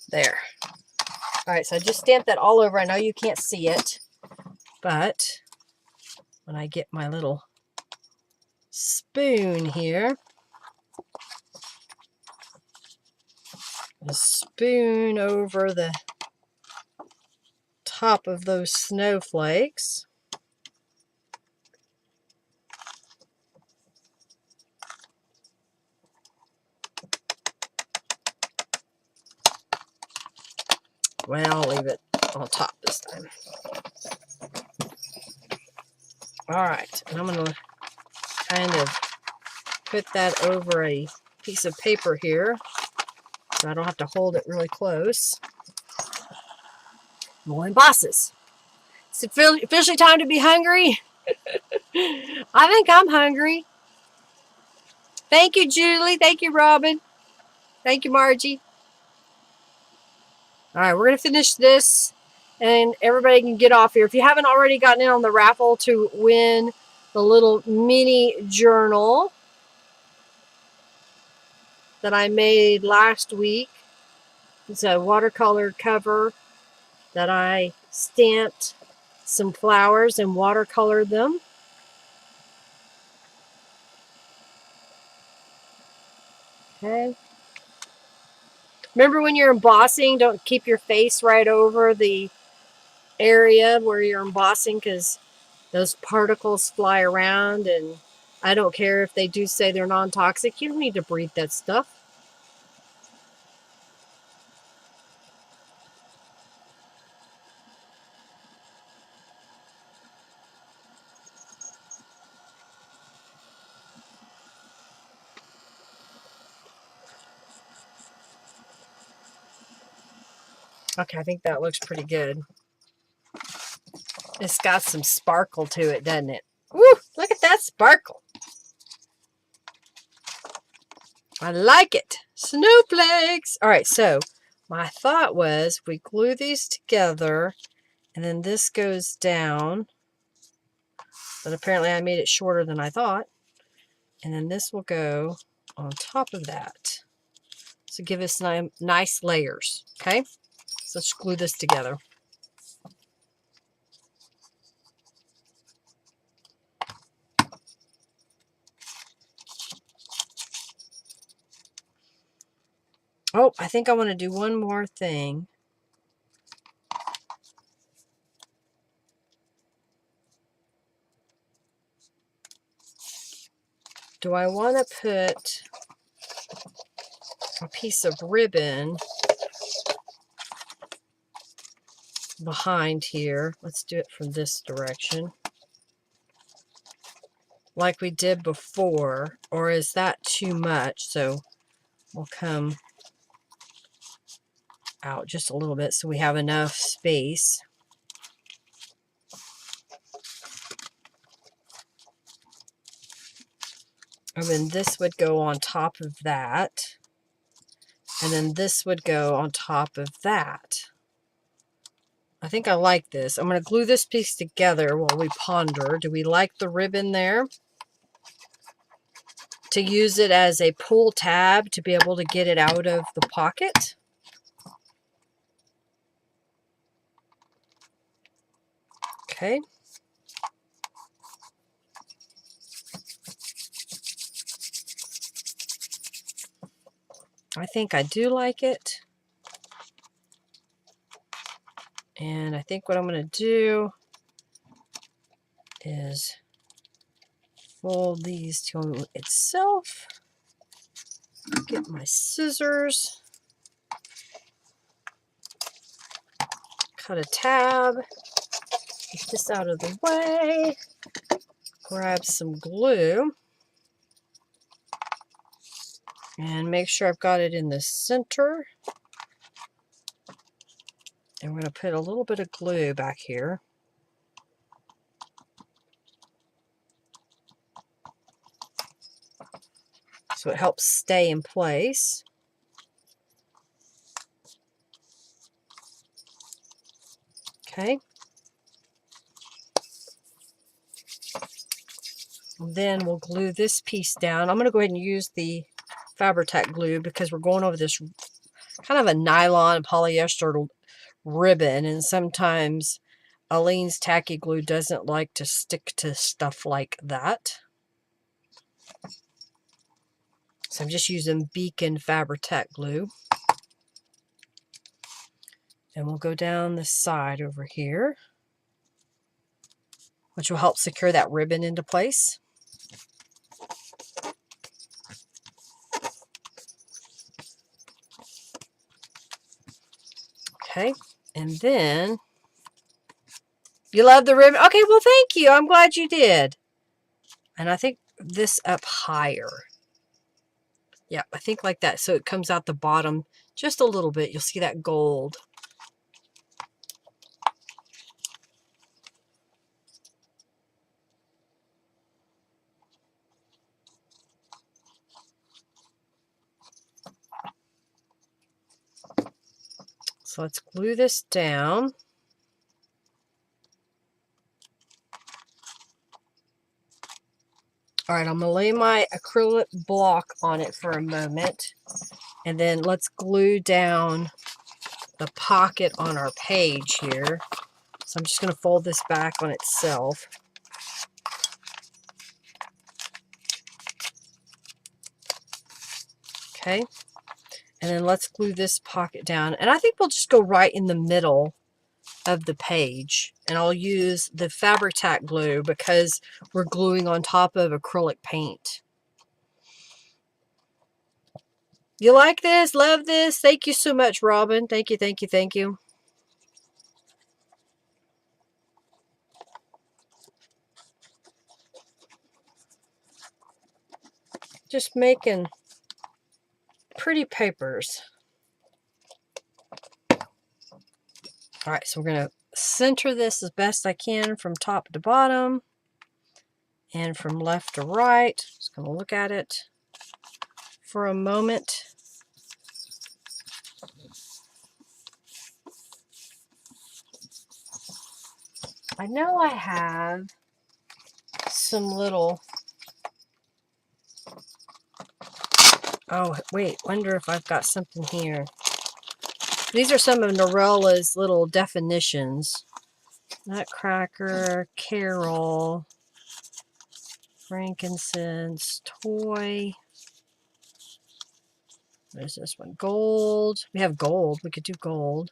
There. All right, so I just stamped that all over. I know you can't see it, but when I get my little spoon here, a spoon over the top of those snowflakes. Well, I'll leave it on top this time. All right, and I'm going to kind of put that over a piece of paper here so I don't have to hold it really close. More embosses. It's officially time to be hungry. I think I'm hungry. Thank you, Julie. Thank you, Robin. Thank you, Margie. All right, we're going to finish this and everybody can get off here. If you haven't already gotten in on the raffle to win the little mini journal that I made last week, it's a watercolor cover that I stamped some flowers and watercolored them. Okay. Remember, when you're embossing, don't keep your face right over the area where you're embossing, because those particles fly around, and I don't care if they do say they're non-toxic. You don't need to breathe that stuff. Okay, I think that looks pretty good. It's got some sparkle to it, doesn't it? Woo! Look at that sparkle. I like it. Snowflakes. All right, so my thought was we glue these together and then this goes down. But apparently I made it shorter than I thought. And then this will go on top of that. So give us nice layers, okay? So let's glue this together. Oh, I think I want to do one more thing. Do I want to put a piece of ribbon behind here? Let's do it from this direction, like we did before, or is that too much? So we'll come out just a little bit so we have enough space. And then this would go on top of that. And then this would go on top of that. I think I like this. I'm going to glue this piece together while we ponder. Do we like the ribbon there? To use it as a pull tab to be able to get it out of the pocket. Okay. I think I do like it. And I think what I'm going to do is fold these to itself. Get my scissors. Cut a tab. Get this out of the way. Grab some glue. And make sure I've got it in the center. And we're going to put a little bit of glue back here. So it helps stay in place. Okay. And then we'll glue this piece down. I'm going to go ahead and use the Fabri-Tac glue because we're going over this kind of a nylon polyester ribbon, and sometimes Aleene's tacky glue doesn't like to stick to stuff like that. So I'm just using Beacon Fabri-Tac glue. And we'll go down this side over here, which will help secure that ribbon into place. Okay, and then you love the ribbon. Okay, well, thank you. I'm glad you did. And I think this up higher. Yeah, I think like that. So it comes out the bottom just a little bit. You'll see that gold. So let's glue this down. All right, I'm going to lay my acrylic block on it for a moment. And then let's glue down the pocket on our page here. So I'm just going to fold this back on itself. Okay. And then let's glue this pocket down. And I think we'll just go right in the middle of the page. And I'll use the Fabri-Tac glue because we're gluing on top of acrylic paint. You like this? Love this? Thank you so much, Robin. Thank you, thank you, thank you. Just making pretty papers. All right, so we're going to center this as best I can from top to bottom and from left to right. Just going to look at it for a moment. I know I have some little... Oh, wait, wonder if I've got something here. These are some of Norella's little definitions. Nutcracker, carol, frankincense, toy. There's this one. Gold. We have gold. We could do gold.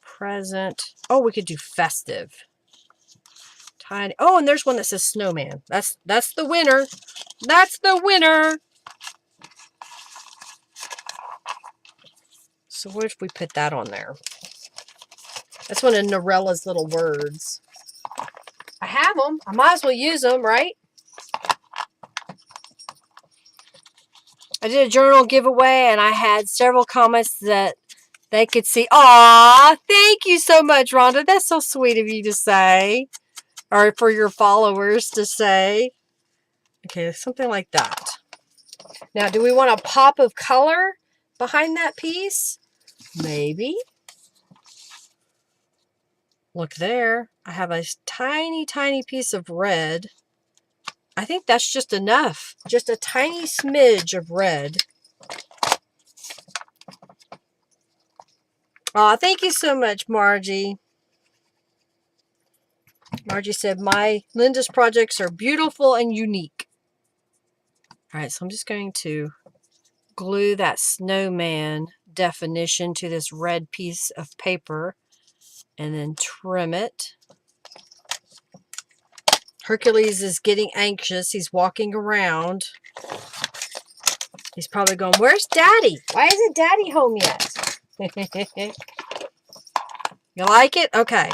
Present. Oh, we could do festive. Tiny. Oh, and there's one that says snowman. That's the winner. That's the winner. So what if we put that on there? That's one of Norella's little words. I have them. I might as well use them, right? I did a journal giveaway and I had several comments that they could see. Aw, thank you so much, Rhonda. That's so sweet of you to say. Or for your followers to say. Okay, something like that. Now, do we want a pop of color behind that piece? Maybe. Look there. I have a tiny, tiny piece of red. I think that's just enough. Just a tiny smidge of red. Aw, thank you so much, Margie. Margie said, Linda's projects are beautiful and unique. All right, so I'm just going to glue that snowman definition to this red piece of paper and then trim it. Hercules is getting anxious. He's walking around. He's probably going, where's Daddy? Why isn't Daddy home yet? You like it? Okay.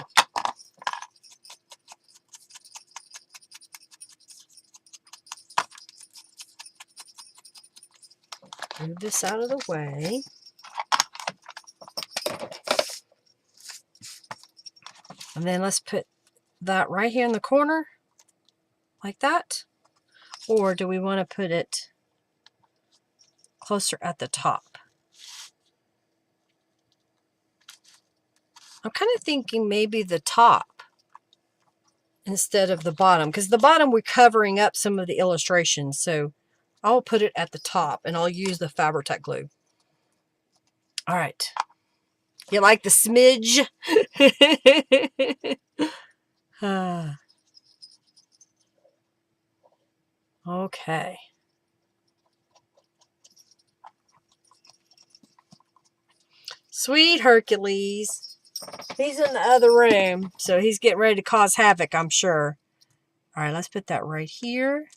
Move this out of the way. And then let's put that right here in the corner, like that. Or do we want to put it closer at the top? I'm kind of thinking maybe the top instead of the bottom, because the bottom we're covering up some of the illustrations. So I'll put it at the top and I'll use the Fabri-Tac glue. All right. You like the smidge? Okay. Sweet Hercules. He's in the other room, so he's getting ready to cause havoc, I'm sure. All right, let's put that right here.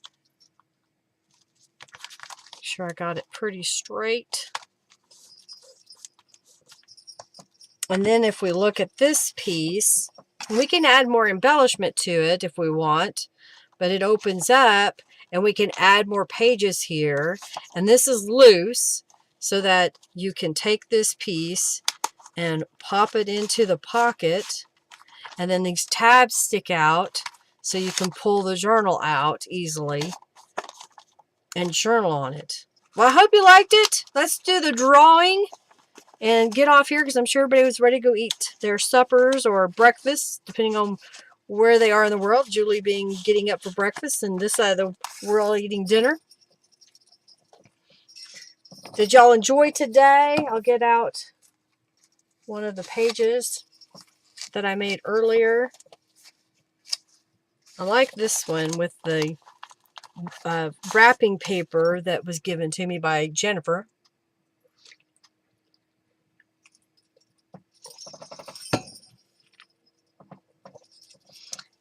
Make sure I got it pretty straight. And then if we look at this piece, we can add more embellishment to it if we want, but it opens up and we can add more pages here. And this is loose so that you can take this piece and pop it into the pocket. And then these tabs stick out so you can pull the journal out easily and journal on it. Well, I hope you liked it. Let's do the drawing and get off here because I'm sure everybody was ready to go eat their suppers or breakfast, depending on where they are in the world. Julie getting up for breakfast and this side of the world eating dinner. Did y'all enjoy today? I'll get out one of the pages that I made earlier. I like this one with the wrapping paper that was given to me by Jennifer.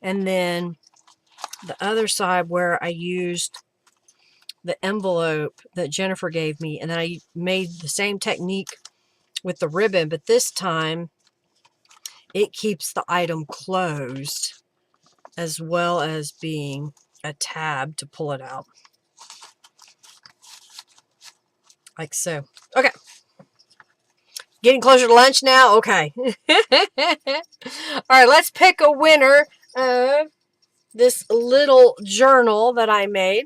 And then the other side where I used the envelope that Jennifer gave me, and then I made the same technique with the ribbon, but this time it keeps the item closed as well as being a tab to pull it out. Like so. Okay. Getting closer to lunch now? Okay. All right, let's pick a winner of this little journal that I made.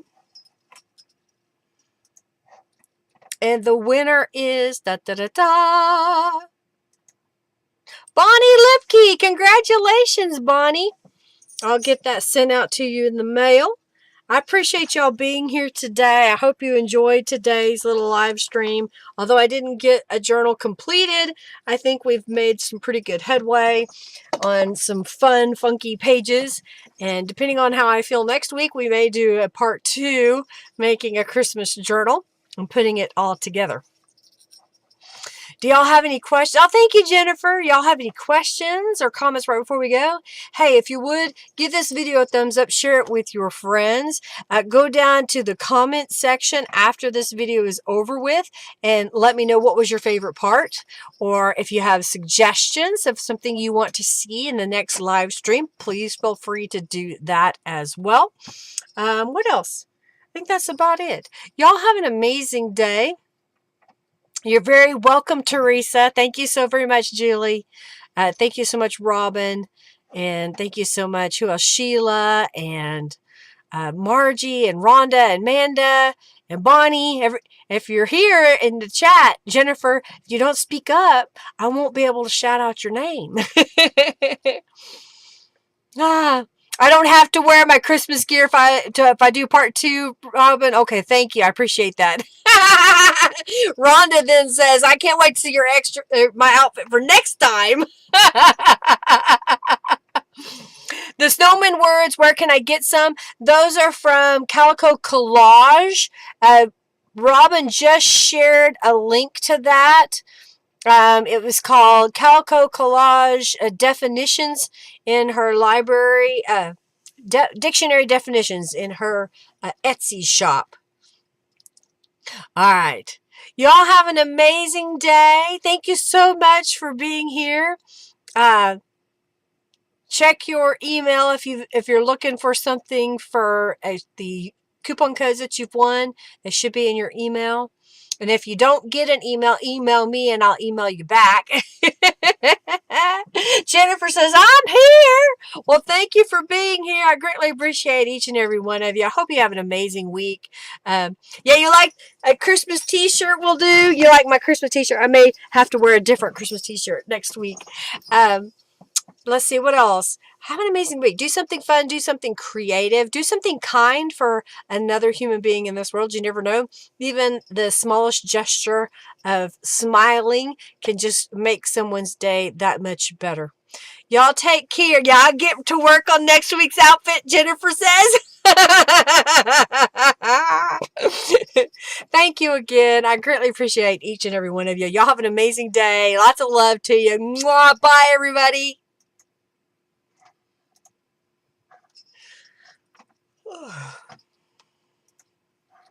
And the winner is da da da da. Bonnie Lipke. Congratulations, Bonnie. I'll get that sent out to you in the mail. I appreciate y'all being here today. I hope you enjoyed today's little live stream. Although I didn't get a journal completed, I think we've made some pretty good headway on some fun, funky pages. And depending on how I feel next week, we may do a part 2, making a Christmas journal and putting it all together. Do y'all have any questions? Oh, thank you, Jennifer. Y'all have any questions or comments right before we go? Hey, if you would, give this video a thumbs up, share it with your friends. Go down to the comment section after this video is over with and let me know what was your favorite part. Or if you have suggestions of something you want to see in the next live stream, please feel free to do that as well. What else? I think that's about it. Y'all have an amazing day. You're very welcome, Teresa. Thank you so very much, Julie. Thank you so much, Robin. And thank you so much, who else? Sheila and Margie and Rhonda and Amanda and Bonnie. If you're here in the chat, Jennifer, if you don't speak up, I won't be able to shout out your name. I don't have to wear my Christmas gear if I do part 2, Robin. Okay, thank you. I appreciate that. Rhonda then says, I can't wait to see your my outfit for next time. The snowman words, where can I get some? Those are from Calico Collage. Robin just shared a link to that. It was called Calico Collage Definitions in her library, dictionary definitions in her Etsy shop. All right. Y'all have an amazing day. Thank you so much for being here. Check your email if you're looking for something for the coupon codes that you've won. They should be in your email. And if you don't get an email, email me and I'll email you back. Jennifer says, I'm here. Well, thank you for being here. I greatly appreciate each and every one of you. I hope you have an amazing week. Yeah, you like a Christmas t-shirt will do. You like my Christmas t-shirt. I may have to wear a different Christmas t-shirt next week. Let's see, what else? Have an amazing week. Do something fun. Do something creative. Do something kind for another human being in this world. You never know. Even the smallest gesture of smiling can just make someone's day that much better. Y'all take care. Y'all get to work on next week's outfit, Jennifer says. Thank you again. I greatly appreciate each and every one of you. Y'all have an amazing day. Lots of love to you. Mwah. Bye, everybody. Ugh.